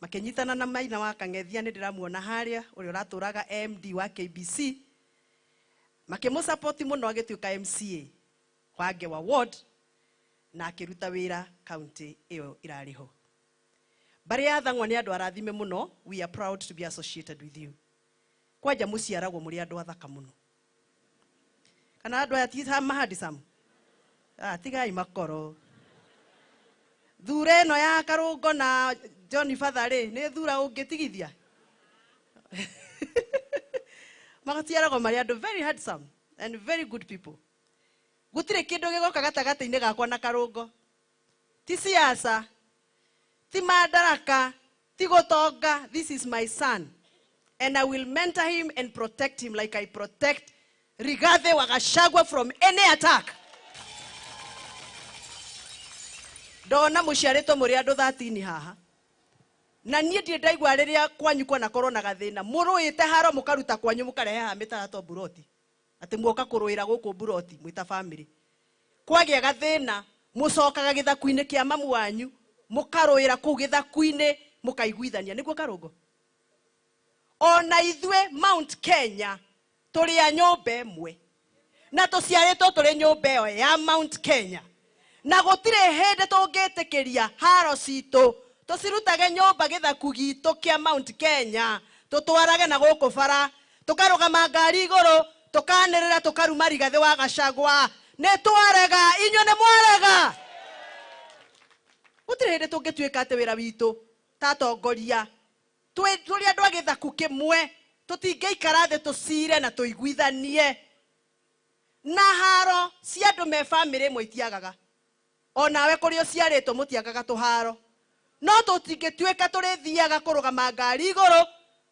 makinyitana na Maina wa Kang'ethia, ni ndiramuona haria uri uraturaga MD wa KBC, makimusupport muno agituika MCA wa ward na akiruta wira county iyo irariho. Bari athangwa ni andu arathime muno. We are proud to be associated with you. Kwanja muciaragwo muri andu athaka muno. Kana andu aya ti mahadi sam. Tigai makoro. Thure no ya Karungo na John Father ni thura ungitigithia. Magatiaragwo mari andu very handsome and very good people. Gutire kindu gigoka gatagata-ini gakwa na Karungo. Ti siasa. Ti madaraka. Ti gotonga. This is my son. And I will mentor him and protect him like I protect Rigathi wa Gachagua from any attack. Dona muciaritwo muri andu 13 haha. Na nie ndie ndaigua riria kwanyu kwa na corona gathina. Muruite haro mukaruta kwanyu mukarehe ha mitarato buroti. Ati muoka kuruira guku buroti mwita family. Kwagia gathina mucokaga githaku-ini kia mamu wanyu mukaruira ku githaku-ini mukaiguithania niguo Karungo. Ona ithwe Mount Kenya turi a nyumba emwe na tuciaritwo turi nyumba iyo ya Mount Kenya na gutire hende tungitikiria haro citu tucirutage nyumba githaku gitu kia Mount Kenya tutwarage na guku bara tukarugama ngari iguru tukanirira tukaruma Rigathi wa Gachagua ne twarega inyo ne mwarega gutire hende tungituika ati wira witu tatongoria turi andu agithaku kimwe tutingeikara thi tucire na tuiguithanie na haro cia andu me family imwe itiagaga onawe kuri uciaritwo mutiagaga tuharo no tutingituika turi thiaga kurugama ngari iguru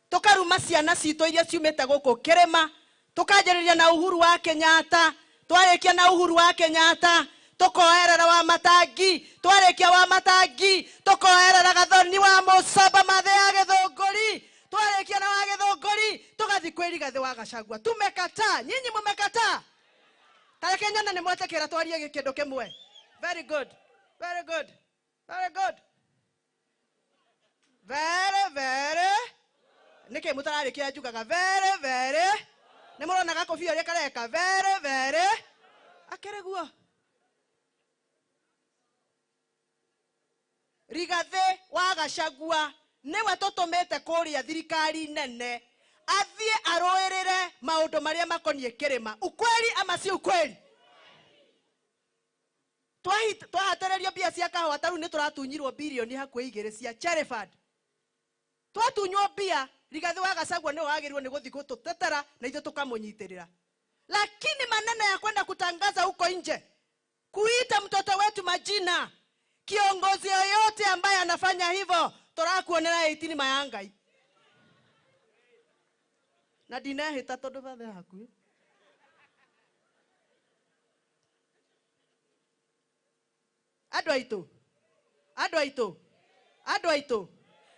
tukaruma ciana citu iria ciumite guku kirima tukanjiriria na Uhuru wa Kenyatta twarikia na Uhuru wa Kenyatta tukoerera wa Matangi twarikia wa Matangi tukoerera Gathoni wa Mucaba mathe ya Githunguri twarikia na wa Githunguri tugathi kwi Rigathi wa Gachagua. Tumekataa, nyinyi mumekataa. Tareke nyona ni mwetekera twarie kindu kimwe. Very good, very good, very good, very nike mutararikia njugaga very ni murona gakobia ria kareka very akereguo. Rigathi wa Gachagua niwe tutumite kuria thirikari nene athie aroerere maundu maria makonie kirima. Ukweli ama si ukweli? Twahatererio mbia cia kahua taru ni turatunyirwo bilioni hakwe 2 cia Cherry Fund. Twatunywo mbia Rigathi wa Gachagua ni wagirwo ni guthi gututetera na ithu tukamunyitirira. Lakini maneno ya kwenda kutangaza huko nje kuita mtoto wetu majina, kiongozi yoyote ambaye anafanya hivyo turakuonera 18 mayangai na dina hita tondu bathe hakuhi. Andu aitu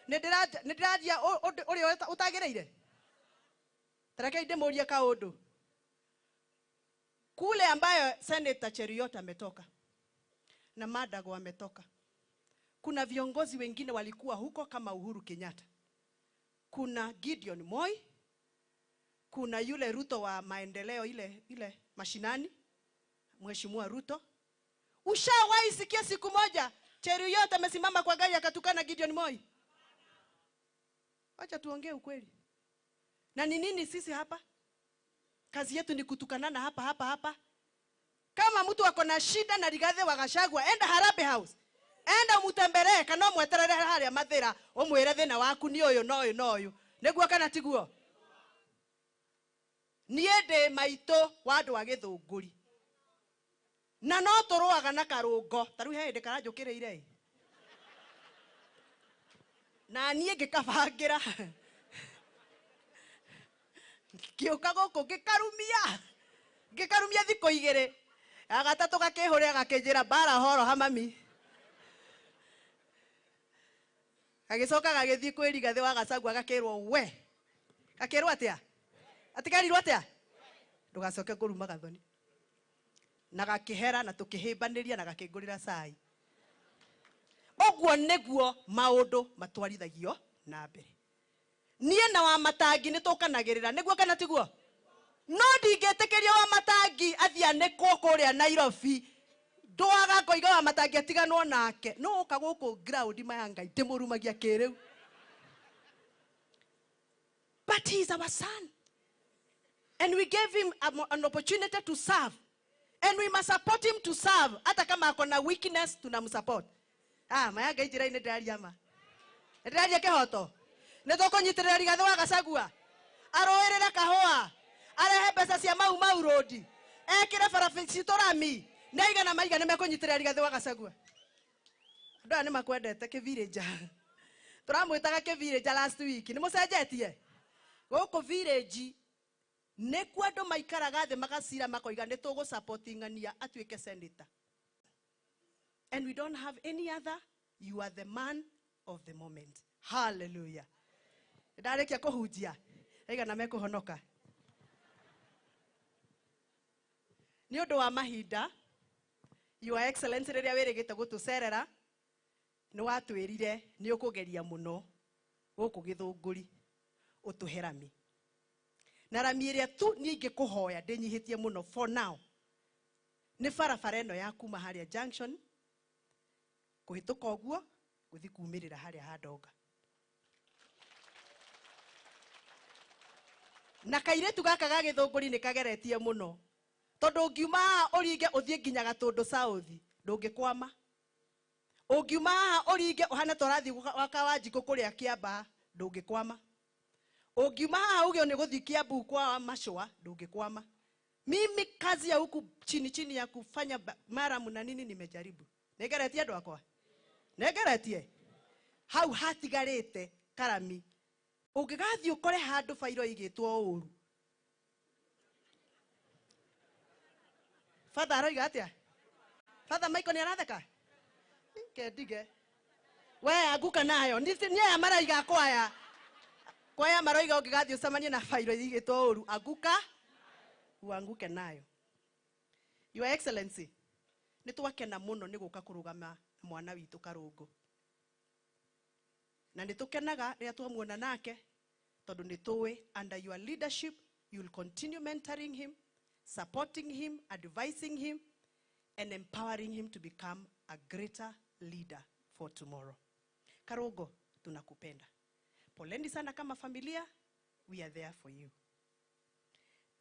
nindirathia uri utagireire tareke ndimurie kaundu kule ambayo Senator Cheruiyot ametoka na Madago ametoka. Kuna viongozi wengine walikuwa huko kama Uhuru Kenyatta, kuna Gideon Moi, kuna yule Ruto wa maendeleo ile mashinani, Mheshimiwa Ruto. Ushawahi sikia siku moja Cheruiyot amesimama kwa gari akatukana Gideon Moi? Acha tuongee ukweli. Na ni nini sisi hapa? Kazi yetu ni kutukanana hapa. Kama mtu ako na shida na Rigathi wa Gachagua, enda Harambee House. Enda umutembelee kana mweterere haria mathira umwire thina waku ni uyu no uyu. Niguo kana tiguo? Niende maito wa andu a Githunguri. Na no turuaga na Karungo. Taru hende karanjukireire. Na nie ngikabangira. Kiuka guku gikarumia thiko 2. Agatatu gakihuria gakinjira bara horo hamami. Agicoka gagithii kwi Rigathi wa Gachagua gakirwo we. Gakirwo atia? Atikarirwo atia? Ndugacoke kuruma Gathoni. Na gakihera na tukihibaniria na gakingurira cai. Oguo niguo maundu matwarithagio na mbere. Nie na wa Matangi ni tukanagirira niguo kana tiguo? No ndingetekeria wa Matangi athianekwo kuria Nairobi Ndwaga koiga wa matangiatiganwo nake. No uka guku ground maya Ngai ndimurumagia kiriu. But he is our son. And we gave him an opportunity to serve. And we must support him to serve. Hata kama akona weakness, tunamsupport. Maya Ngai njira-ini ndĩraria ma. Ndĩraria kĩhoto. Nĩtũkũnyitĩrĩra Rigathĩ wa Gachagua. Arũĩrĩre kahũa. Arehe mbeca cia mau road. Ekĩre barabara citũ rami. Naigana maigana mekũnyitĩrĩra Rigathĩ wa Gachagua. Andũ aya nĩmakwendete kĩ-village. Tũramwĩtaga kĩ-village last week. Nĩmũcenjetie. Gũkũ village nĩkuo andũ maikaraga thĩ magacira makoiga nĩtũgũ-support ng'ania atuĩke senator. And we don't have any other. You are the man of the moment. Hallelujah. Ndarĩkia kũhunjia. Aigana mekũhonoka. Nĩ ũndũ wa mahinda, Your Excellency rĩrĩa wĩrĩgĩte gũtũcerera, nĩ watwĩrire nĩ ũkũgeria mũno gũkũ Gĩthũngũri ũtũhe rami. Na rami ĩrĩa tu niĩ ingĩkũhoya ndĩnyihĩtie mũno for now nĩ barabara ĩno ya kuma harĩa junction kũhĩtũka ũguo gũthiĩ kumĩrĩra harĩa Handonga. Na kairĩtu gaka ga Gĩthũngũri nĩ kageretie mũno. Tondũ ũngiuma haha ũringe ũthiĩ nginya Gatũndũ South ndũngĩkwama. Ũngiuma haha ũringe ũhana ta ũrathiĩ gwaka Wanjikũ kũrĩa Kĩamba ndũngĩkwama. Ũngiuma haha uge nĩ gũthiĩ Kiambu kwa Mashũa ndũngĩkwama. Mimi kazi ya huku chini ya kufanya maramu na nini nimejaribu. Nĩngeretie andũ akwa. Nĩngeretie. Hau hatigarĩte karami. Ũngĩgathiĩ ũkore handũ bairo igĩtwo ũru. Father aroiga atĩa? Father Michael nĩ aratheka? Ndige. We anguka nayo. Nĩ aya maraiga kwaya. Kwaya maroiga ũngĩgathiĩ ũcemanie na bairo igĩtwo ũru. Anguka. Uanguke nayo. Your Excellency, nĩtwakena mũno nĩ gũka kũrũgama na mwana witũ Karũngũ. Na nĩtũkenaga rĩrĩa twamuona nake tondũ nĩtũĩ under your leadership you will continue mentoring him, supporting him, advising him and empowering him to become a greater leader for tomorrow. Karũngũ, tunakupenda. Poleni sana kama familia, we are there for you.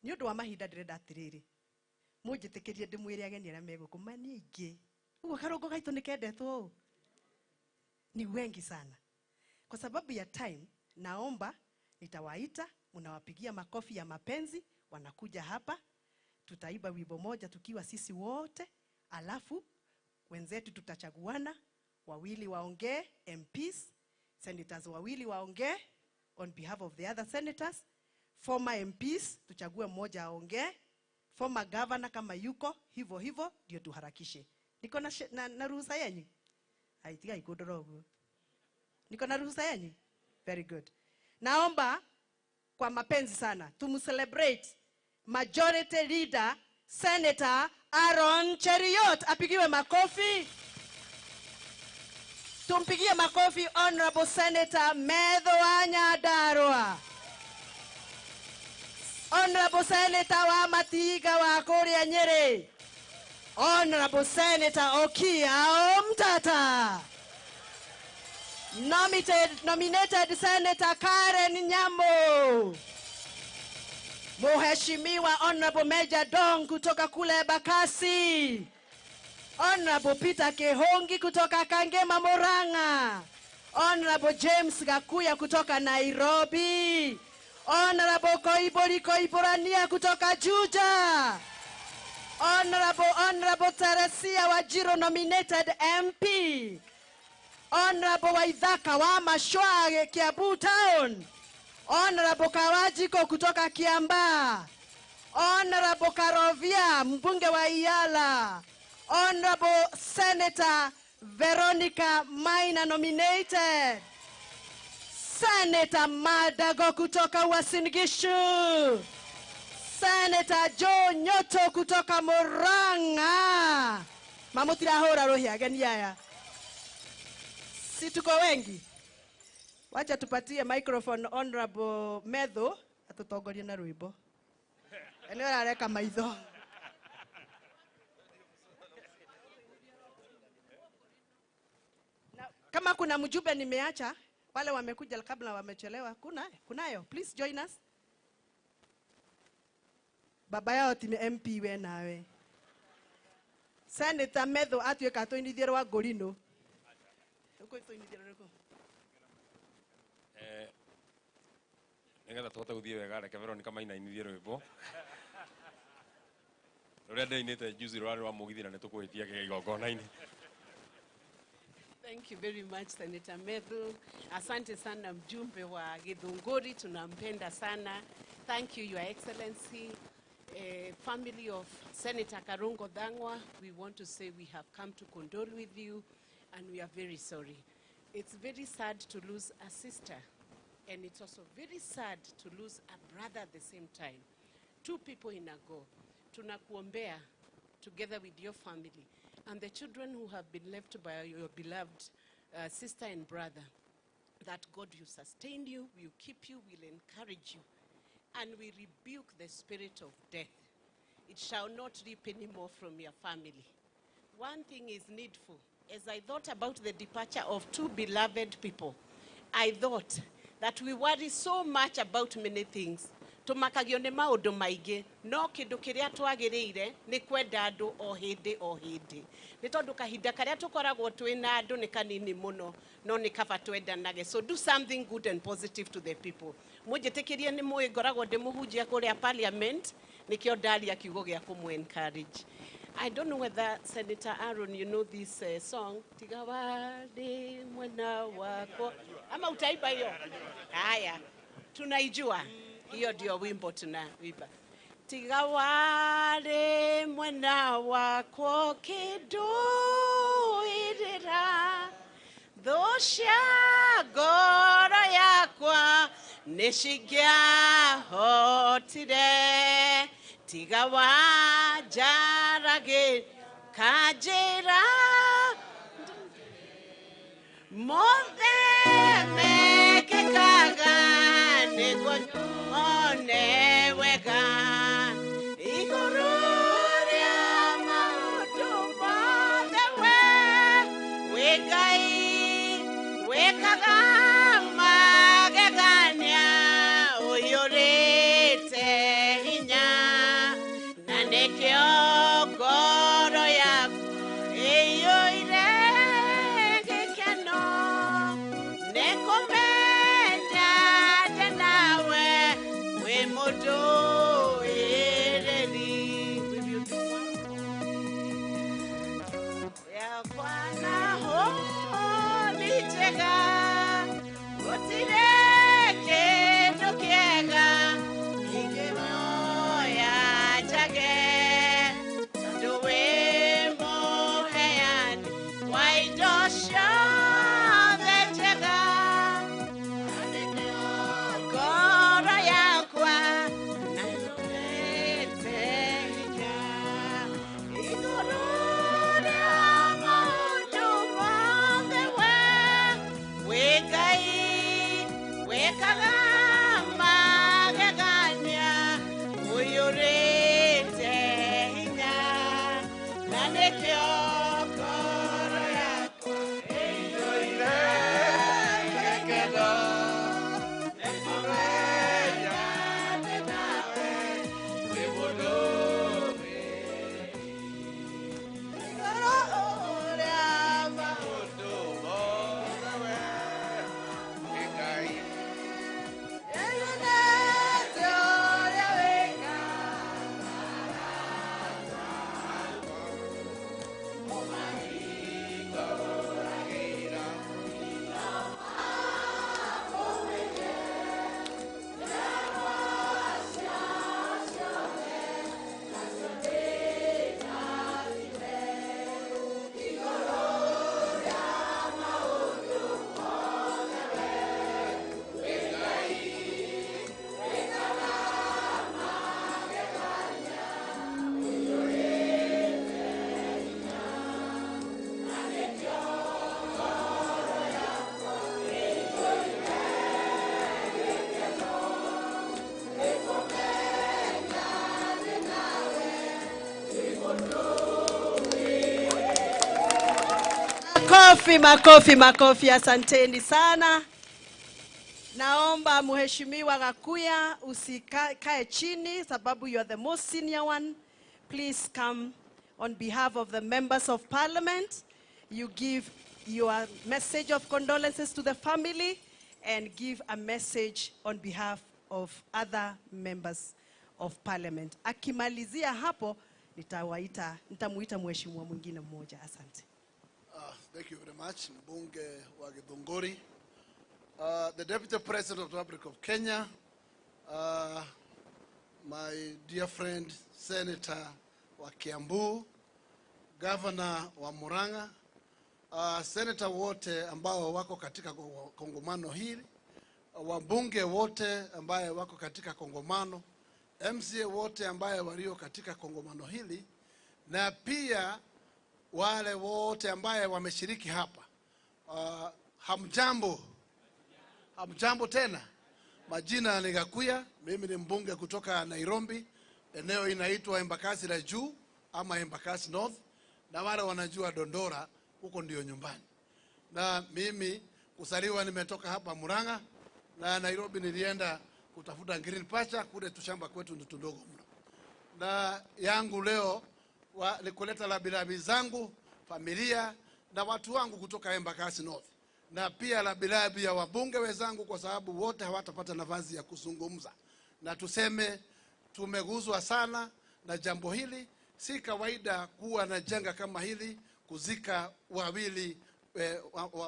Nĩ ũndũ wa mahinda ndĩrenda atĩrĩrĩ. Mũnjĩtĩkĩrie ndĩmwĩre ageni arĩa megũkũ maningi. Ũguo Karũngũ gaitũ nĩkendetwo. Ni wengi sana. Kwa sababu ya time, naomba nitawaita, mnawapigia makofi ya mapenzi, wanakuja hapa, tutaiba wimbo moja tukiwa sisi wote, alafu wenzetu tutachaguana, wawili waongee, MPs, senators wawili waongee on behalf of the other senators, former MPs tuchague mmoja aongee, former governor kama yuko, hivyo ndio tuharakishe. Niko na ruhusa yenu? Haitiga ikodorogo. Niko na ruhusa yenu? Very good. Naomba kwa mapenzi sana tumcelebrate majority leader Senator Aaron Cheriot. Apigiwe makofi. Tumpigie makofi Honorable Senator Medho wa Nyandarua. Honorable Senator wa Matiga wa Kuria Nyeri. Honorable Senator Okia Omtata. Nominated Senator Karen Nyambo. Mheshimiwa Honorable Major Dong kutoka kule Bakasi. Honorable Peter Kehongi kutoka Kangema Murang'a. Honorable James Gakuya kutoka Nairobi. Honorable Koiborania kutoka Juja. Honorable Teresia Wajiro nominated MP. Honorable Waithaka wa Mashwa Kiambu Town. Honorable Kawajiko kutoka Kiamba. Honorable Karovia mbunge wa Iyala. Honorable Senator Veronica Maina nominated. Senator Madago kutoka Uasin Gishu. Senator Joe Nyoto kutoka Murang'a. Mamutirahora rohi ageni haya. Si tuko wengi. Wacha tupatie microphone Honorable Medho atutongorie na rwimbo. Eneo areka maitho. Kama kuna mjumbe nimeacha, wale wamekuja kabla wamechelewa, kunayo. Please join us. Baba yao ti MP we nawe. Senator Medho atuĩka tũinithia wa Ngũrino. Uko tũinithia rĩrĩkũ? Nigetha tũhote gũthiĩ wega reke Veronica maininithie rwĩmbo. Rũrĩa ndĩinĩte juzi rũrarĩ rwa mũgithi na nĩtũkũhĩtia kĩgongona-inĩ. Thank you very much, Senator Medho. Asante sana mjumbe wa Githunguri, tunampenda sana. Thank you, Your Excellency. Family of Senator Karungo Dhangwa, we want to say we have come to condole with you and we are very sorry. It's very sad to lose a sister, and it's also very sad to lose a brother at the same time. Two people in a go. Tunakuombea together with your family and the children who have been left by your beloved sister and brother, that God will sustain you, will keep you, will encourage you, and we rebuke the spirit of death. It shall not reap any more from your family. One thing is needful. As I thought about the departure of two beloved people, I thought that we worry so much about many things. Tumakagio nĩ maũndũ maingĩ, no kĩndũ kĩrĩa twagĩrĩire nĩ kwenda andũ o hĩndĩ o hĩndĩ. Nĩ tondũ kahinda karĩa tũkoragwo twĩ na andũ nĩ kanini mũno, no nĩ kaba twendanage. So do something good and positive to the people. Mũnjĩtĩkĩrie nĩ mũĩ ngoragwo ndĩmũhunjia kũrĩa parliament, nĩkĩo ndaria kiugo gĩa kũmũ-encourage. I don't know whether Senator Aaron, you know this song. Tiga wale mwana wako. Ama utaimba hiyo? Haya, tunaijua. Hiyo ndio wimbo tunaimba. Tiga wale mwana wako kiduirira, thosha ngoro yakwa nĩcingĩahotire. Tiga wanjarage kanjĩra mothe mekĩkaga nĩguo one wega igũrũ rĩa maũndũ mothe wĩ Ngai wĩkaga magegania ũiyũrĩte hinya na nĩkĩo ngoro yaku ĩiyũire gĩkeno nĩ kũmenya atĩ nawe Makofi, makofi, makofi. Asanteni sana. Naomba Mheshimiwa Gakuya usikae chini sababu you are the most senior one. Please come on behalf of the members of parliament. You give your message of condolences to the family and give a message on behalf of other members of parliament. Akimalizia hapo nitamuita mheshimiwa mwingine mmoja. Asante. Thank you very much, Mbunge wa Githunguri. The Deputy President of the Republic of Kenya, my dear friend Senator wa Kiambu, Governor wa Murang'a, Senator wote ambao wako katika kongamano hili, wabunge wote ambao wako katika kongamano, MCA wote ambao walio katika kongamano hili, na pia wale wote ambao wameshiriki hapa. Hamjambo. Hamjambo tena. Majina ni Gakuya, mimi ni mbunge kutoka Nairobi, eneo inaitwa Embakasi la Juu ama Embakasi North, na wale wanajua Dondora, huko ndio nyumbani. Na mimi kusaliwa nimetoka hapa Murang'a, na Nairobi nilienda kutafuta green pasture, kule tushamba kwetu ni tundogo mno. Na yangu leo ni kuleta labilabi zangu, familia na watu wangu kutoka Embakasi North. Na pia labilabi ya wabunge wenzangu, kwa sababu wote hawatapata nafasi ya kuzungumza. Na tuseme tumeguzwa sana na jambo hili. Si kawaida kuwa na janga kama hili, kuzika wawili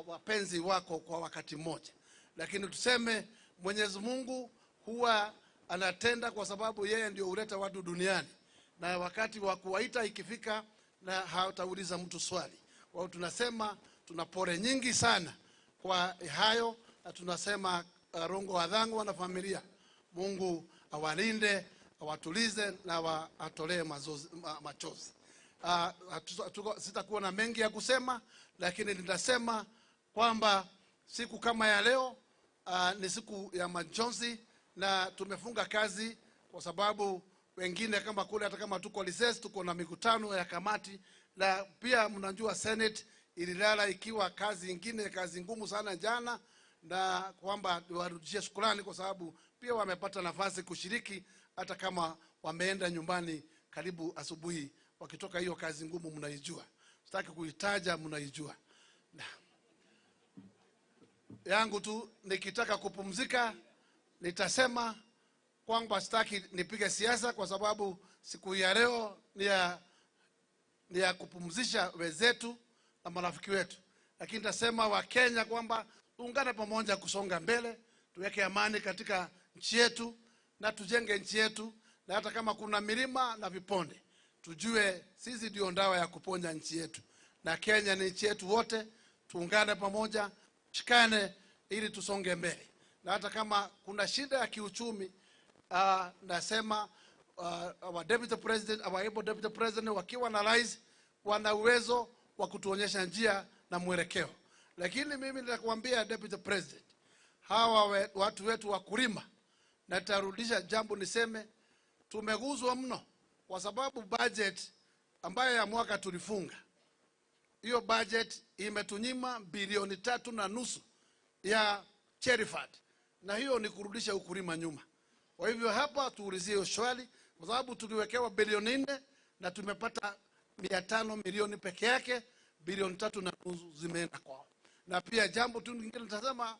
wapenzi wako kwa wakati mmoja. Lakini tuseme Mwenyezi Mungu huwa anatenda, kwa sababu yeye ndio huleta watu duniani. Na wakati wa kuwaita ikifika, na hatauliza mtu swali. Kwa hiyo tunasema tuna pole nyingi sana kwa hayo, na tunasema Rongo Wadhangu na familia, Mungu awalinde, awatulize na atolee machozi. Sitakuwa na mengi ya kusema, lakini nitasema kwamba siku kama ya leo ni siku ya majonzi, na tumefunga kazi kwa sababu wengine kama kule, hata kama tuko recess, tuko na mikutano ya kamati, na pia mnajua Senate ililala ikiwa kazi ingine, kazi ngumu sana jana, na kwamba warudishie shukrani kwa sababu pia wamepata nafasi kushiriki, hata kama wameenda nyumbani karibu asubuhi wakitoka hiyo kazi ngumu mnaijua. Sitaki kuitaja, mnaijua. Yangu tu nikitaka kupumzika nitasema kwamba sitaki nipige siasa, kwa sababu siku ya leo ni ya kupumzisha wenzetu na marafiki wetu. Lakini nitasema wa Kenya kwamba tuungane pamoja kusonga mbele, tuweke amani katika nchi yetu na tujenge nchi yetu, na hata kama kuna milima na viponde, tujue sisi ndio dawa ya kuponya nchi yetu. Na Kenya ni nchi yetu wote, tuungane pamoja, shikane ili tusonge mbele. Na hata kama kuna shida ya kiuchumi, nasema our deputy president, our able deputy president wakiwa na rais, wana uwezo wa kutuonyesha njia na mwelekeo. Lakini mimi nitakwambia deputy president, hawa watu wetu wakulima, na tarudisha jambo niseme, tumeguzwa mno kwa sababu budget ambayo ya mwaka tulifunga, hiyo budget imetunyima bilioni 3.5 ya cherry fund, na hiyo ni kurudisha ukulima nyuma. Kwa hivyo hapa tuulizie swali, kwa sababu tuliwekewa bilioni 4 na tumepata 500 milioni peke yake, bilioni 3.5 zimeenda kwao. Na pia jambo tu lingine nitasema,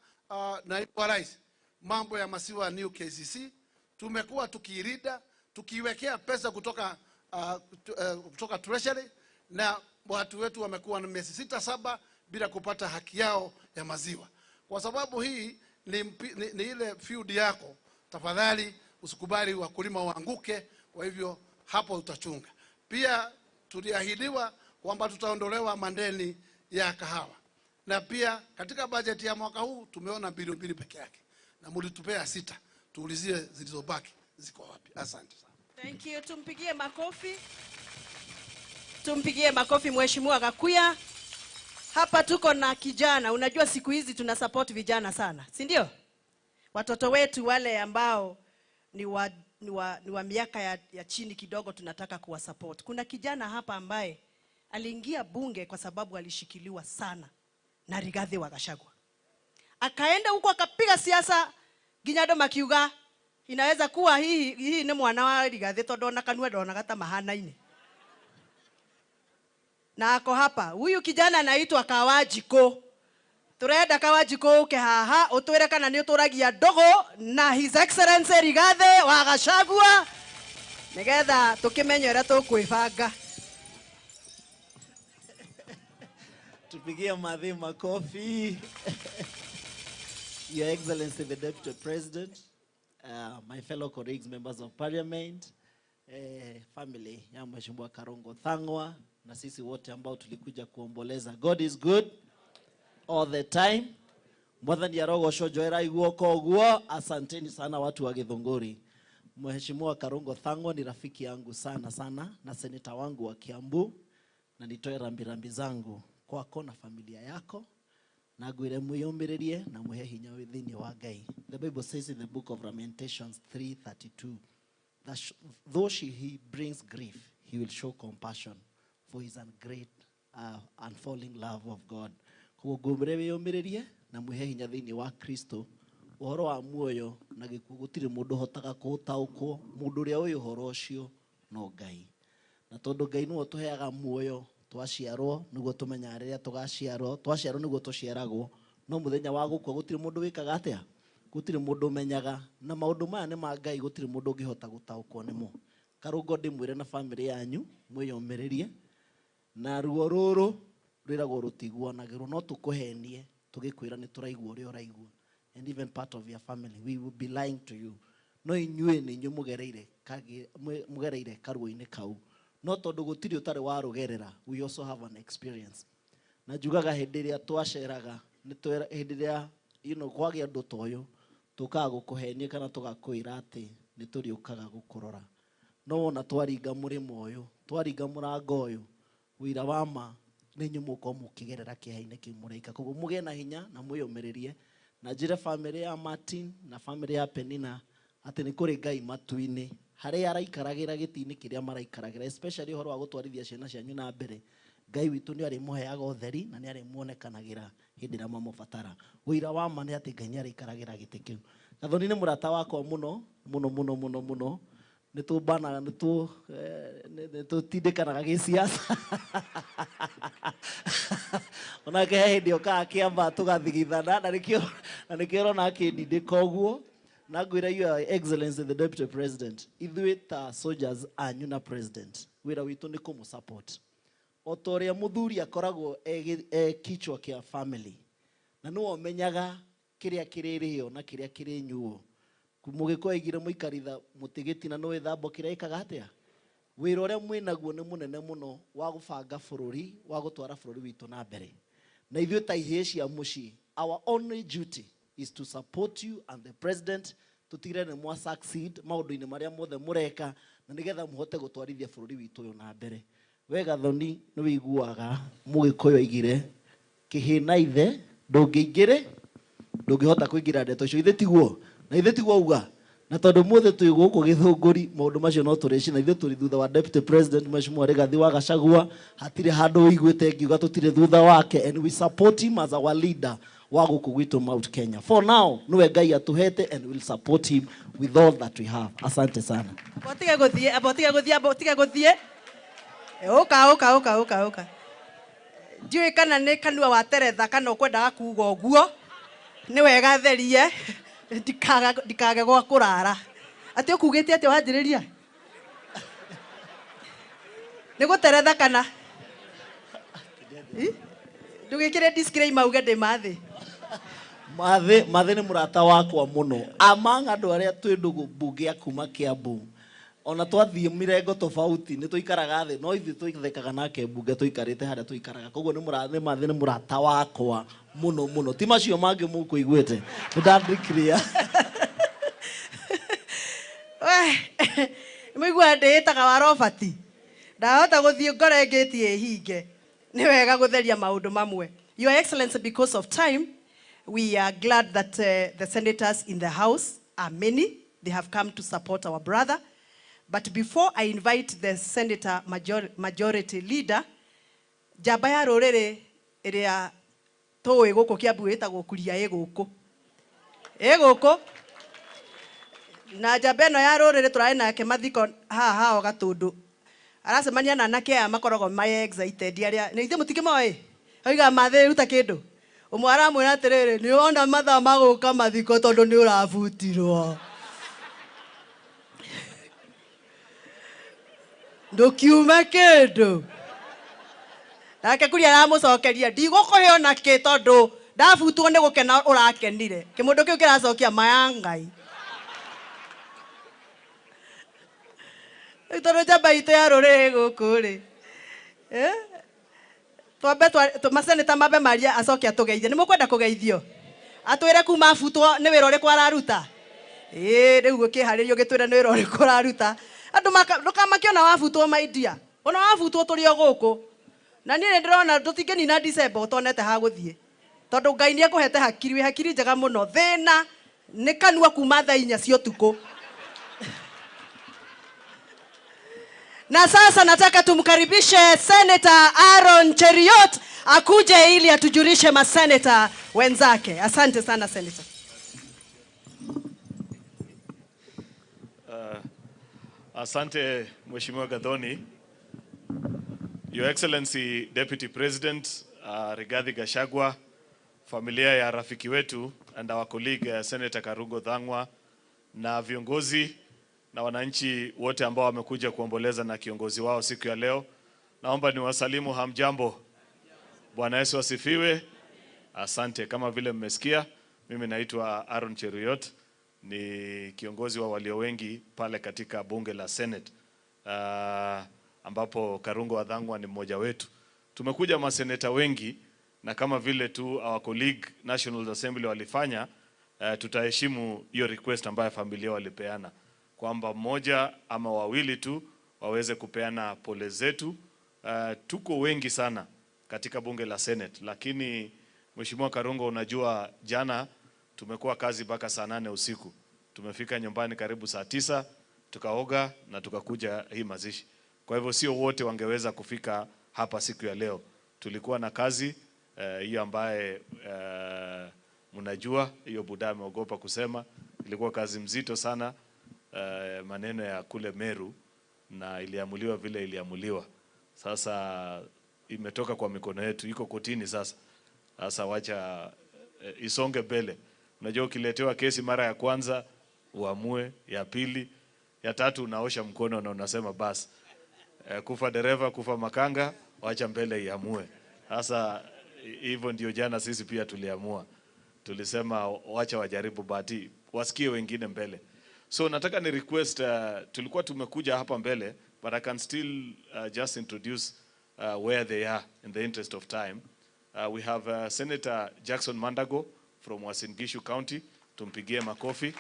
naibu wa rais, mambo ya masiwa New KCC, tumekuwa tukiirida, tukiwekea pesa kutoka treasury, na watu wetu wamekuwa na miezi 6-7 bila kupata haki yao ya maziwa. Kwa sababu hii ni ile field yako, tafadhali usikubali wakulima waanguke. Kwa hivyo hapo utachunga. Pia tuliahidiwa kwamba tutaondolewa mandeni ya kahawa, na pia katika bajeti ya mwaka huu tumeona bilioni 2 peke yake, na mlitupea 6. Tuulizie zilizobaki ziko wapi. Asante sana. Thank you. Tumpigie makofi. Tumpigie makofi Mheshimiwa Gakuya. Hapa tuko na kijana. Unajua siku hizi tuna support vijana sana, si ndio? Watoto wetu wale ambao ni wa miaka ya chini kidogo tunataka kuwa support. Kuna kijana hapa ambaye aliingia bunge kwa sababu alishikiliwa sana na Rigathi wa Gachagua. Akaenda huko akapiga siasa ginyado makiuga inaweza kuwa hii ni mwana wa Rigathi tondu na kanua ndona gata mahana-ini. Na ako hapa. Huyu kijana anaitwa Kawajiko. Turenda Kawajiko uke haha utwire kana ni uturagia ndogo na His Excellency Rigathi wa Gachagua. Nigetha tukimenyo ira tukwibanga. Tupigie madhi makofi. Your Excellency the Deputy President, my fellow colleagues, members of Parliament, family ya Mheshimiwa Karongo Thang'wa na sisi wote ambao tulikuja kuomboleza. God is good all the time. Mwathani arogocwo njoera iguoko oguo. Asanteni sana watu wa Githunguri. Mheshimiwa Karongo Thang'wa ni rafiki yangu sana sana na seneta wangu wa Kiambu, na nitoe rambirambi zangu kwako na familia yako na gwire mwiyumiririe na muhe hinya withini wa Ngai. The Bible says in the book of Lamentations 3:32 that though he brings grief, he will show compassion, for his great unfalling love of God. Kugumire wiyumiririe na muhe hinya thini wa Kristo. Uhoro wa muoyo na gikuo gutire mundu hotaga kuutaukwo, mundu ria uyu uhoro ucio no Ngai. Na tondu Ngai niwe tuheaga muoyo twaciarwo niguo tumenya riria tugaciarwo, twaciarwo niguo tuciaragwo, no muthenya wa gukua gutire mundu wikaga atia, gutire mundu menyaga, na maundu maya ni ma Ngai, gutire mundu ngihota gutaukwo nimo. Karungo ndimwire na family yanyu mwiyomiririe, na ruo ruru rwiragwo rutiguanagirwo, no tukuhenie tugikwira ni turaigua uri uraigua, and even part of your family we will be lying to you. No inyue ni nyu mugereire karuo-ini kau, no tondu gutiri utari warugerera, we also have an experience. Na jugaga hindi ria twaceraga ni hindi ria kwagia ndu toyo tukaga gukuhenia kana tugakwira ati ni turiukaga gukurora, no wona twaringa murimo uyu, twaringa murango uyu, wira wa ma ni nyumuko mukigerera kihaine kimuraika. Koguo muge na hinya na mwiyumiririe, na njire family ya Martin na family ya Penina ati ni kuri Ngai matu-ini haria araikaragira gitini kiria maraikaragira, especially horo wa gutwarithia ciana cianyu na mbere. Ngai witu ni ari muheaga utheri na ni ari muonekanagira hindi ria mamubatara. Wira wa ma ni ati Ngai ni araikaragira giti kiu. Gathoni ni murata wakwa muno muno muno muno muno, ni tubanaga ni tutindikanaga giciaca onake he hindi okaga kiamba tugathigithana, na nikio rona akindindika uguo. Na ngwira Your Excellency the Deputy President, ithuĩ ta soldiers anyu na president, wira witu ni kumusupport. Otoria muthuri akoragwo kichwa kia family, na no omenyaga kiria kiririo na kiria kiri nyuo. Mugiko igire muikaritha mutigiti na no ithambo kiria ikaga atia. Wira uria mwinaguo ni munene muno wa gubanga bururi, wa gutwara bururi witu na mbere. Na ithuĩ ta ihĩĩ cia mucii, our only duty is to support you and the president tutigire ni mwa succeed maundu-ini maria mothe mureka, na nigetha muhote gutwarithia bururi witu uyu na mbere. We Gathoni ni wiguaga mugikuyu igire kihina ithe ndungingire ndungihota kuingira ndeto icio, ithe tiguo na ithe tiguo uga. Na tondu mothe twi guku Githunguri maundu macio no turicina, ithe turi thutha wa Deputy President Mheshimiwa Rigathi wa Gachagua, hatire handu iguite ngiuga tutire thutha wake, and we support him as our leader wa guku gwitu Mount Kenya. For now niwe Ngai atuhete, and we'll support him with all that we have. Asante sana. Abotige guthie oka ndiwe kana ni kanua wa Teretha kana ukwendaga kuuga uguo, ni wega therie ndikage gwa kurara ati ukugite ati wanjiriria ni guteretha kana ndugikire disclaimer uge ndi mathi mathe ni murata wakwa muno among andu aria twi ndugu mbunge akuma Kiambu. Ona twathie mirengo tofauti ni tuikaraga thi, no ithi tuithekaga nake mbunge tuikarite haria tuikaraga. Koguo ni mathe ni murata wakwa muno muno, ti macio mangi mukuiguite ndandi clear. Mwigua nditaga wa Robert ndahota guthie ngore ngiti hinge, ni wega gutheria maundu mamwe. Your Excellency, because of time, we are glad that the senators in the House are many. They have come to support our brother. But before I invite the Senator Majority Leader, Njamba ya rũrĩrĩ ĩrĩa tũĩ gũkũ Kiambu ĩtagwo Kuria ĩgũkũ. Ĩgũkũ. Na njamba ĩno ya rũrĩrĩ tũrarĩ nake mathiko haha Gatũndũ. Aracemania na anake aya makoragwo excited arĩa nĩ ithe mũtikĩmoĩ. Oiga mathĩ ruta kĩndũ. Ũmwe aramwĩra atĩrĩrĩ, nĩ wona mathaa ma gũka mathiko tondũ nĩ ũrabutirwo. Ndũkiume kĩndũ. Nake Kuria aramũcokeria, ndigũkũhe ona kĩ tondũ ndabutwo nĩ gũkena ũrakenire. Kĩmũndũ kĩu kĩracokia maya Ngai. Tondũ njamba itũ ya rũrĩrĩ gũkũ rĩ. Twambe maseneta mambe maria acoke atũgeithie. Nĩ mũkwenda kũgeithio? Atwĩre kuma abutwo nĩ wĩra ũrĩkũ araruta? Rĩu gũkĩharĩrio gĩtwĩre nĩ wĩra ũrĩkũ araruta. Andũ ndũkamakĩona wabutwo my dear. Ona wabutwo tũrĩ o gũkũ. Na niĩ ndĩrona tũtingĩnina December ũtonete ha gũthiĩ. Tondũ Ngai nĩ ekũhete hakiri, wĩ hakiri njega mũno. Thĩna nĩ kanua kuma thaa 4 cia ũtukũ. Na sasa nataka tumkaribishe Senator Aaron Cheruiyot akuje ili atujulishe maseneta wenzake. Asante sana Senator. Asante Mheshimiwa Gathoni. Your Excellency Deputy President Rigathi Gachagua, familia ya rafiki wetu and our colleague Senator Karungo Thang'wa na viongozi na wananchi wote ambao wamekuja kuomboleza na kiongozi wao siku ya leo. Naomba niwasalimu hamjambo. Bwana Yesu asifiwe. Asante. Kama vile mmesikia, mimi naitwa Aaron Cheruiyot, ni kiongozi wa walio wengi pale katika bunge la Senate, ambapo Karungo Thang'wa ni mmoja wetu. Tumekuja maseneta wengi na kama vile tu our colleague National Assembly walifanya, tutaheshimu hiyo request ambayo familia walipeana, kwamba mmoja ama wawili tu waweze kupeana pole zetu. Tuko wengi sana katika bunge la Senate, lakini Mheshimiwa Karungo, unajua jana tumekuwa kazi mpaka saa 8 usiku. Tumefika nyumbani karibu saa 9, tukaoga na tukakuja hii mazishi. Kwa hivyo sio wote wangeweza kufika hapa siku ya leo. Tulikuwa na kazi hiyo ambaye mnajua, hiyo buda ameogopa kusema, ilikuwa kazi mzito sana. Maneno ya kule Meru na iliamuliwa vile iliamuliwa. Sasa imetoka kwa mikono yetu, iko kotini sasa. Sasa wacha isonge mbele. Unajua ukiletewa kesi mara ya kwanza uamue, ya pili, ya tatu unaosha mkono na unasema basi. Kufa dereva, kufa makanga, wacha mbele iamue. Sasa hivyo ndio jana sisi pia tuliamua. Tulisema wacha wajaribu bahati, wasikie wengine mbele. So nataka ni request, tulikuwa tumekuja hapa mbele, but I can still just introduce where they are in the interest of time. We have Senator Jackson Mandago from Uasin Gishu County. Tumpigie makofi.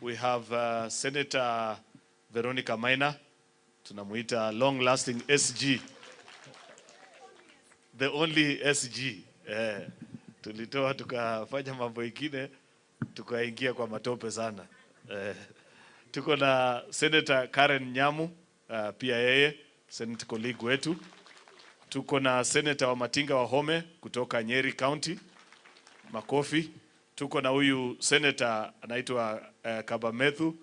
We have Senator Veronica Maina. Tunamuita long lasting SG. The only SG. Tulitoa tukafanya mambo ingine, tukaingia kwa matope sana. Tuko na Senator Karen Nyamu, pia yeye Senate colleague wetu. Tuko na Senator wa Matinga Wahome kutoka Nyeri County, makofi. Tuko na huyu Senator anaitwa Kabamethu,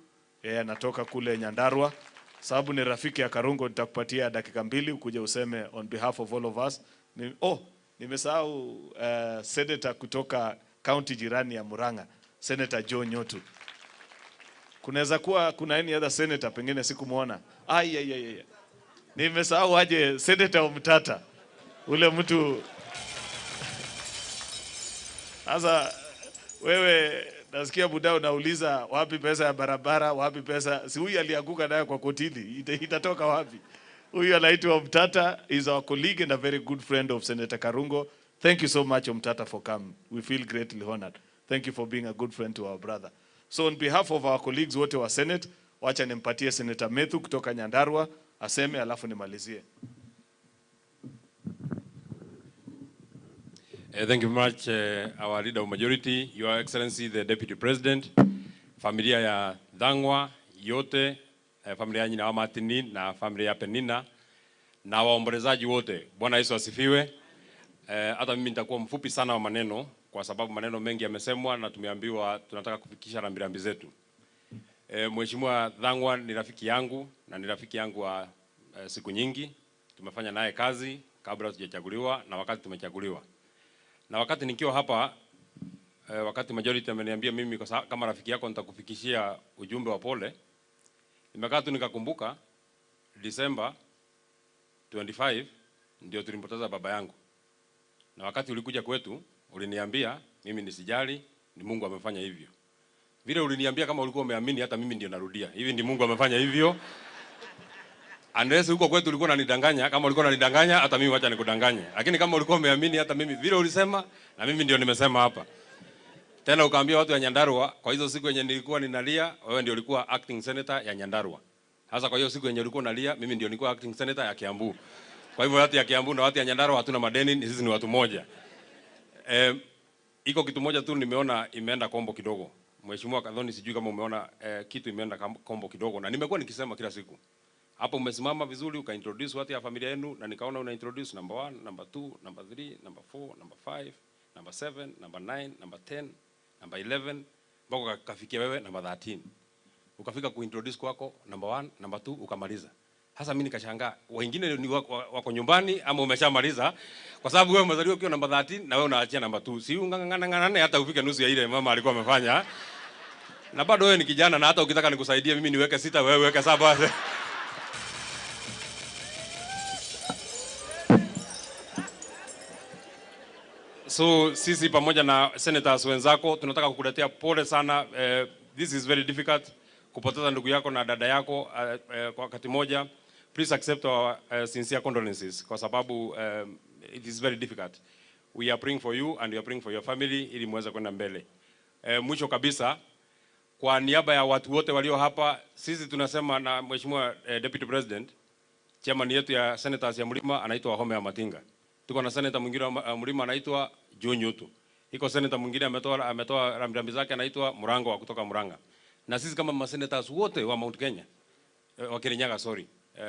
yeye anatoka kule Nyandarua. Sababu ni rafiki ya Karungo, nitakupatia dakika 2 ukuje useme on behalf of all of us. Nimesahau Senator kutoka county jirani ya Murang'a, Senator Joe Nyotu. Kunaweza kuwa kuna any other senator pengine sikumuona. Nimesahau aje Senator Omtata. Ule mtu. Sasa wewe nasikia buda unauliza wapi pesa ya barabara, wapi pesa. Si huyu alianguka nayo kwa kotini. Itatoka wapi? Huyu anaitwa Omtata, is our colleague and a very good friend of Senator Karungo. Thank you so much Omtata for coming. We feel greatly honored. Thank you for being a good friend to our brother. So on behalf of our colleagues wote wa Senate, wacha nimpatie Senator Methu kutoka Nyandarua aseme alafu nimalizie. Thank you very much our leader of majority, Your Excellency the Deputy President, familia ya Thang'wa yote, familia ya Nyina wa Martini na familia ya Penina na waombolezaji wote. Bwana Yesu asifiwe. Hata mimi nitakuwa mfupi sana wa maneno kwa sababu maneno mengi yamesemwa na tumeambiwa tunataka kufikisha rambirambi zetu. Mheshimiwa Thang'wa ni rafiki yangu na ni rafiki yangu wa siku nyingi. Tumefanya naye kazi kabla tujachaguliwa na wakati tumechaguliwa. Na wakati nikiwa hapa wakati majority ameniambia mimi kama rafiki yako nitakufikishia ujumbe wa pole. Nimekaa tu nikakumbuka December 25 ndio tulimpoteza baba yangu. Na wakati ulikuja kwetu uliniambia mimi nisijali, ni Mungu amefanya hivyo. Vile uliniambia kama ulikuwa umeamini, hata mimi ndio narudia. Hivi ndi Mungu amefanya hivyo. Unless huko kwetu ulikuwa unanidanganya, kama ulikuwa unanidanganya hata mimi wacha nikudanganye. Lakini kama ulikuwa umeamini hata mimi vile ulisema na mimi ndio nimesema hapa. Tena ukaambia watu ya Nyandarua, kwa hizo siku yenye nilikuwa ninalia, wewe ndio ulikuwa acting senator ya Nyandarua. Sasa kwa hiyo siku yenye ulikuwa unalia, mimi ndio nilikuwa acting senator ya Kiambu. Kwa hivyo watu ya Kiambu na watu ya Nyandarua hatuna madeni, sisi ni watu moja. Iko kitu moja tu nimeona imeenda kombo kidogo. Mheshimiwa Kadhoni, sijui kama umeona kitu imeenda kombo kidogo, na nimekuwa nikisema kila siku. Hapo umesimama vizuri ukaintroduce watu ya familia yenu na nikaona una introduce number 1, number 2, number 3, number 4, number 5, number 7, number 9, number 10, number 11 mpaka kafikia wewe number 13. Ukafika kuintroduce kwako number 1, number 2 ukamaliza. Sasa mimi nikashangaa, wengine ni wako nyumbani ama umeshamaliza? Kwa sababu wewe umezaliwa ukiwa number 13 na wewe unaachia number 2. Si ungangana hata ufike nusu ya ile mama alikuwa amefanya. Na bado wewe ni kijana na hata ukitaka nikusaidie mimi niweke 6 wewe weke 7. So sisi pamoja na senators wenzako tunataka kukuletea pole sana. This is very difficult kupoteza ndugu yako na dada yako kwa wakati moja. Please accept our sincere condolences kwa sababu it is very difficult. We are praying for you and we are praying for your family ili muweze kwenda mbele. Mwisho kabisa, kwa niaba ya watu wote walio hapa, sisi tunasema na Mheshimiwa Deputy President, chairman yetu ya senators ya Mlima anaitwa Wahome Amatinga. Tuko na senator mwingine wa Mlima anaitwa John Yutu. Iko senator mwingine ametoa rambirambi zake anaitwa Murango wa kutoka Muranga. Na sisi kama masenators wote wa Mount Kenya, wa Kirinyaga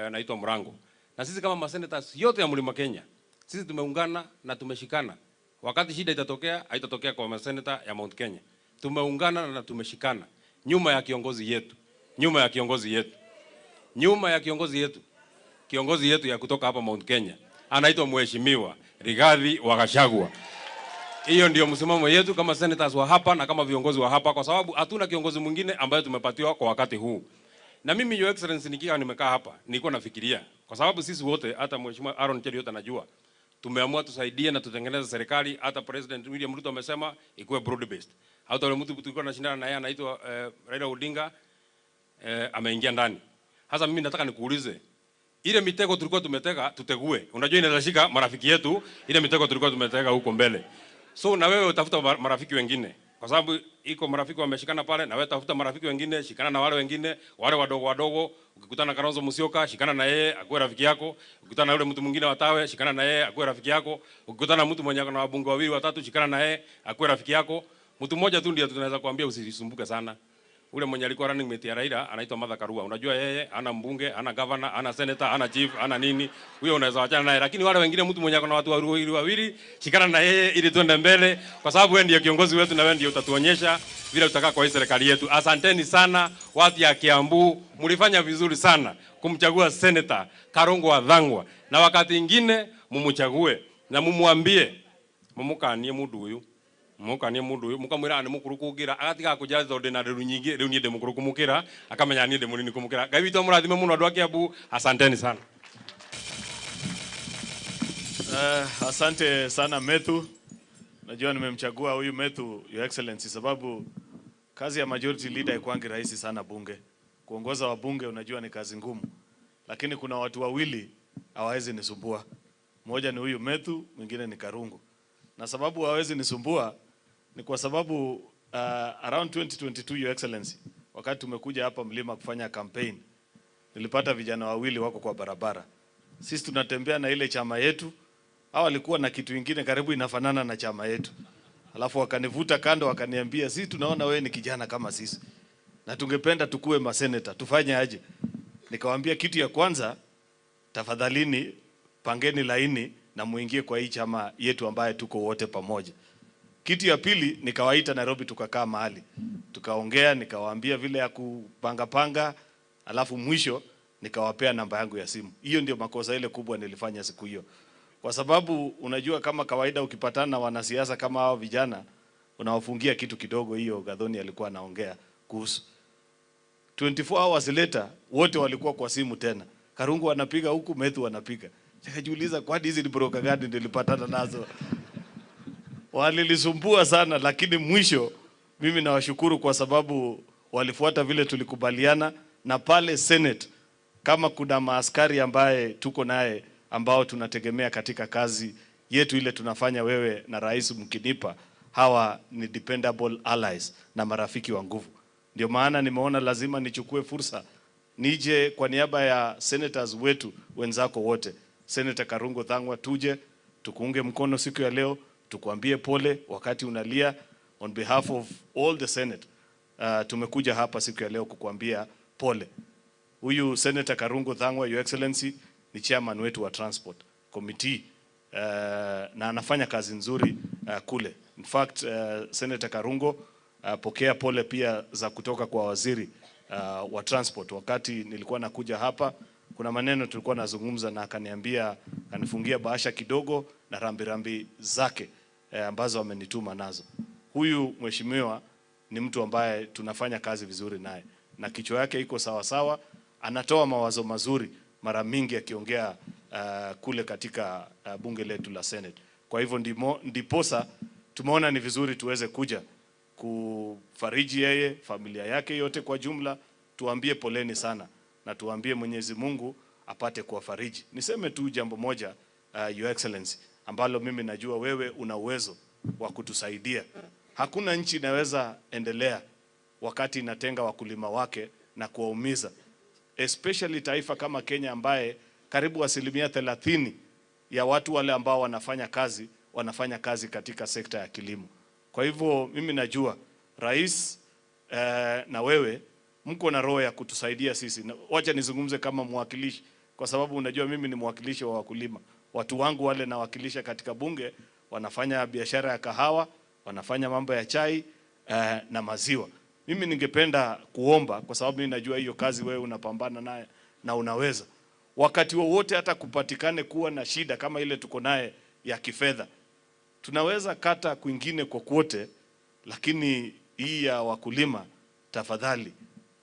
anaitwa Murango. Na sisi kama masenators yote ya Mlima Kenya, sisi tumeungana na tumeshikana. Wakati shida itatokea, haitatokea kwa masenata ya Mount Kenya. Tumeungana na tumeshikana nyuma ya kiongozi yetu. Nyuma ya kiongozi yetu. Nyuma ya kiongozi yetu. Kiongozi yetu ya kutoka hapa Mount Kenya anaitwa Mheshimiwa Rigathi wa Gachagua. Hiyo ndio msimamo yetu kama senators wa hapa na kama viongozi wa hapa, kwa sababu hatuna kiongozi mwingine ambaye tumepatiwa kwa wakati huu. Na mimi Your Excellency nikiwa nimekaa hapa nilikuwa nafikiria, kwa sababu sisi wote hata Mheshimiwa Aaron Cheri yote anajua tumeamua tusaidie na tutengeneze serikali. Hata President William Ruto amesema ikuwe broad based. Hata yule mtu tulikuwa tunashindana na yeye anaitwa Raila Odinga ameingia ndani. Sasa mimi nataka nikuulize, ile mitego tulikuwa tumetega tutegue. Unajua inaweza marafiki yetu, ile mitego tulikuwa tumetega huko mbele. So na wewe utafuta marafiki wengine. Kwa sababu iko marafiki wameshikana pale, na wewe tafuta marafiki wengine, shikana na wale wengine, wale wadogo wadogo. Ukikutana na Kalonzo Musyoka, shikana na yeye, akuwe rafiki yako. Ukikutana na yule mtu mwingine watawe, shikana na yeye, akuwe rafiki yako. Ukikutana na mtu mwenye na wabunge wawili watatu, shikana na yeye, akuwe rafiki yako. Mtu mmoja tu ndiye tunaweza kuambia usisumbuke sana. Ule mwenye alikuwa running mate ya Raila anaitwa Martha Karua. Unajua yeye ana mbunge, ana governor, ana senator, ana chief, ana nini. Huyo unaweza wachana naye, lakini wale wengine mtu mwenye kuna watu wawili, shikana na yeye ili tuende mbele, kwa sababu wewe ndiye kiongozi wetu na wewe ndiye utatuonyesha vile tutakaa kwa hii serikali yetu. Asanteni sana watu ya Kiambu, mlifanya vizuri sana kumchagua senator Karongo wa Thang'wa, na wakati mwingine mumchague na mumwambie mumukanie mundu huyu. Mukanie mundu uyu mukamwira ani mukuru kugira agatiga kujaza tondu na nderu nyingi riu ni ndi mukuru kumukira akamenya ni ndi munini kumukira. Ngai witu murathime muno andu a Kiambu, asanteni sana. Asante sana Methu. Najua nimemchagua huyu Methu Your Excellency sababu kazi ya majority leader haikuangi rahisi sana bunge. Kuongoza wabunge unajua ni kazi ngumu. Lakini kuna watu wawili hawawezi nisumbua. Mmoja ni huyu Methu, mwingine ni Karungu. Na sababu hawezi nisumbua ni kwa sababu around 2022 Your Excellency, wakati tumekuja hapa Mlima kufanya campaign, nilipata vijana wawili wako kwa barabara. Sisi tunatembea na ile chama yetu, hao walikuwa na kitu kingine karibu inafanana na chama yetu. Alafu wakanivuta kando wakaniambia, sisi tunaona wewe ni kijana kama sisi na tungependa tukue maseneta, tufanye aje? Nikamwambia kitu ya kwanza, tafadhalini pangeni laini na muingie kwa hii chama yetu ambaye tuko wote pamoja. Kitu ya pili, nikawaita Nairobi, tukakaa mahali tukaongea, nikawaambia vile ya kupanga, alafu mwisho nikawapea namba yangu ya simu. Hiyo ndio makosa ile kubwa nilifanya siku hiyo, kwa sababu unajua kama kawaida ukipatana na wanasiasa kama hao vijana unawafungia kitu kidogo. Hiyo Gathoni alikuwa anaongea kuhusu 24 hours later wote walikuwa kwa simu tena. Karungu anapiga huku, Methu anapiga. Nikajiuliza kwani hizi ni broker gani nilipatana nazo? Walilisumbua sana, lakini mwisho mimi nawashukuru kwa sababu walifuata vile tulikubaliana. Na pale Senate kama kuna maaskari ambaye tuko naye ambao tunategemea katika kazi yetu ile tunafanya, wewe na rais mkinipa, hawa ni dependable allies na marafiki wa nguvu. Ndio maana nimeona lazima nichukue fursa nije kwa niaba ya senators wetu wenzako wote, Senator Karungo Thang'wa, tuje tukuunge mkono siku ya leo, tukuambie pole wakati unalia. On behalf of all the Senate, tumekuja hapa siku ya leo kukuambia pole. Huyu Senator Karungo Thang'wa, Your Excellency, ni chairman wetu wa Transport Committee na anafanya kazi nzuri kule. In fact, Senator Karungo, pokea pole pia za kutoka kwa waziri wa Transport. Wakati nilikuwa nakuja hapa, kuna maneno tulikuwa nazungumza na akaniambia, kanifungia bahasha kidogo na rambirambi zake ambazo amenituma nazo. Huyu mheshimiwa ni mtu ambaye tunafanya kazi vizuri naye na kichwa yake iko sawa sawa, anatoa mawazo mazuri mara mingi akiongea kule katika bunge letu la Senate. Kwa hivyo ndiposa tumeona ni vizuri tuweze kuja kufariji yeye, familia yake yote kwa jumla, tuambie poleni sana na tuambie Mwenyezi Mungu apate kuwafariji. Niseme tu jambo moja, Your Excellency, ambalo mimi najua wewe una uwezo wa kutusaidia. Hakuna nchi inaweza endelea wakati inatenga wakulima wake na kuwaumiza, especially taifa kama Kenya ambaye karibu 30% ya watu wale ambao wanafanya kazi katika sekta ya kilimo. Kwa hivyo mimi najua rais na wewe mko na roho ya kutusaidia sisi. Wacha nizungumze kama mwakilishi, kwa sababu unajua mimi ni mwakilishi wa wakulima. Watu wangu wale nawakilisha katika bunge wanafanya biashara ya kahawa, wanafanya mambo ya chai na maziwa. Mimi ningependa kuomba, kwa sababu mimi najua hiyo kazi wewe unapambana naye na unaweza. Wakati wowote hata kupatikane kuwa na shida kama ile tuko naye ya kifedha, tunaweza kata kwingine kokote, lakini hii ya wakulima tafadhali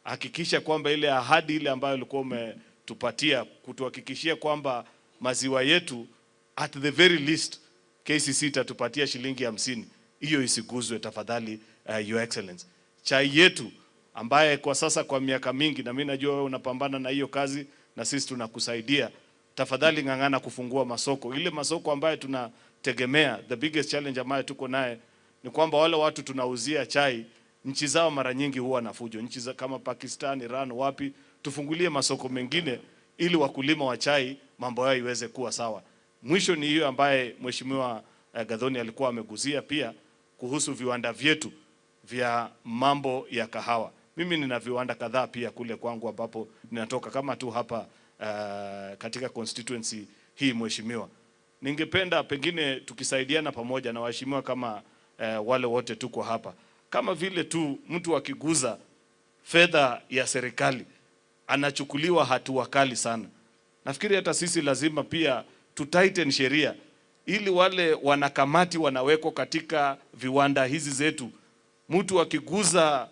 hakikisha kwamba ile ahadi ile ambayo ulikuwa umetupatia kutuhakikishia kwamba maziwa yetu at the very least KCC tatupatia shilingi 50, hiyo isiguzwe tafadhali. Your Excellency, chai yetu ambaye kwa sasa kwa miaka mingi, na mimi najua wewe unapambana na hiyo kazi na sisi tunakusaidia, tafadhali ngangana kufungua masoko. Ile masoko ambayo tunategemea, the biggest challenge ambayo tuko naye ni kwamba wale watu tunauzia chai nchi zao mara nyingi huwa na fujo, nchi za kama Pakistan, Iran, wapi. Tufungulie masoko mengine ili wakulima wa chai mambo yao iweze kuwa sawa. Mwisho ni hiyo ambaye Mheshimiwa Gathoni alikuwa ameguzia pia kuhusu viwanda vyetu vya mambo ya kahawa. Mimi nina viwanda kadhaa pia kule kwangu ambapo ninatoka, kama tu hapa katika constituency hii. Mheshimiwa, ningependa pengine tukisaidiana pamoja na waheshimiwa kama wale wote tuko hapa, kama vile tu mtu akiguza fedha ya serikali anachukuliwa hatua kali sana. Nafikiri hata sisi lazima pia tutighten sheria ili wale wanakamati wanawekwa katika viwanda hizi zetu. Mtu akiguza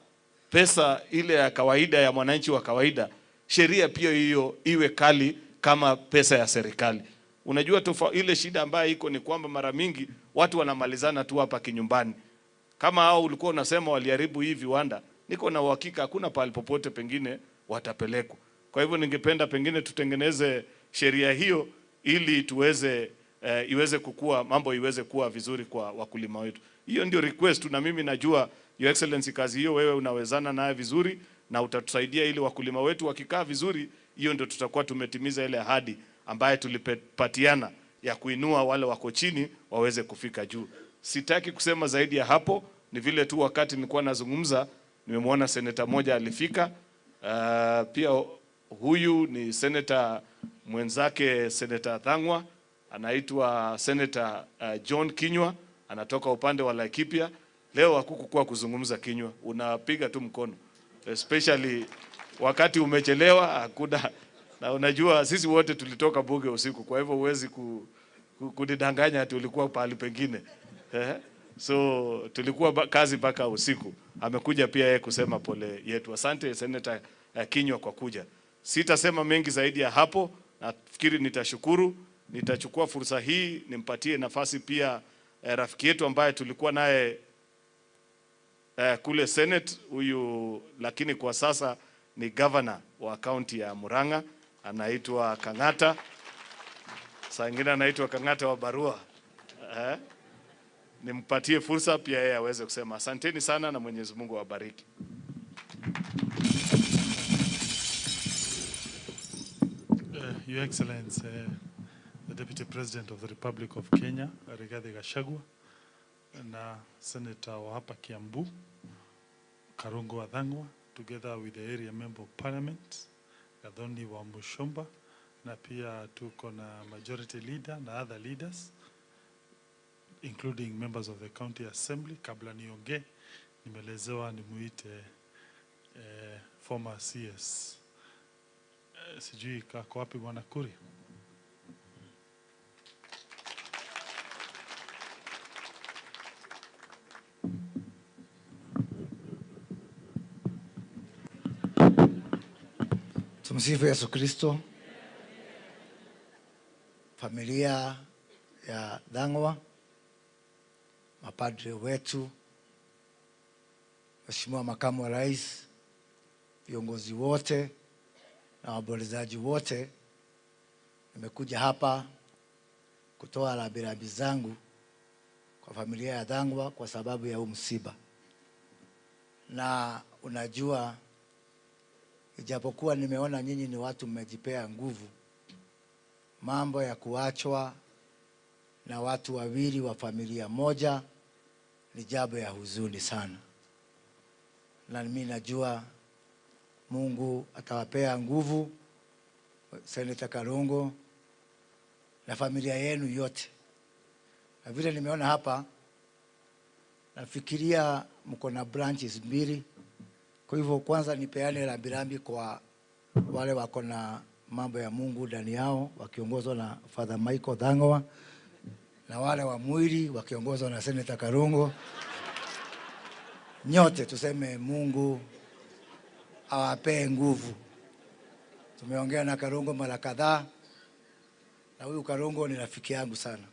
pesa ile ya kawaida ya mwananchi wa kawaida, sheria pia hiyo iwe kali kama pesa ya serikali. Unajua ile shida ambayo iko ni kwamba mara mingi watu wanamalizana tu hapa kinyumbani. Kama hao ulikuwa unasema waliharibu hii viwanda, niko na uhakika hakuna pale popote pengine watapelekwa. Kwa hivyo ningependa pengine tutengeneze sheria hiyo ili tuweze iweze kukua, mambo iweze kuwa vizuri kwa wakulima wetu. Hiyo ndio request, na mimi najua Your Excellency kazi hiyo wewe unawezana naye vizuri na utatusaidia ili wakulima wetu wakikaa vizuri. Hiyo ndio tutakuwa tumetimiza ile ahadi ambaye tulipatiana ya kuinua wale wako chini waweze kufika juu. Sitaki kusema zaidi ya hapo, ni vile tu wakati nilikuwa nazungumza nimemwona seneta moja alifika. Pia huyu ni seneta mwenzake Senator Thang'wa, anaitwa Senator John Kinyua, anatoka upande wa Laikipia. Leo hakukuwa kuzungumza Kinyua, unapiga tu mkono, especially wakati umechelewa hakuna, na unajua sisi wote tulitoka bunge usiku, kwa hivyo huwezi kunidanganya ati ulikuwa pahali pengine. So tulikuwa kazi mpaka usiku. Amekuja pia yeye kusema pole yetu. Asante Senator Kinyua kwa kuja. Sitasema mengi zaidi ya hapo. Nafikiri nitashukuru. Nitachukua fursa hii nimpatie nafasi pia rafiki yetu ambaye tulikuwa naye kule Senate, huyu lakini kwa sasa ni governor wa kaunti ya Murang'a, anaitwa Kang'ata. Saa ingine anaitwa Kang'ata wa barua. Nimpatie fursa pia yeye aweze kusema. Asanteni sana na Mwenyezi Mungu awabariki. Your Excellency, the Deputy President of the Republic of Kenya, Rigathi Gachagua, na Senator wa hapa Kiambu, Karungo wa Thang'wa, together with the area member of parliament, Gathoni wa Mushomba, na pia tuko na majority leader na other leaders, including members of the county assembly. Kabla niongee, nimelezewa nimuite former CS. Sijui kako wapi Bwana Kuri? Tumsifu Yesu Kristo. Familia ya Thang'wa, mapadre wetu, Mheshimiwa Makamu wa Rais, viongozi wote na waombolezaji wote, nimekuja hapa kutoa rambirambi zangu kwa familia ya Thang'wa kwa sababu ya huu msiba. Na unajua, ijapokuwa nimeona nyinyi ni watu mmejipea nguvu, mambo ya kuachwa na watu wawili wa familia moja ni jambo ya huzuni sana. Na mimi najua Mungu atawapea nguvu Senator Karungo na familia yenu yote. Na vile nimeona hapa, nafikiria mko na branches mbili. Kwa hivyo kwanza nipeane rambirambi kwa wale wako na mambo ya Mungu ndani yao, wakiongozwa na Father Michael Thang'wa, na wale wa mwili wakiongozwa na Senator Karungo. Nyote tuseme Mungu awapee nguvu. Tumeongea na Karungo mara kadhaa, na huyu Karungo ni rafiki yangu sana.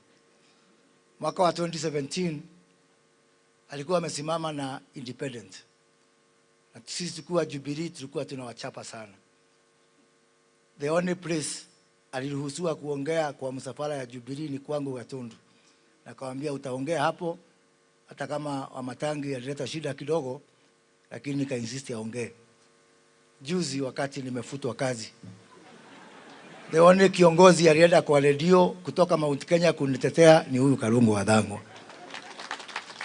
Mwaka wa 2017 alikuwa amesimama na independent, na sisi tulikuwa Jubilee, tulikuwa tunawachapa sana. The only place aliruhusiwa kuongea kwa msafara ya Jubilee ni kwangu Gatundu. Na kawaambia utaongea hapo, hata kama Wamatangi alileta shida kidogo, lakini nika insist aongee. Juzi wakati nimefutwa kazi, the only kiongozi alienda kwa redio kutoka Mount Kenya kunitetea ni huyu Karungo wa Thang'wa.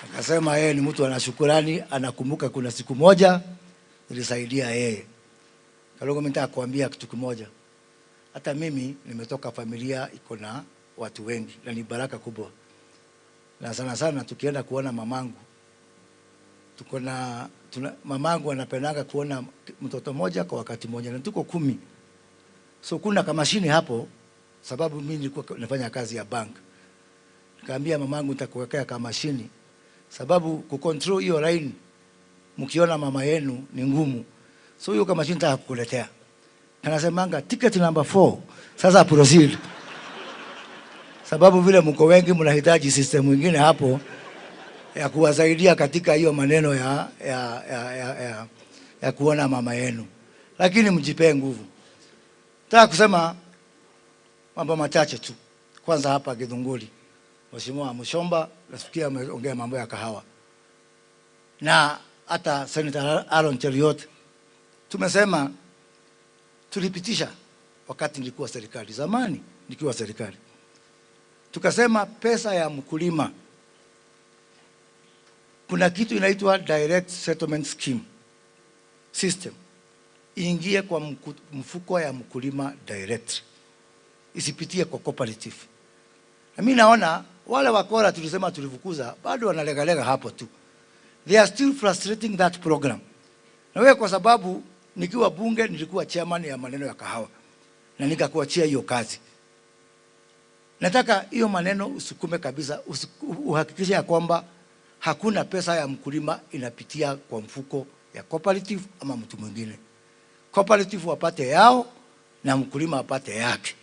Akasema yeye ni mtu ana shukrani, anakumbuka kuna siku moja nilisaidia yeye. Karungo, mimi nataka kuambia kitu kimoja. Hata mimi nimetoka familia iko na watu wengi na ni baraka kubwa. Na sana sana tukienda kuona mamangu, mamangu anapendanga kuona mtoto mmoja kwa wakati mmoja, na tuko 10. So kuna kama mashine hapo, sababu mimi nilikuwa nafanya kazi ya bank. Nikamwambia mamangu nitakuwekea kama mashine, sababu kucontrol hiyo line mkiona mama yenu ni ngumu. So hiyo kama mashine nitakukuletea. Anasemanga ticket number 4, sasa proceed. Sababu vile mko wengi mnahitaji system nyingine hapo ya kuwasaidia katika hiyo maneno ya kuona mama yenu. Lakini mjipee nguvu. Nataka kusema mambo machache tu. Kwanza hapa Githunguri, Mheshimiwa Mushomba nasikia ameongea mambo ya kahawa. Na hata Senator Aaron Cheruiyot tumesema, tulipitisha wakati nilikuwa serikali, zamani nikiwa serikali. Tukasema pesa ya mkulima, kuna kitu inaitwa direct settlement scheme system, iingie kwa mfuko ya mkulima direct, isipitie kwa cooperative. Na mimi naona wale wakora tulisema tulifukuza bado wanalegalega hapo tu. They are still frustrating that program. Na wewe kwa sababu nikiwa bunge nilikuwa chairman ya maneno ya kahawa na nikakuachia hiyo kazi. Nataka hiyo maneno usukume kabisa, uhakikishe ya kwamba hakuna pesa ya mkulima inapitia kwa mfuko ya cooperative ama mtu mwingine. Cooperative wapate yao na mkulima apate yake.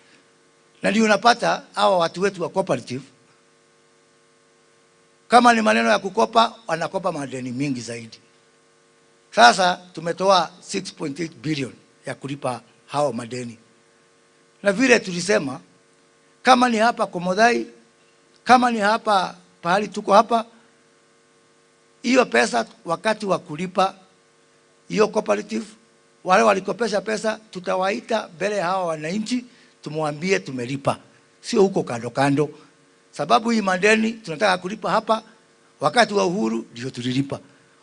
Na ndio unapata hawa watu wetu wa cooperative kama ni maneno ya kukopa, wanakopa madeni mingi zaidi. Sasa tumetoa 6.8 billion ya kulipa hao madeni. Na vile tulisema kama ni hapa Komodai, kama ni hapa pahali tuko hapa, hiyo pesa wakati wa kulipa hiyo cooperative, wale walikopesha pesa tutawaita mbele hawa wananchi tumwambie tumelipa, sio huko kando kando. Sababu hii madeni tunataka kulipa hapa, wakati wa Uhuru ndio tulilipa,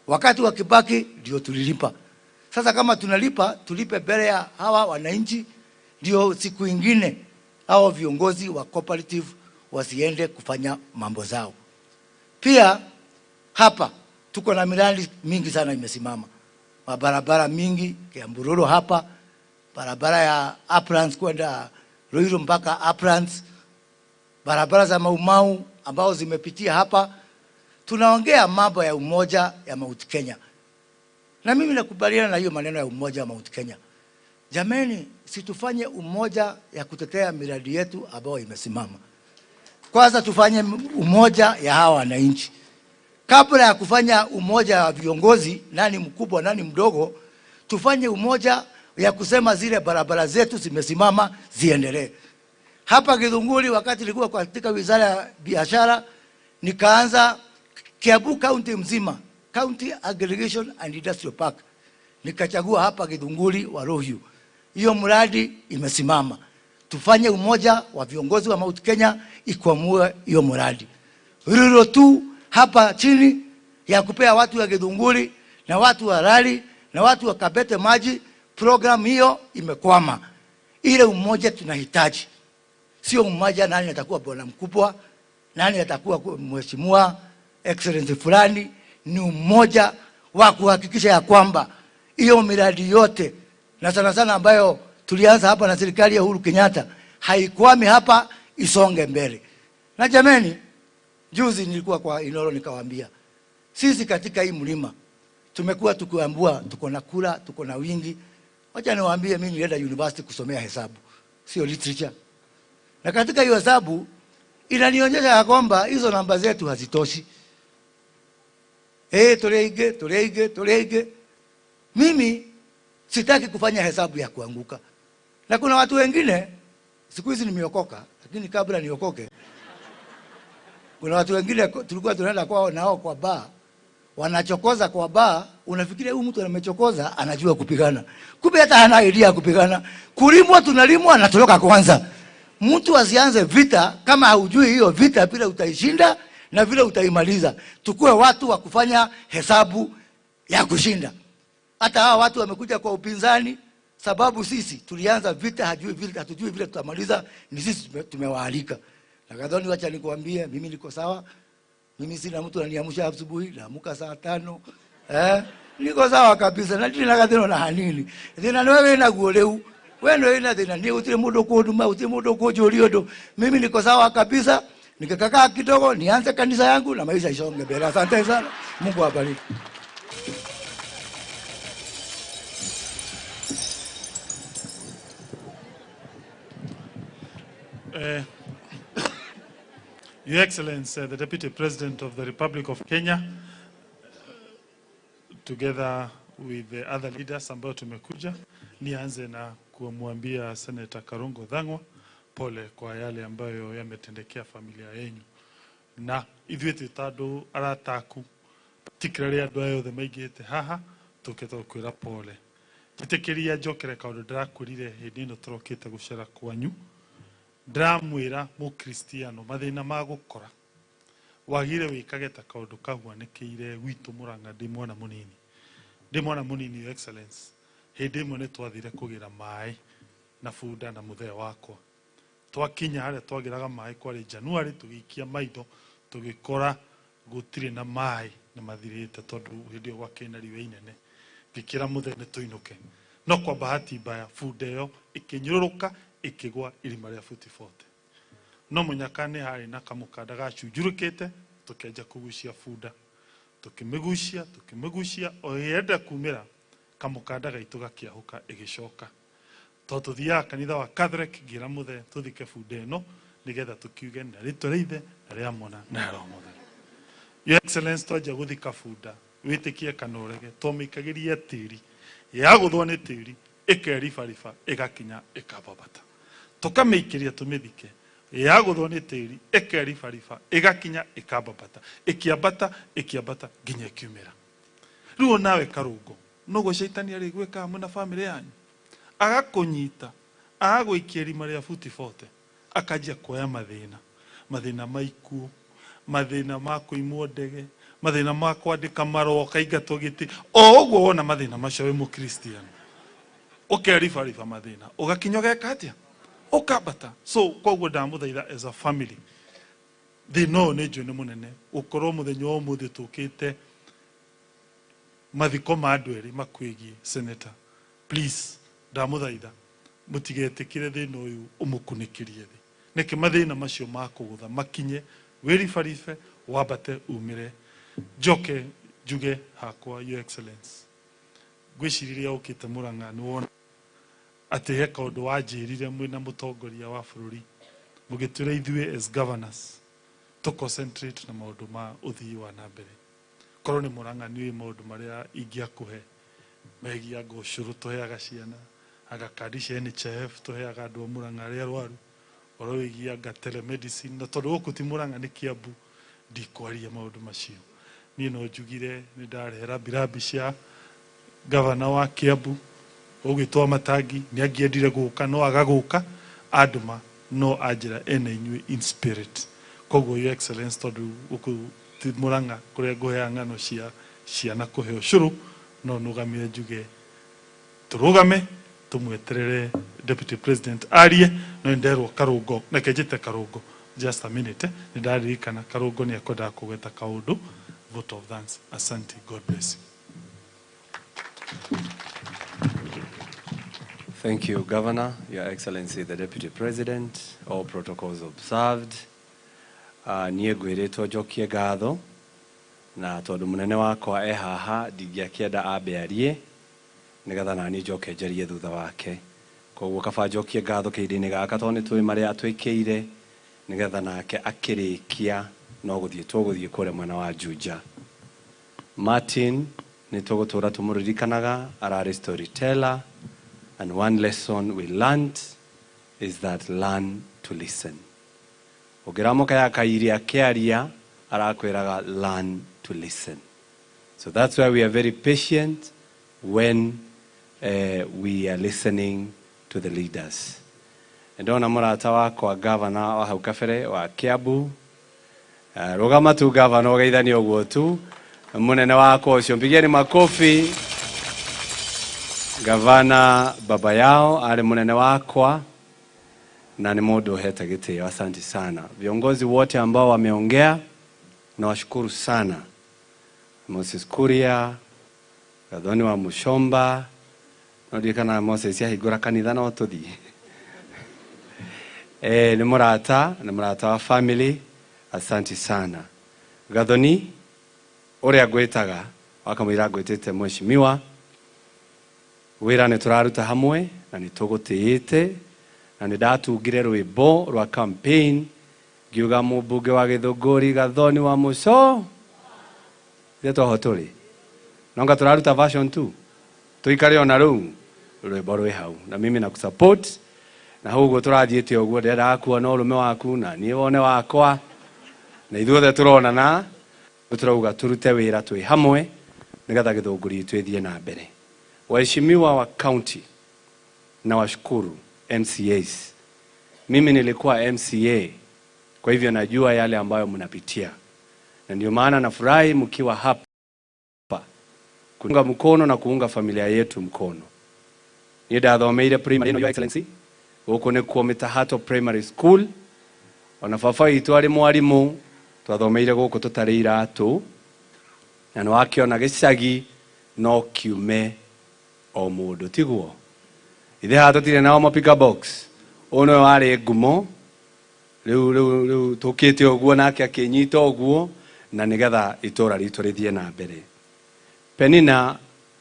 wakati wa Kibaki ndio tulilipa. Sasa kama tunalipa, tulipe mbele ya hawa wananchi, ndio siku ingine hao viongozi wa cooperative wasiende kufanya mambo zao. Pia hapa tuko na miradi mingi sana imesimama. Mabarabara mingi, Kiambururu hapa, barabara ya Uplands kwenda Ruiru mpaka Uplands, barabara za Maumau ambao zimepitia hapa. Tunaongea mambo ya umoja ya Mount Kenya. Na mimi nakubaliana na hiyo maneno ya umoja wa Mount Kenya. Jameni, situfanye umoja ya kutetea miradi yetu ambayo imesimama. Kwanza tufanye umoja ya hawa wananchi. Kabla ya kufanya umoja wa viongozi, nani mkubwa nani mdogo, tufanye umoja ya kusema zile barabara zetu zimesimama ziendelee. Hapa Githunguri wakati nilikuwa katika wizara ya biashara, nikaanza Kiambu County mzima, County Aggregation and Industrial Park. Nikachagua hapa Githunguri wa Rohio. Hiyo mradi imesimama. Tufanye umoja wa viongozi wa Mount Kenya ikwamue hiyo mradi. Ruro tu hapa chini ya kupea watu wa Githunguri na watu wa Rari na watu wa Kabete maji, program hiyo imekwama. Ile umoja tunahitaji. Sio umoja nani atakuwa bwana mkubwa, nani atakuwa mheshimiwa excellency fulani, ni umoja wa kuhakikisha ya kwamba hiyo miradi yote na sana sana ambayo tulianza hapa na serikali ya Uhuru Kenyatta haikwami hapa, isonge mbele. Na jameni, juzi nilikuwa kwa Inoro nikawaambia, sisi katika hii mlima tumekuwa tukiambua tuko na kula, tuko na wingi. Wacha niwaambie mimi nilienda university kusomea hesabu, sio literature. Na katika hiyo hesabu inanionyesha ya kwamba hizo namba zetu hazitoshi. Toleige. Mimi sitaki kufanya hesabu ya kuanguka. Na kuna watu wengine, siku hizi nimeokoka, lakini kabla niokoke, kuna watu wengine tulikuwa tunaenda kwao nao kwa bar, wanachokoza kwa bar, unafikiria huyu mtu amechokoza anajua kupigana. Kumbe hata hana idea kupigana. Kulimwa tunalimwa na toroka kwanza. Mtu asianze vita kama haujui hiyo vita vile utaishinda na vile utaimaliza. Tukue watu wa kufanya hesabu ya kushinda. Hata hawa watu wamekuja kwa upinzani sababu sisi tulianza vita, hatujui vile tutamaliza, ni sisi tumewaalika. Na kadhoni wacha nikuambie, mimi niko sawa. Mimi sina mtu ananiamsha asubuhi, naamka saa 5. Niko sawa kabisa. Na tena kadhino na hanini. Thina wewe na guoleu. Wewe ndio ina thina ni utire mundu kuduma, utire mundu kujuliodo. Mimi niko sawa kabisa. Nikikakaa kidogo nianze kanisa yangu na maisha isonge mbele. Asante sana. Mungu awabariki. Your Excellency, the Deputy President of the Republic of Kenya, together with the other leaders ambao tumekuja, nianze na kumwambia Senator Karungo Thang'wa pole kwa yale ambayo yametendekea familia yenu. Na ithuĩ tandũ arataku tikĩrĩa andũ aya othe maigĩte haha tũkĩte kwĩra pole. Njĩtĩkĩria njokere kaũndũ ndĩrakwĩrire hĩndĩ ĩno tũrokĩte gũcera kwanyu. Ndĩramwĩra mũkristiano mathĩna ma gũkora wagire wĩkage ta kaũndũ kahuanĩkĩire gwitũ Mũrang'a ndĩ mwana mũnini. Ndĩ mwana mũnini, Your Excellency. Hĩndĩ ĩmwe nĩ twathire kũgĩra maĩ na bunda na mũthee wakwa. twakinya haria twagiraga mai kwari January tugikia maitho tugikora gutire na mai na mathirite tondu hindi gwa kina riwe inene gikira muthene tuinuke no kwa bahati mbaya food eyo ikinyururuka ikigwa irima ria futi 40 no munyakane hari na kamukanda gacunjurukite tukenja kugucia funda tukimigucia o yenda kumira kamukanda gaitu gakiahuka igicoka to tuthia kanitha wa Catholic gira muthe tuthike funda eno nigetha tukiuge na ritureithe na ria mona na ro muthe. Your Excellency, twaja guthika funda witikie kanorege tomikagiria tiri ya guthwa ni tiri ikeribariba igakinya ikababata tukamikiria tumithike ya guthwa ni tiri ikeribariba igakinya ikababata ikiambata nginya kiumira. Riu nawe Karungo no gũcaitania ari gwika muna family yanyu agakunyita agagwikia irima ria futi 40 akajia kuoya mathina maiku mathina ma kuimwo ndege mathina ma kwandika marũa kaingatwo giti o ũguo wona mathina macio we mukristiano ukeribariba mathina ugakinya geka atia ukambata. So koguo ndamuthaitha as a family thina ni njui ni munene ukorwo muthenya wa umuthi tukite mathiko ma andu eri makwigie senator, please ndamuthaitha mutigetikire thina uyu umukunikirie thi niki mathina macio makugutha makinye wiribaribe wambate umire njoke njuge hakwa. Your Excellency, gwiciriria ukite Murang'a ni wona ati he kaundu wanjirire mwina mutongoria wa bururi mugitwira ithuĩ as governors to concentrate na maundu ma uthii wa nambere korwo ni Murang'a ni maundu maria ingiakuhe megia ngoshuru tuheaga ciana agakadi cia NHIF tuheaga andu a Murang'a aria arwaru oro wigianga telemedicine na tondu guku ti Murang'a ni Kiambu ndikwaria maundu macio. Ni no njugire ni ndarehera birabi cia governor wa Kiambu ugitwa Matangi ni angiendire guka no agaguka anduma no anjira ene inyui in spirit. Koguo Your Excellency, tondu guku ti Murang'a kuria nguhea ng'ano cia ciana kuhe ucuru no nugamire njuge turugame tumweterere Deputy President arie no nderwo Karungo na kejete Karungo just a minute ni ndaririkana Karungo ni akoda kugeta kaundu vote of thanks. Asante, God bless you. Thank you, Governor, Your Excellency, the Deputy President, all protocols observed. Niĩ ngwĩrĩtwo njokie ngatho na tondũ mũnene wakwa haha ndingĩakĩenda ambe arie nĩgetha naniĩ njoke njarie thutha wake. Koguo kaba njokie ngatho kĩrĩndĩ-inĩ gaka tondũ nĩtũĩ marĩa atwĩkĩire nĩgetha nake akĩrĩkia no gũthiĩ tũgũthiĩ kũrĩa mwena wa Juja. Martin nĩtũgũtũra tũmũririkanaga ararĩ storyteller, and one lesson we learned is that learn to listen. Ogeramoka ya kairia kiaria arakwiraga learn to listen. So that's why we are very patient when we are listening to the leaders. Ndona murata wakwa governor wa hau kabere wa Kiambu rugama tu governor ugeithani uguo tu munene wakwa ucio mpigieni makofi. Gavana baba yao ale munene wakwa na ni mundu uhete gitio. Asante sana viongozi wote ambao wameongea, na washukuru sana. Moses Kuria, Gathoni wa Mushomba, nodikana Moses ya higura kanitha no tuthi ni murata wa family. Asante sana Gathoni uria gwetaga wakamwira gwetete mheshimiwa wira ni turaruta hamwe na ni tugutiite na ni ndatungire rwimbo rwa campaign ngiuga mubunge wa Githunguri Gathoni wa Muco zeto hoturi nonga turaruta version 2 tuikare ona riu rwimbo rwi hau na mimi na kusupport na hugo turathiite uguo ndenda kuona urume waku na ni wone wakwa na ithuothe turona na turauga turute wira twi hamwe nigetha Githunguri twithie na mbere. Waheshimiwa wa county na washukuru MCAs. Mimi nilikuwa MCA, kwa hivyo najua yale ambayo mnapitia. Na ndio maana nafurahi mkiwa hapa kuunga mkono na kuunga familia yetu mkono. Ni ndathomeire primary, Your Excellency, guku ni kuo Mitahato Primary School. Ona baba witũ arĩ mwarimu twathomeire gũkũ tũtarĩ iratũ, na nĩ wakiona gĩcagi no kiume o mũndũ tiguo. Ithe haha tũtirĩ nao mapika box, ũyũ nĩwe warĩ ngumo, rĩu tũkĩte ũguo nake akĩnyita ũguo, na nĩgetha itũra ritũ rĩthiĩ na mbere. Penina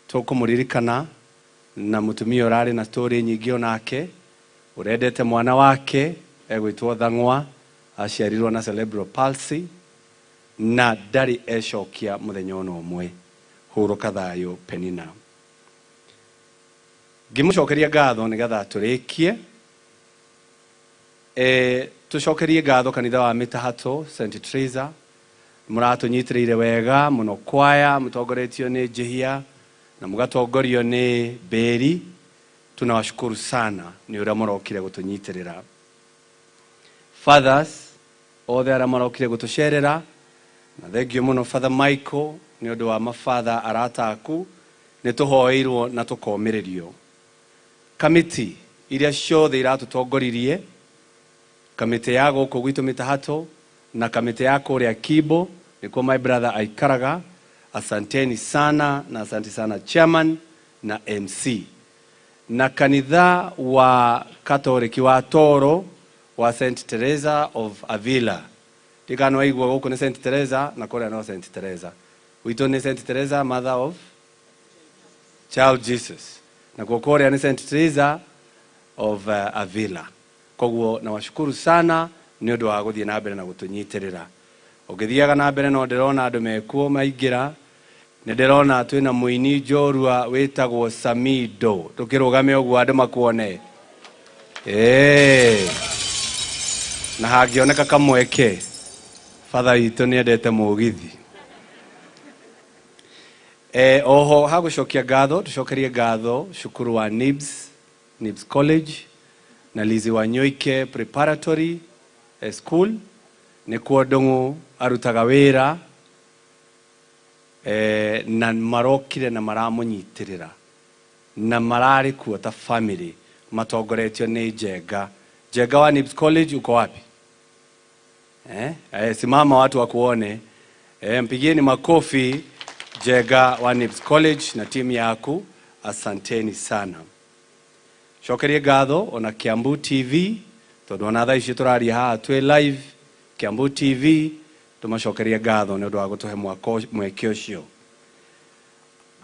tũkũmũririkana na mũtumia ũrarĩ na story nyingĩ onake, ũrendete mwana wake egwĩtwo Thang'wa, aciarirwo na cerebral palsy na ndarĩ ecokia mũthenya ona ũmwe. Hurũka thayũ Penina. Ngĩmũcokeria ngatho nĩgetha tũrĩkie. Tũcokerie ngatho kanitha wa Mitahato St. Teresa, mũratũnyitĩrĩire wega mũno kwaya, mũtongoretio nĩ Njihia na mũgatongorio nĩ Beri. Tunawashukuru sana ni ũrĩa mũrokire gũtũnyitĩrĩra. Fathers othe arĩa marokire gũtũcerera, na thengiũ mũno Father Michael nĩ ũndũ wa mafather arata aku, nĩ tũhoeirwo na tũkomĩrĩrio. Kamiti iria ciothe iratũtongoririe, kamiti ya gũkũ gwitũ Mitahato na kamiti ya kũrĩa Kibo, nĩkuo my brother aikaraga, asanteni sana na asanti sana chairman na MC. Na kanitha wa Katoliki wa Toro wa St. Teresa of Avila. Tikano waigua gũkũ nĩ St. Teresa na kũrĩa no St. Teresa. Witũ nĩ St. Teresa, Mother of Child Jesus. Na kũrĩa nĩ St. Teresa of Avila. Koguo na washukuru sana nĩ ũndũ wa gũthiĩ na mbere na gũtũnyitĩrĩra. Ũgĩthiaga na mbere no ndĩrona andũ mekuo maingĩra. Nĩ ndĩrona twĩna mũini njorua wĩtagwo Samido. Tũkĩrũgame ũguo andũ makuone. Na hangĩoneka kamweke, Father witũ nĩ endete mũgithi. Oho hagũcokia ngatho, tũcokerie ngatho cukuru wa Nibs College na Lizi wa Nyoike Preparatory School. Nĩ kuo Ndung'u arutaga wĩra, na marokire na maramũnyitĩrĩra na mararĩ kuo ta family, matongoretio nĩ Njenga. Njenga wa Nibs College uko wapi? Simama watu wakuone. Mpigieni makofi Njenga wa Nibs College na timu yaku, asanteni sana. Cokerie ngatho ona Kiambu TV, tondũ ona thaa ici tũraria haha twĩ live Kiambu TV, tũmacokerie ngatho nĩ ũndũ wa gũtũhe mweke ũcio.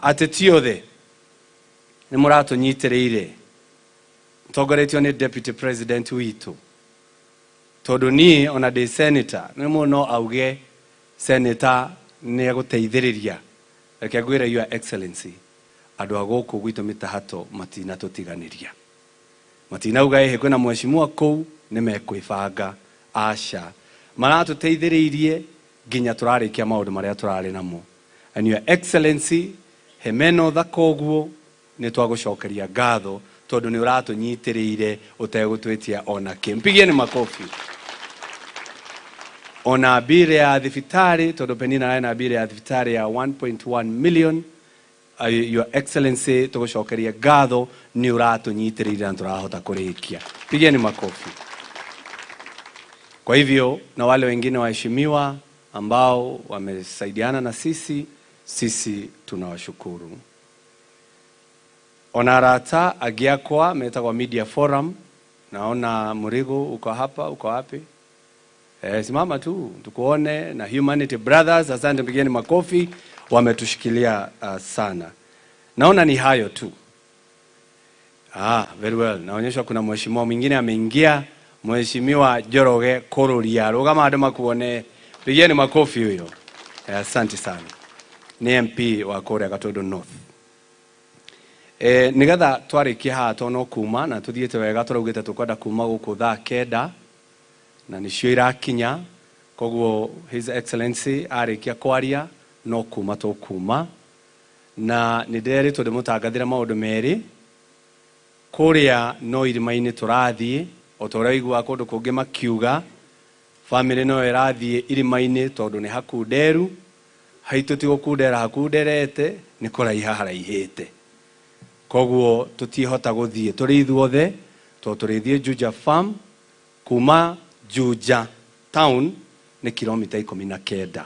Ateti othe nĩ mũratũnyitĩrĩire, mũtongoretio nĩ Deputy President witũ, tondũ niĩ ona ndĩ senator nĩ mũno auge senator nĩ egũteithĩrĩria. Reke ngwĩre Your Excellency, andũ a gũkũ gwitũ Mitahato matinatũtiganĩria. Matinauga kwĩna mheshimiwa kũu nĩ mekwĩbanga. Aca, maratũteithĩrĩirie nginya tũrarĩkia maũndũ marĩa tũrarĩ namo. And Your Excellency, hemeno thaka ũguo nĩ twagũcokeria ngatho tondũ nĩ ũratũnyitĩrĩire ũtegũtwĩtia ona kĩ. Mpigieni makofi. Ona bire ya thibitarĩ, tondũ Penina arĩ na bire ya thibitarĩ ya 1.1 million. Your Excellency, tũgũcokeria ngatho nĩ ũratũnyitĩrĩire na tũrahota kũrĩkia. Pigieni makofi. Kwa hivyo na wale wengine waheshimiwa ambao wamesaidiana na sisi tunawashukuru. Ona arata agiakwa metagwa Media Forum, naona Murigo uko hapa, uko wapi? Simama tu tukuone, na Humanity Brothers, asante, mpigieni makofi, wametushikilia sana. Naona ni hayo tu. Very well. Naonyesha kuna mheshimiwa mwingine ameingia, Mheshimiwa Njoroge Kururia. Rugama andũ makuone, pigieni makofi huyo. Asante sana. Ni MP wa Kuria Gatundu North. Nigetha twarĩkia haha tono kuma na tuthiĩte wega, tũraugĩte tũkwenda kuma gũkũ thaa 9 na nĩcio irakinya. Koguo His Excellency arĩkia kwaria no kuma tũkuma, na nĩndĩreritwo ndĩmũtangathĩre maũndũ merĩ. Kũrĩa no irima-inĩ tũrathiĩ, o ta ũrĩa igua kũndũ kũngĩ makiuga family no ĩrathiĩ irima-inĩ tondũ nĩ hakunderu. Haitũ ti gũkundera hakunderete, nĩ kũraiha haraihĩte. Koguo tũtiĩhota gũthiĩ tũrĩ ithuothe, tũrĩthiĩ Juja Farm kuma Juja Town nĩ kilomita 19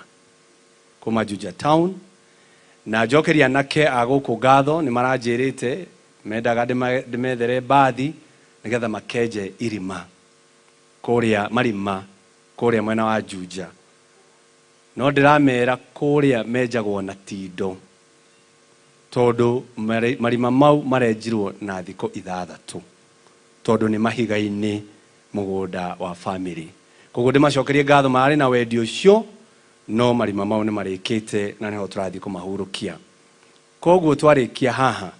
kuma Juja Town, na njokeria anake a gũkũ ngatho nĩ maranjĩrĩte mendaga ndĩmethere mbathi nĩgetha makenje irima kũrĩa marima kũrĩa mwena wa Juja, no ndĩramera kũrĩa menjagwo na tindo tondũ marima mau marenjirwo na thikũ 6 tondũ nĩ mahiga-inĩ mũgũnda wa family. Koguo ndĩmacokerie ngatho marĩ na wendi ũcio, no marima mau nĩ marĩkĩte na nĩho tũrathiĩ kũmahurũkia. Koguo twarĩkia haha,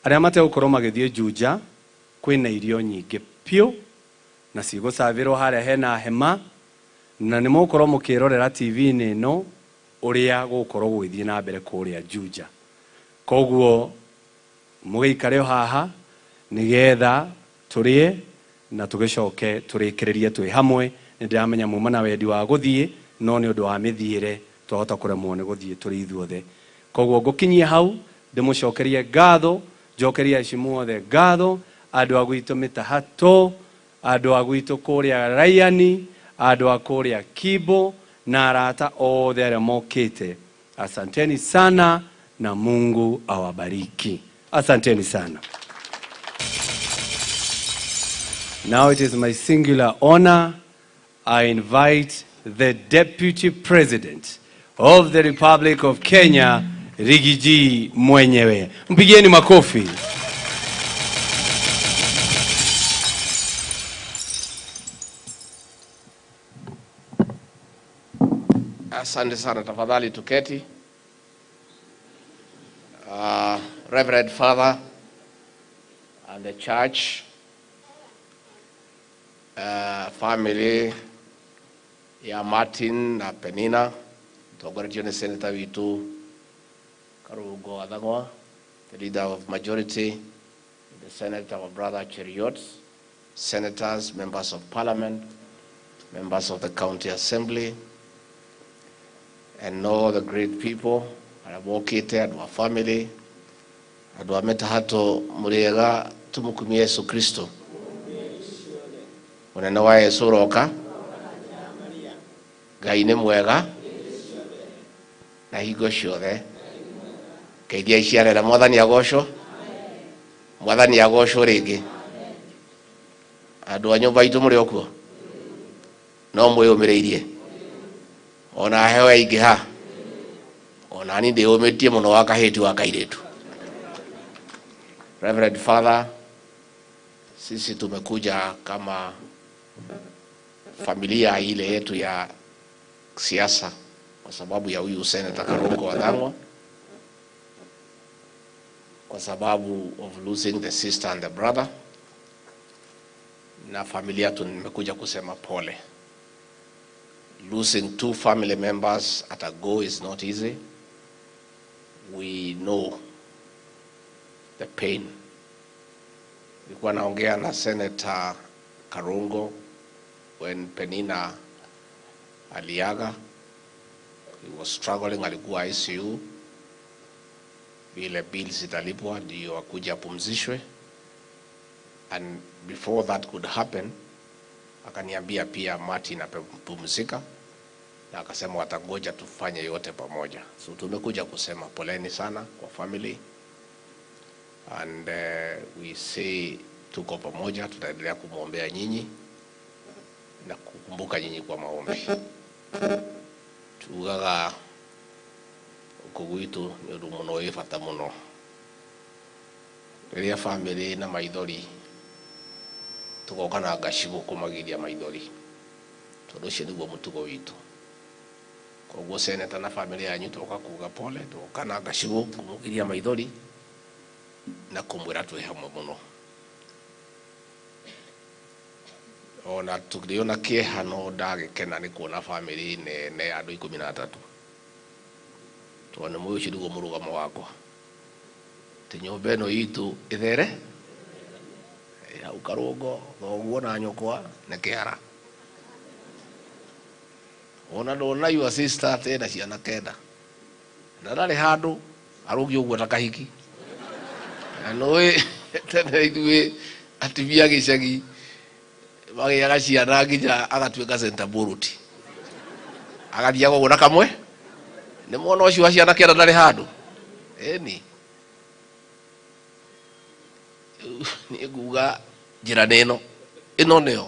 arĩa mategũkorwo magĩthiĩ Juja, kwĩna irio nyingĩ piũ na cigũcabĩrwo harĩa hena hema, na nĩ mũgũkorwo mũkĩrorera TV-inĩ ĩno ũrĩa gũgũkorwo gũgĩthiĩ na mbere kũrĩa Juja. Koguo mũgĩikare o haha nĩgetha tũrĩe na tũgĩcoke tũrĩkĩrĩrie twĩ hamwe. Nĩ ndĩramenya muma na wendi wa gũthiĩ, no nĩ ũndũ wa mĩthiĩre twahota kũremwo nĩ gũthiĩ tũrĩ ithuothe. Koguo ngũkinyie hau ndĩmũcokerie ngatho, njokerie acimu othe ngatho, andũ a gwitũ Mitahato, andũ a gwitũ kũrĩa Raiani, andũ a kũrĩa Kibo na arata othe arĩa mokĩte. Asanteni sana na Mungu awabariki. Asanteni sana. Now it is my singular honor, I invite the Deputy President of the Republic of Kenya, Rigiji mwenyewe. Mpigieni makofi. Asante sana, tafadhali tuketi. Reverend Father and the church, family ya Martin na Penina, tuongoretio nĩ Senator witu Karungo Wathang'wa, the leader of majority, the Senator our brother Cheriot, senators, members of parliament, members of the county assembly, and all the great people arĩa mokĩte, andũ a family, andũ a Mitahato, mũrĩega, tũmũkumie Yesu Kristo. Mũnene wa Yesu roka, Ngai nĩ mwega na hingo ciothe. Ngeithia iciarĩra Mwathani agocwo, Mwathani agocwo rĩngĩ. Andũ a nyũmba itũ mũrĩ o kuo, no mwĩyũmĩrĩirie, ona heo yaingĩha, ona ni ndĩyũmĩtie mũno wa kahĩti wa kairĩtu. Reverend Father, sisi tumekuja kama familia ile yetu ya siasa kwa sababu ya huyu Senator Karungo Wathang'wa, kwa sababu of losing the sister and the brother, na familia tumekuja kusema pole. Losing 2 family members at a go is not easy. We know the pain. Nilikuwa naongea na Senator Karungo when Penina aliaga. He was struggling, alikuwa ICU. Vile bills italipwa ndio akuja pumzishwe. And before that could happen, akaniambia pia Martin apumzika, na akasema watangoja tufanye yote pamoja. So tumekuja kusema poleni sana kwa family, and we say tuko pamoja, tutaendelea kumwombea nyinyi na kukumbuka nyinyi kwa maombi. Tugaga ukugwitu ni undu muno wi bata muno. Riria family na maithori tugoka na Gacigo kumagiria maithori, tondu ucio niguo mutugo witu. Koguo Senator na family yanyu tugoka kuga pole, tugoka na Gacigo kumugiria maithori na kumwira twi hamwe muno. Ona tuliona kieha no ndagikena ni kuona family nene andu 13 tuone muyo cirugo murugamo wakwa ti nyumba ino itu ithere ya Karungo thoguo na nyokwa na kiara ona ndona your sister tena ciana kenda na ndari handu arugi uguo ta kahiki no tene ithuĩ atimia gicagi magiaga ciana nginya agatuĩka center boruti agathiaga ũguo na kamwe nĩ mwana ũcio wa ciana kĩenda ndarĩ handũ ĩni nĩ nguga njĩra ĩno nĩyo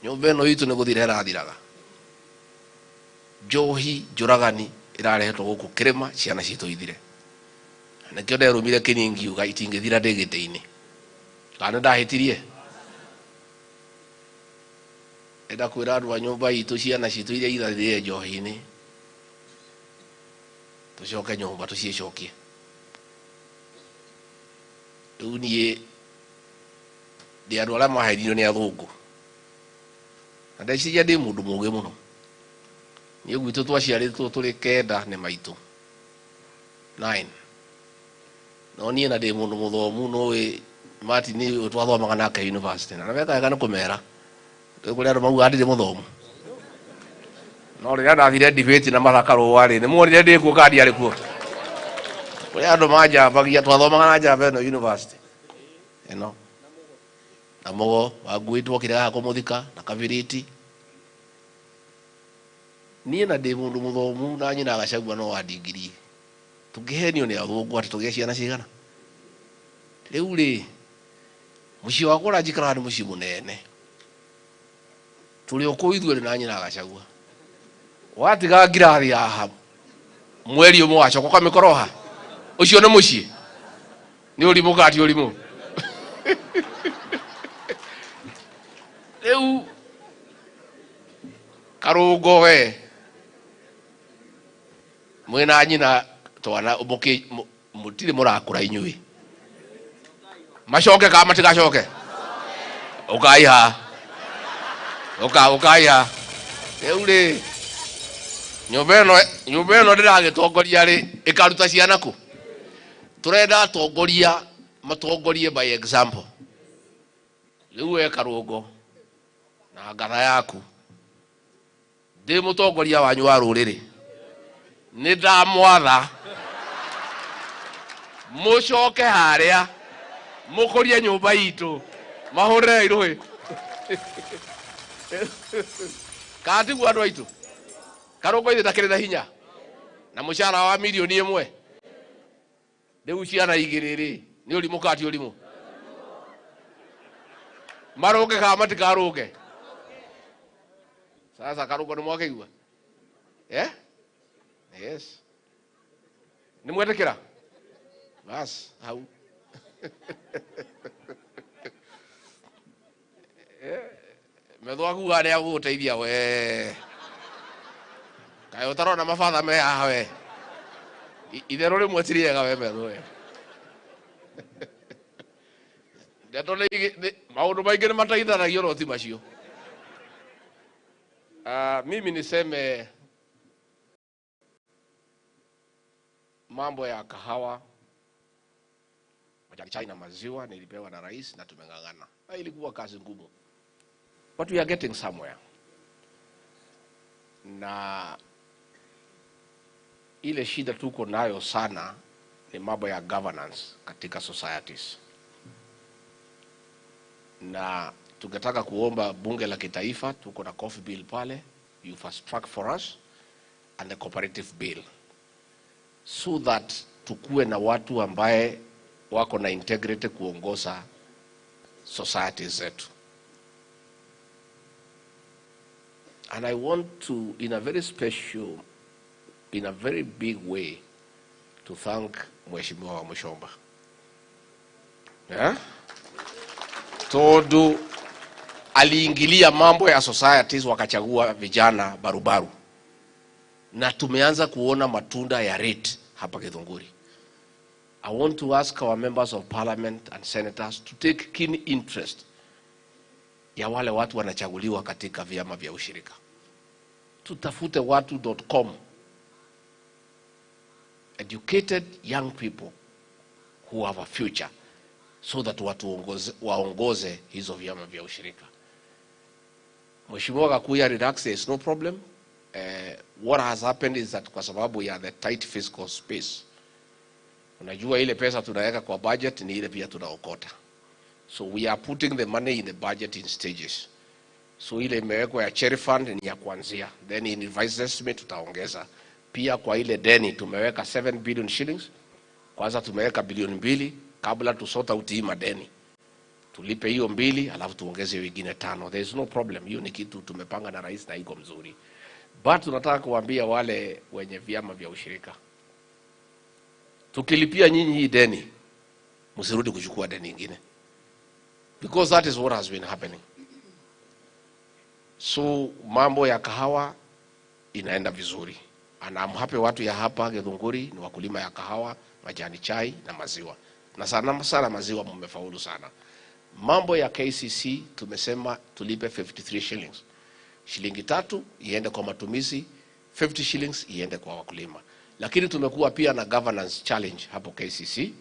nyũmba ĩno itũ nĩ gũthira ĩrathiraga njohi njũragani ĩrarehetwo gũkũ kĩrĩma ciana citũ ithire nĩkĩo nderũmire kĩni ngiuga itingĩthira ndĩ gĩtĩ-inĩ kana ndahĩtirie enda kwĩra andũ a nyũmba itũ ciana citũ iria ithathire njohi-inĩ tũcoke nyũmba tũciĩcokie rĩu niĩ ndĩ andũ arĩa maheririo nĩ athũngũ na ndeciria ndĩ mũndũ mũũgĩ mũno niĩ gwitũ twaciarĩtwo tũrĩ kenda nĩ maitũ 9 no niĩ na ndĩ mũndũ mũthomu noĩ Martin ũyũ twathomaga nake university na weka wega nĩ kũmera kũrĩ andũ mauga ndirĩ mũthomu no rĩrĩa ndathire debate na Martha Karũa nĩ muonire ndĩ kuo kandi arĩ kuo kũrĩ andũ manjambagia twathomaga na njamba ĩno university ĩno na Mũgo Wangui twokire kũmũthika na Kabiriti niĩ na ndĩ mũndũ mũthomu na nyina Gachagua no wa degree tũngĩhenio nĩ athũngũ atĩ tũgĩe ciana cigana rĩu rĩ mũciĩ wakwa ũrĩa njikaraga nĩ mũciĩ mũnene tũrĩ o kũu ithuerĩ na nyina Gachagua watiga ngirathi haha mweri ũmwe wacoka ũkamĩkoroha ũcio nĩ mũciĩ nĩ ũrimũ kati ũrimũ rĩu Karũngũ we mwĩna nyina twana mũtirĩ mũrakũra inyuĩ macoke kana matigacoke ũkaiha ũkaiha rĩu rĩ nyũmba ĩno ndĩragĩtongoria rĩ ĩkaruta ciana kũ tũrenda atongoria matongorie by example rĩu we Karũngũ na ngatha yaku ndĩ mũtongoria wanyu wa rũrĩrĩ nĩ ndamwatha mũcoke harĩa mũkũrie nyũmba itũ mahũrĩre irũĩ kana tiguo andũ aitũ Karũngũ ithe ndakĩrĩ na hinya na mũcara wa mirioni 1 rĩu ciana igĩrĩ rĩ nĩ ũrimũ kati ũrimũ marũnge kana matikarũnge sasa Karũngũ nĩ mwakĩigua yes nĩ mwetĩkĩra bas hau metho akuga nĩ agũgũteithia we kaĩ ũtarona mabatha me haha we itherũ rĩmwe ti rĩega we metho we ndeto maũndũ maingĩ nĩ mateithanagio no ti macio mimi niseme mambo ya kahawa majani chai na maziwa nilipewa na rais na tumeng'ang'ana ilikuwa kazi ngumu but we are getting somewhere na ile shida tuko nayo sana ni mambo ya governance katika societies na tungetaka kuomba bunge la kitaifa tuko na coffee bill pale you fast track for us and the cooperative bill so that tukue na watu ambaye wako na integrity kuongoza societies zetu. And I want to, in a very special, in a very big way, to thank Mheshimiwa wa Mushomba. Todo aliingilia mambo ya societies wakachagua vijana barubaru. Na tumeanza kuona matunda ya rate hapa Githunguri. I want to ask our members of parliament and senators to take keen interest ya wale watu wanachaguliwa katika vyama vya ushirika. Tutafute watu.com, educated young people who have a future, so that watu waongoze hizo vyama vya ushirika. Mheshimiwa Gakuya, relax, there is no problem. What has happened is that kwa sababu ya the tight fiscal space, Unajua ile pesa tunaweka kwa budget ni ile pia tunaokota. So we are putting the money in the budget in stages. So ile imewekwa ya cherry fund ni ya kuanzia. Then in revised estimate tutaongeza. Pia kwa ile deni tumeweka 7 billion shillings. Kwanza tumeweka bilioni 2 kabla tusota utii madeni. Tulipe hiyo 2 alafu tuongeze wengine 5. There is no problem. Hiyo ni kitu tumepanga na rais na iko mzuri. But tunataka kuambia wale wenye vyama vya ushirika, tukilipia nyinyi hii deni, msirudi kuchukua deni nyingine. Because that is what has been happening. So mambo ya kahawa inaenda vizuri. And I'm happy watu ya hapa Githunguri ni wakulima ya kahawa, majani chai na maziwa. Na sana maziwa mmefaulu sana. Mambo ya KCC tumesema tulipe 53 shillings. Shilingi 3 iende kwa matumizi, 50 shillings iende kwa wakulima. Lakini tumekuwa pia na governance challenge hapo KCC.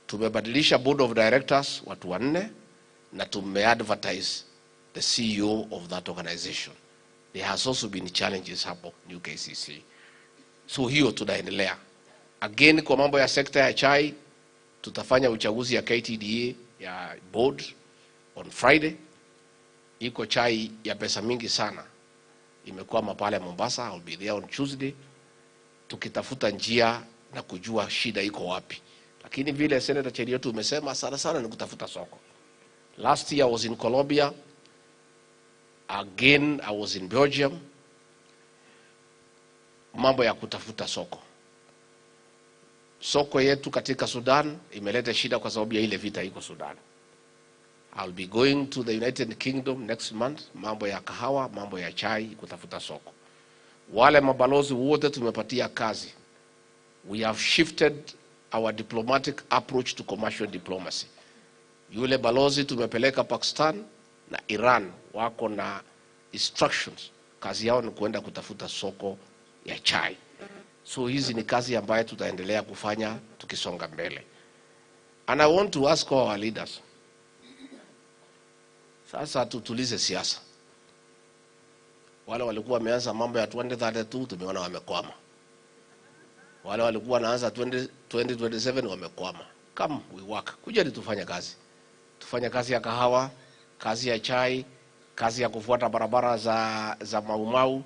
Tumebadilisha board of directors watu 4 na tumeadvertise the CEO of that organization. There has also been challenges hapo new KCC. So hiyo tunaendelea. Again kwa mambo ya sekta ya chai tutafanya uchaguzi ya KTDA ya board on Friday. Iko chai ya pesa mingi sana imekuwa pale Mombasa. I'll be there on Tuesday tukitafuta njia na kujua shida iko wapi. Lakini vile Senator Cheriotu umesema sana ni kutafuta soko. Last year I was in Colombia. Again I was in Belgium. Mambo ya kutafuta soko. Soko yetu katika Sudan imeleta shida kwa sababu ya ile vita iko Sudan. I'll be going to the United Kingdom next month. Mambo ya kahawa, mambo ya chai, kutafuta soko. Wale mabalozi wote tumepatia kazi. We have shifted our diplomatic approach to commercial diplomacy. Yule balozi tumepeleka Pakistan na Iran wako na instructions. Kazi yao ni kuenda kutafuta soko ya chai. So hizi ni kazi ambayo tutaendelea kufanya tukisonga mbele. And I want to ask our leaders. Sasa tutulize siasa. Wale walikuwa wameanza mambo ya 2032 tumeona wamekwama. Wale walikuwa wanaanza 2027 wamekwama. Come we work. Kuja tufanye kazi. Tufanye kazi ya kahawa, kazi ya chai, kazi ya kufuata barabara za Maumau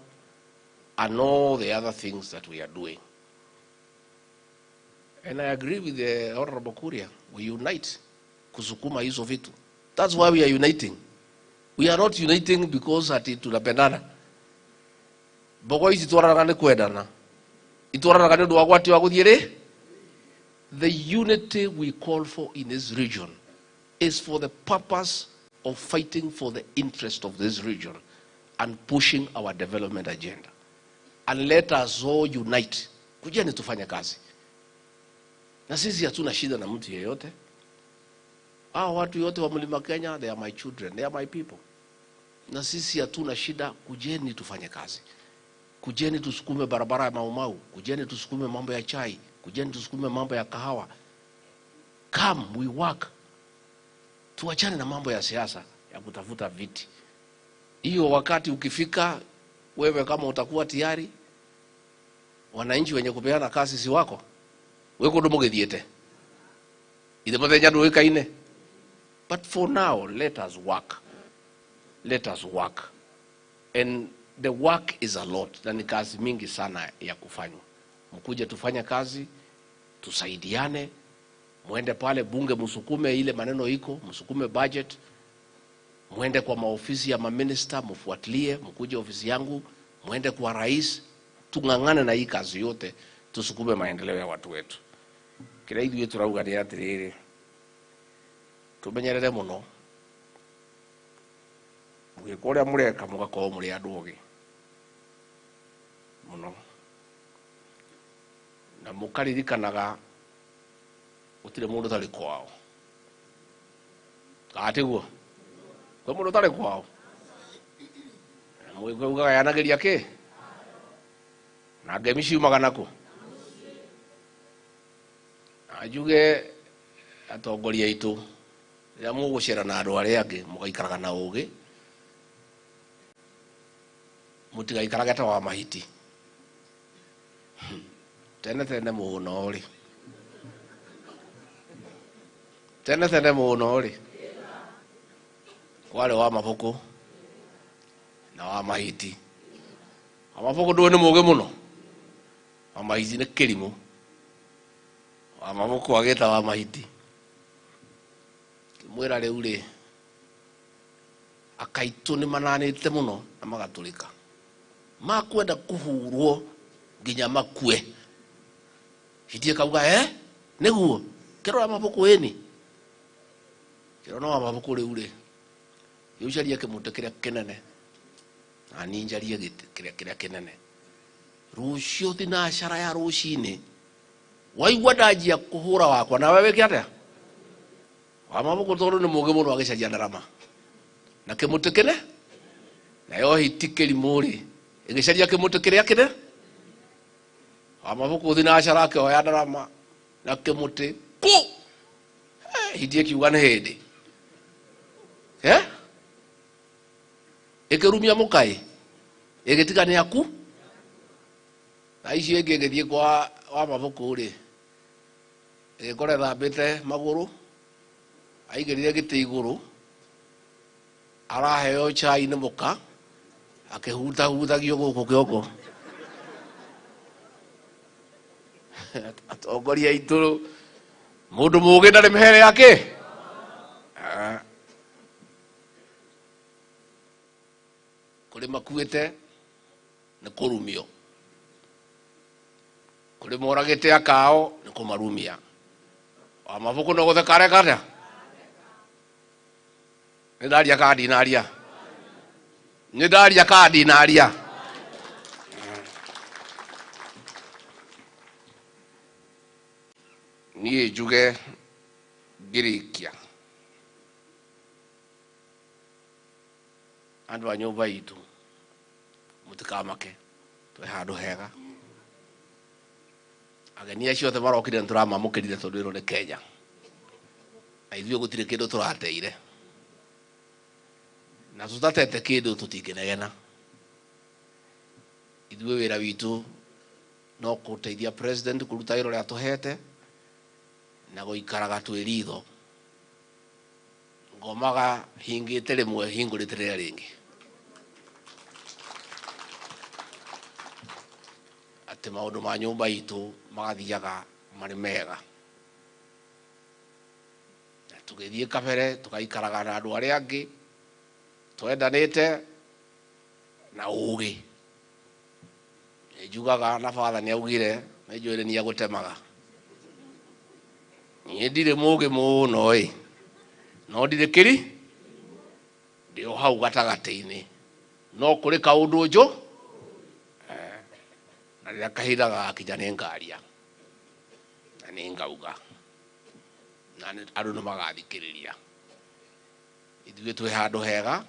and all the other things that we are doing. And I agree with the Honorable Kuria. We unite kusukuma hizo vitu. That's why we are uniting. We are not uniting because ati tunapendana. Boko hizi tuarana kwendana. Ituarana kanyo duwa kwati wa kuthiere. The unity we call for in this region is for the purpose of fighting for the interest of this region and pushing our development agenda. And let us all unite. Kujeni tufanye kazi. Na sisi hatuna shida na mtu yeyote. Watu yote wa Mlima Kenya, they are my children, they are my people. Na sisi hatuna shida, kujeni tufanye kazi. Kujeni tusukume barabara ya Maumau, kujeni tusukume mambo ya chai, kujeni tusukume mambo ya kahawa. Come, we work. Tuachane na mambo ya siasa ya kutafuta viti. Hiyo wakati ukifika, wewe kama utakuwa tayari, wananchi wenye kupeana kazi si wako. Wewe kudumu githiete. Ide pathenya nduika ine. But for now, let us work. Let us work. And the work is a lot. Na ni kazi mingi sana ya kufanywa. Mkuje tufanye kazi, tusaidiane, muende pale bunge msukume ile maneno iko, msukume budget, muende kwa maofisi ya maminister, mfuatilie, mkuje ofisi yangu, muende kwa rais, tungangane na hii kazi yote, tusukume maendeleo ya watu wetu. Kila ithuĩ turauga nĩ atĩrĩrĩ, tumenyerere mũno, mũgĩka ũrĩa mũreka mũgakorwo mũrĩ andũ ogĩ mũno, na mũkaririkanaga gũtirĩ mũndũ ũtarĩ kwao. Gatiguo kwĩ mũndũ ũtarĩ kwao, mũgĩkaugaga yanagĩria kĩ na ngemi ciumaga nakũ. Ajuge atongoria aitũ rĩrĩa mũgũcera na andũ arĩa angĩ mũgaikaraga na ũgĩ, mũtigaikarage ta wa mahiti. Tene mũno rĩ tene tene muno ri kwale wa mabuku na wa mahiti. Wa mabuku ndu ni muge muno, wa mahiti ni kirimu, wa mabuku ageta wa mahiti. Kimwira riu ri akaitu ni mananite muno na magatulika, makwenda kuhurwo nginya makue. Hitie kauga niguo kirora mabuku eni kirona wa mabuku riu ri yucaria kimuti kiria kinene na ni njarie giti kiria kinene. Rucio thinacara ya rucini waigua ndanjia kuhura wakwa na wewe kiatia wa mabuku tondu ni muge muno agicaria ndarama na kimuti kine na yo hiti kirimu ri igicaria kimuti kiria kine. Wa mabuku thinacara akioya ndarama na kimuti pu hitie kiuga ni hindi ikirumia mukai igitigania ku na icio ingi ngithie kwa wa mabuku ri igikore thambite maguru aigirire giti iguru araheo chai ni muka akihuta hutagio guku kiongo atongoria ituru mundu muge ndari mihere yake kuri makuite ni kurumio, kuri moragite akao ni kumarumia. Wa mabuku no guthekare kata ni ndaria kadi naria ni ndaria kadi naria ni juge girikia andu a nyumba itu mutikamake twe handu hega. Ageni acio othe marokire nturamamukirire tondu iro ni Kenya na ithuĩ gutire kindu turateire na tutatete kindu tutinginegena. Ithuĩ wira witu no kuteithia president kuruta wira uria tuhete na guikaraga twi ritho ngomaga hingite rimwe hingurite riria ringi ati maundu ma nyumba itu magathiaga mari mega na tugithie kabere tugaikaraga na andu aria angi twendanite na ugi. Njugaga na father ni augire nejwire ni agutemaga ni ndire mugi muno no ndire kiri ndio hau gatagati-ini no kuri kaundu njo na rira kahinda gakinya ni ngaria na ni ngauga na andu no magathikiriria. Ithuĩ twi handu hega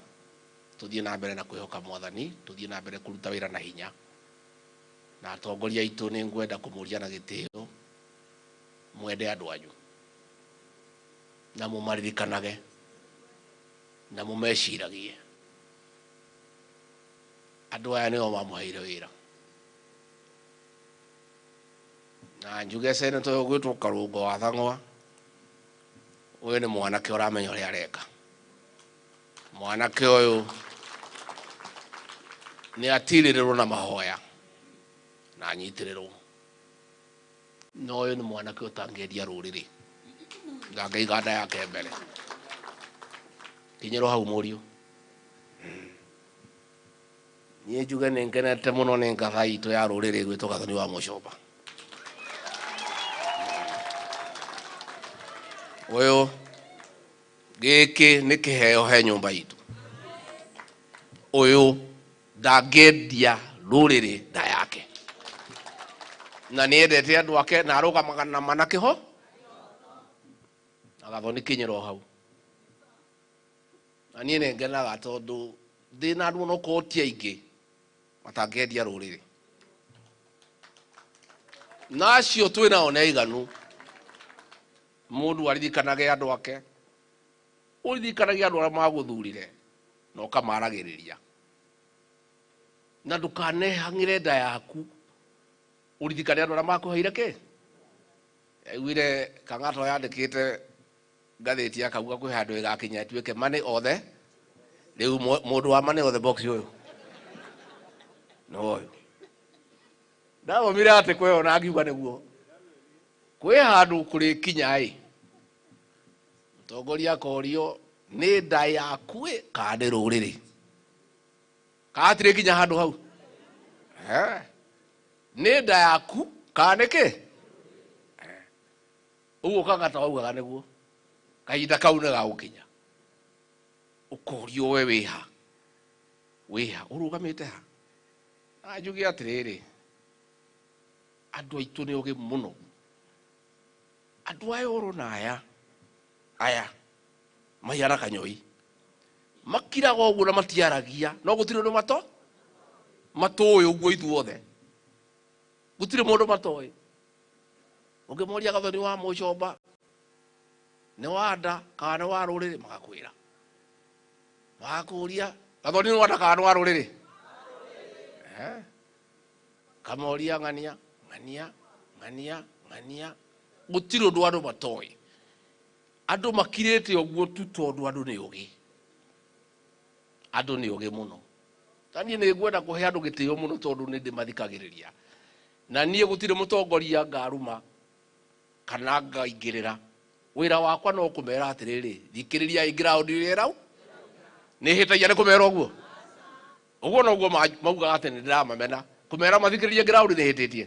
tuthie na mbere na kwihoka Mwathani, tuthie na mbere kuruta wira na hinya na atongoria itu ni ngwenda kumuria na gitio mwende andu anyu na mumaririkanage na mumeciragie andu aya nio mamuheire wira na njuge senator uyu gwitwo Karungo wa Thang'wa uyu ni mwanake uramenya uria areka. Mwanake uyu ni atirirwo na mahoya na anyitirirwo no uyu ni mwanake utangiendia ruriri ngangeiga nda yake mbere kinyiro hau murio. Nie njuge ni ngenete muno ni ngatha itu ya ruriri gwitwo Gathoni wa Mucomba. Uyu giki ni kiheo he nyumba itu. Uyu ndangendia ruriri nda yake na ni endete andu ake na arugamaga na manake ho na Gathoni kinyiro hau na nie ni ngenaga tondu thina andu no kotia ingi matangendia ruriri nacio twinao na iganu. Mundu aririkanage andu ake uririkanagia andu aria maguthurire na ukamaragiriria na ndukanehang'ire nda yaku uririkane andu aria makuheire ki. Aiguire Kang'ato yandikite ngathĩti akauga kwĩ handũ ĩgakinya ĩtuĩke money othe. Rĩu mũndũ wa money othe box ũyũ no ũyũ ndathomire atĩ kwĩyo na ngiuga nĩguo kwĩ handũ kũrĩkinya mũtongoria akorio nĩ nda yaku kana nĩ rũrĩrĩ kana hatirĩ kinya handũ hau nĩ nda yaku kana nĩkĩ ũguo kagata waugaga nĩguo kahinda kau nĩ gagũkinya ũkorio we wĩha ũrũgamĩte ha na njuge atĩrĩrĩ andũ aitũ nĩ ũgĩ mũno andũ aya ũrona aya mahiana kanyoi makiraga ũguo na matiaragia no gũtirĩ ũndũ matũĩ ũguo ithuothe gũtirĩ mũndũ matũĩ ũngĩmoria Gathoni wa Mũcomba nĩ wa nda kana nĩ wa rũrĩrĩ magakũria Gathoni nĩ wa nda kana nĩ wa rũrĩrĩ kamoria ng'ania gũtirĩ ũndũ andũ matũĩ andũ makirĩte ũguo tu tondũ andũ nĩ ũgĩ mũno taniĩ nĩ ngwenda kũhe andũ gĩtĩo mũno tondũ nĩ ndĩmathikagĩrĩria na niĩ gũtirĩ mũtongoria ngaruma kana ngaingĩrĩra wĩra wakwa no kũmera atĩrĩrĩ thikĩrĩria ground ĩrĩa ĩrau nĩ hĩtagia nĩ kũmera ũguo noguo maugaga atĩ nĩ ndĩramamena kũmera mathikĩrĩrie ground nĩ hĩtĩtie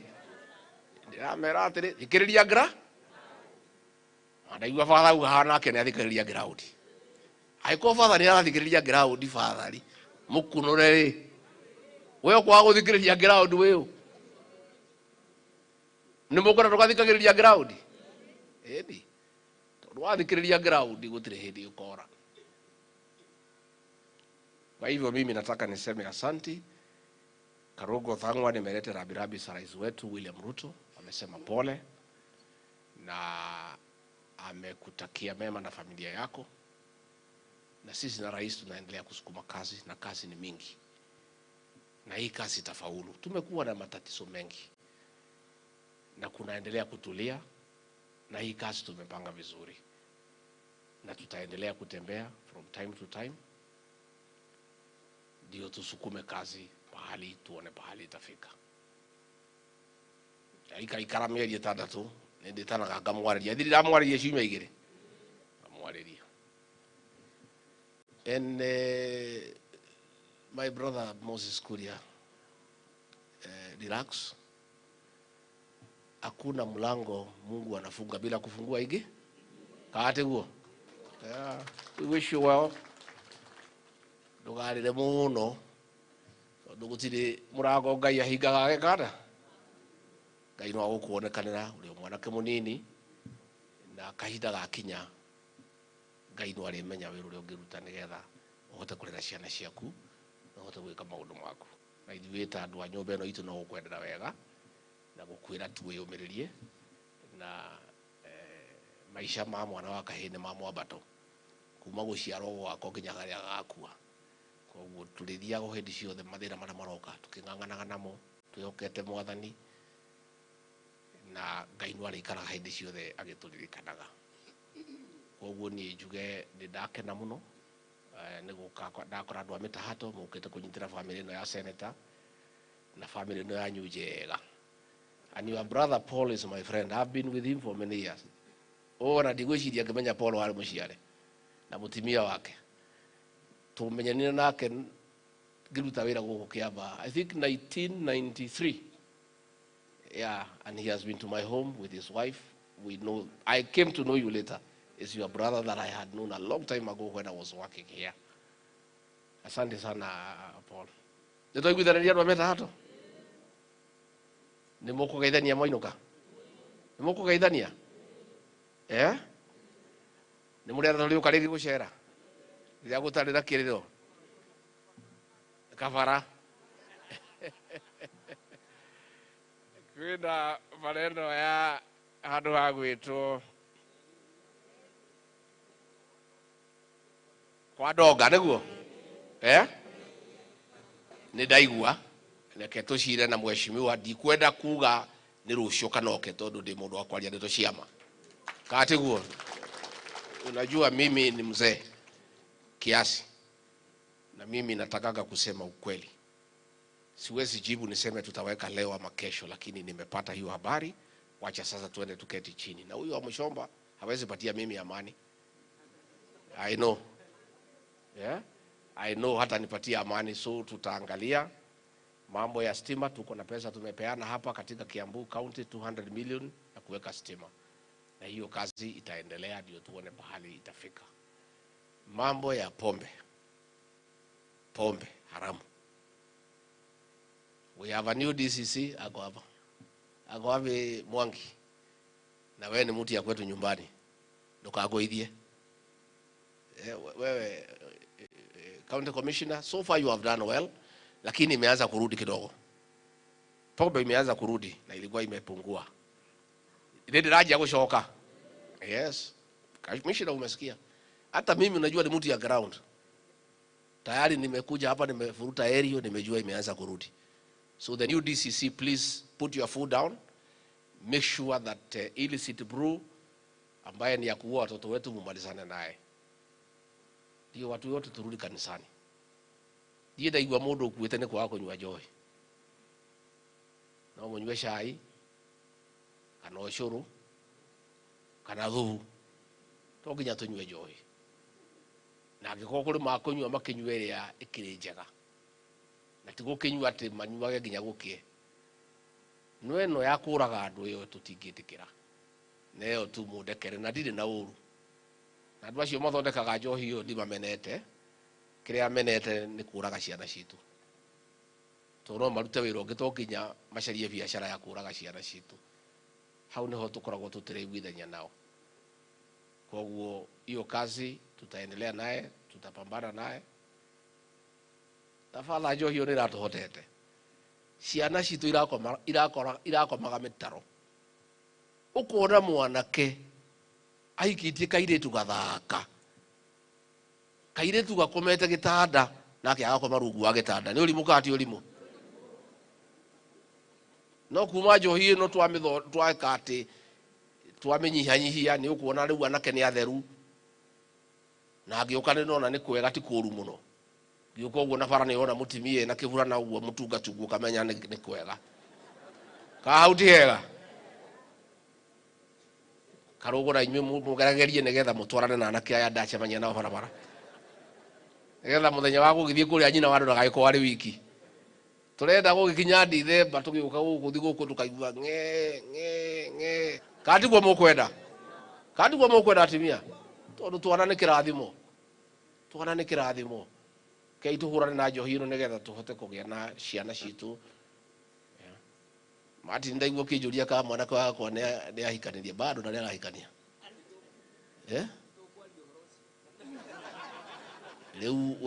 ndĩramera atĩrĩ thikĩrĩria ground ndaigua father uga hana nake nĩ athikĩrĩria ground aiko father nĩ arathikĩrĩria ground father mũkunũre we ũkwaga gũthikĩrĩria ground wĩũ nĩ mũkũra tũgathikagĩrĩria ground ĩni tondũ wathikĩrĩria ground gũtirĩ hĩndĩ ũkora. Kwa hivyo mimi nataka niseme asanti. Karungo Thang'wa nimeleta rambirambi za rais wetu William Ruto, amesema pole na amekutakia mema na familia yako, na sisi na rais tunaendelea kusukuma kazi na kazi ni mingi na hii kazi itafaulu. Tumekuwa na matatizo mengi na kunaendelea kutulia na hii kazi tumepanga vizuri na tutaendelea kutembea from time to time ndio tusukume kazi pahali tuone pahali itafika. Ikara mieri itandatu ninditanaga ngamwarĩria thiri ndamwarĩria ciumia igĩrĩ ngamwarĩria. And my brother Moses Kuria, relax. Hakuna mlango Mungu anafunga bila kufungua igi. Kaate guo. Yeah, we wish you well. Ndugarire muno. Ndugutire murango Ngai ahingaga gekada. Ngai no agũkuonekanĩra uri mwanake munini na kahinda gakinya Ngai no arimenya wĩra ũrĩa ũngĩruta nĩgetha ũhote kũrera ciana ciaku na ũhote gwĩka maũndũ maku. Na ithuĩ ta andũ a nyũmba ĩno itũ no gũkwendera wega na gũkwĩra tuĩyũmĩrĩrie na maisha ma mwana wa kahĩĩ nĩ ma mwambato kuma gũciarwo gwako nginya harĩa agakua. Koguo tũrĩthiaga hĩndĩ ciothe mathĩna marĩa maroka tũkĩng'ang'anaga namo twĩhokete Mwathani na Ngai no arĩikaraga hĩndĩ ciothe agĩtũririkanaga. Koguo niĩ njuge nĩ ndakena mũno nĩ gũka ndakora andũ a Mĩtahatũ mũkĩte kũnyitĩra famĩlĩ ĩno ya senator na famĩlĩ ĩno yanyu njega. And your brother Paul is my friend. I've been with him for many years. Oh, na ndigwĩciria ngĩmenya Paul warĩ mũciare na mũtimia wake. Tũmenyanire nake ngĩruta wĩra gũkũ Kĩamba, I think 1993. Yeah, and he has been to my home with his wife. We know, I came to know you later. It's your brother that I had known a long time ago when I was working here. Asante sana Paul. Nĩtwaiguithanĩria andũ a Mĩtahatũ? Nĩ mũkũgeithania mwainũka? Nĩ mũkũgeithania? Nĩ mũrenda tũrĩũka rĩngĩ gũcera rĩrĩa gũtarĩ na kĩrĩro kabara? Kwĩna maneno ya handũ ha gwĩtwo kwa Ndonga nĩguo? Nĩ ndaigua reke tũcire na mheshimiwa, ndikwenda kuga nĩ rũciũ kana oke tondũ ndĩ mũndũ wa kwaria ndeto ciama. Katiguo unajua mimi ni mzee kiasi, na mimi natakaga kusema ukweli. Siwezi jibu niseme tutaweka leo ama kesho, lakini nimepata hiyo habari. Wacha sasa tuende tuketi chini. Na huyu wa Mshomba hawezi patia mimi amani. I know. Yeah? I know hata nipatia amani, so tutaangalia mambo ya stima. Tuko na pesa tumepeana hapa katika Kiambu County 200 million ya kuweka stima. Na hiyo kazi itaendelea ndio tuone pahali itafika. Mambo ya pombe haramu. We have a new DCC ako hapa. Ako hapa Mwangi. Na wewe ni mtu ya kwetu nyumbani. Ndokagoithie. Wewe County Commissioner, so far you have done well, lakini imeanza kurudi kidogo. Pombe imeanza kurudi na ilikuwa imepungua. Ile daraja kushoka. Yes. Commissioner umesikia. Hata mimi unajua ni mtu ya ground. Tayari nimekuja hapa nimefuruta area, nimejua imeanza kurudi. So the new DCC, please put your foot down. Make sure that illicit brew ambaye ni ya kuua watoto wetu mumalizane naye. Ndio watu wote turudi kanisani. Ndiye ndaigwa mundu ukuite ni kwa kunywa njohi. No munywe cai kana ucuru kana thubu. To nginya tunywe njohi. Na ngiko kuri makunywa makinywe ya ikiri njega. Na tigo kinywa ati manyuage nginya gukie. No eno ya kuraga andu yo tutingitikira. Neo tu mundekere na ndire na uru. Na andu acio mathondekaga njohi yo ndimamenete. Kiria menete ni kuraga ciana citu. Toro marute wira ungi to nginya macarie biashara ya kuraga ciana citu. Hau niho tukoragwo tutireiguithania nao. Koguo hiyo kazi tutaendelea naye, tutapambana naye. Tafadhali njohi yo niratuhotete. Ciana citu irakomaga mitaro. Ukona mwanake aikitie kairetu gathaka. Kairetu gakomete gitanda nake agakoma rungu wa gitanda. Ni urimu kati urimu. No kuma njohi no twaka ati twamenyihanyihia ni ukuona riu anake ni atheru. Na agioka ni nona ni kwega ti kuru muno. Giuko uguo na bara ni ona mutimie na kivura na uguo mutunga tugu kamenya ni kwega. Ka hauti hega. Karogo na inywe mugeragerie nigetha mutwarane na anake aya ndacemania nao barabara. Nigetha muthenya wa gugithie kuria nyina wandu ndagaiko ari wiki. Turenda gugikinya Dithemba tugiuka gukuthi guku tukaigua nge. Katigwo mukwenda. Katigwo mukwenda atimia. Tondu twanane kirathimo. Twanane kirathimo. Kei tuhurane na njohi ino nigetha tuhote kugia na ciana citu. Mati ndaigwo kijuria ka mwana kwa kwa ne ahikanirie bado na arahikania. Leu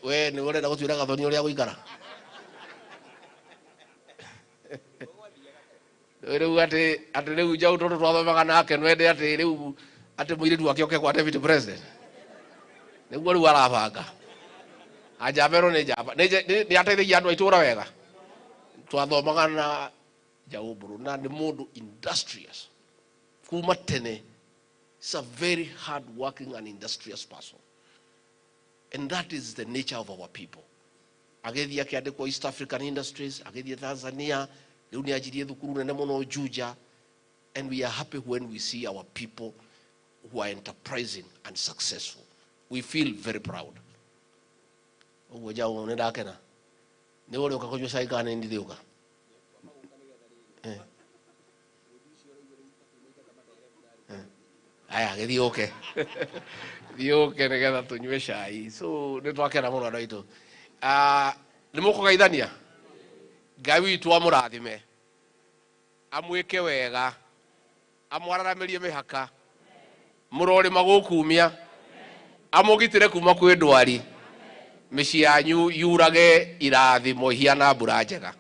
we ni urenda gutwira gathoni uria guikara. Leu ati leu jau toto twathomaga nake nwende ati leu ati muiritu akioke kwa David President. Niguo riu arabanga. Ajabero ne jaba. Ni ateithagia andu aitura wega. Twathomaga na Jauburu na ni mundu industrious. Kuma tene. He's a very hard working and industrious person. And that is the nature of our people. Agethia akiandikwo East African Industries, agethia Tanzania, riu ni ajirie thukuru nene muno Juja, and we are happy when we see our people who are enterprising and successful. We feel very proud. Ugo jao nenda kena. Ni wale ukakunywa cai kana ndi thiuka. Aya githioke. Thioke nigetha tunywe cai. So ni twakena muno andu aitu. Ni mukugeithania. Ngai witu amurathime. Amwike wega. Amwararamirie mihaka. Murori magukumia. Amugitire kuma kwi ndwari. Mĩciĩ yanyu yurage irathimo hiana mbura njega.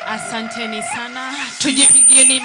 Asanteni sana. Tujipigieni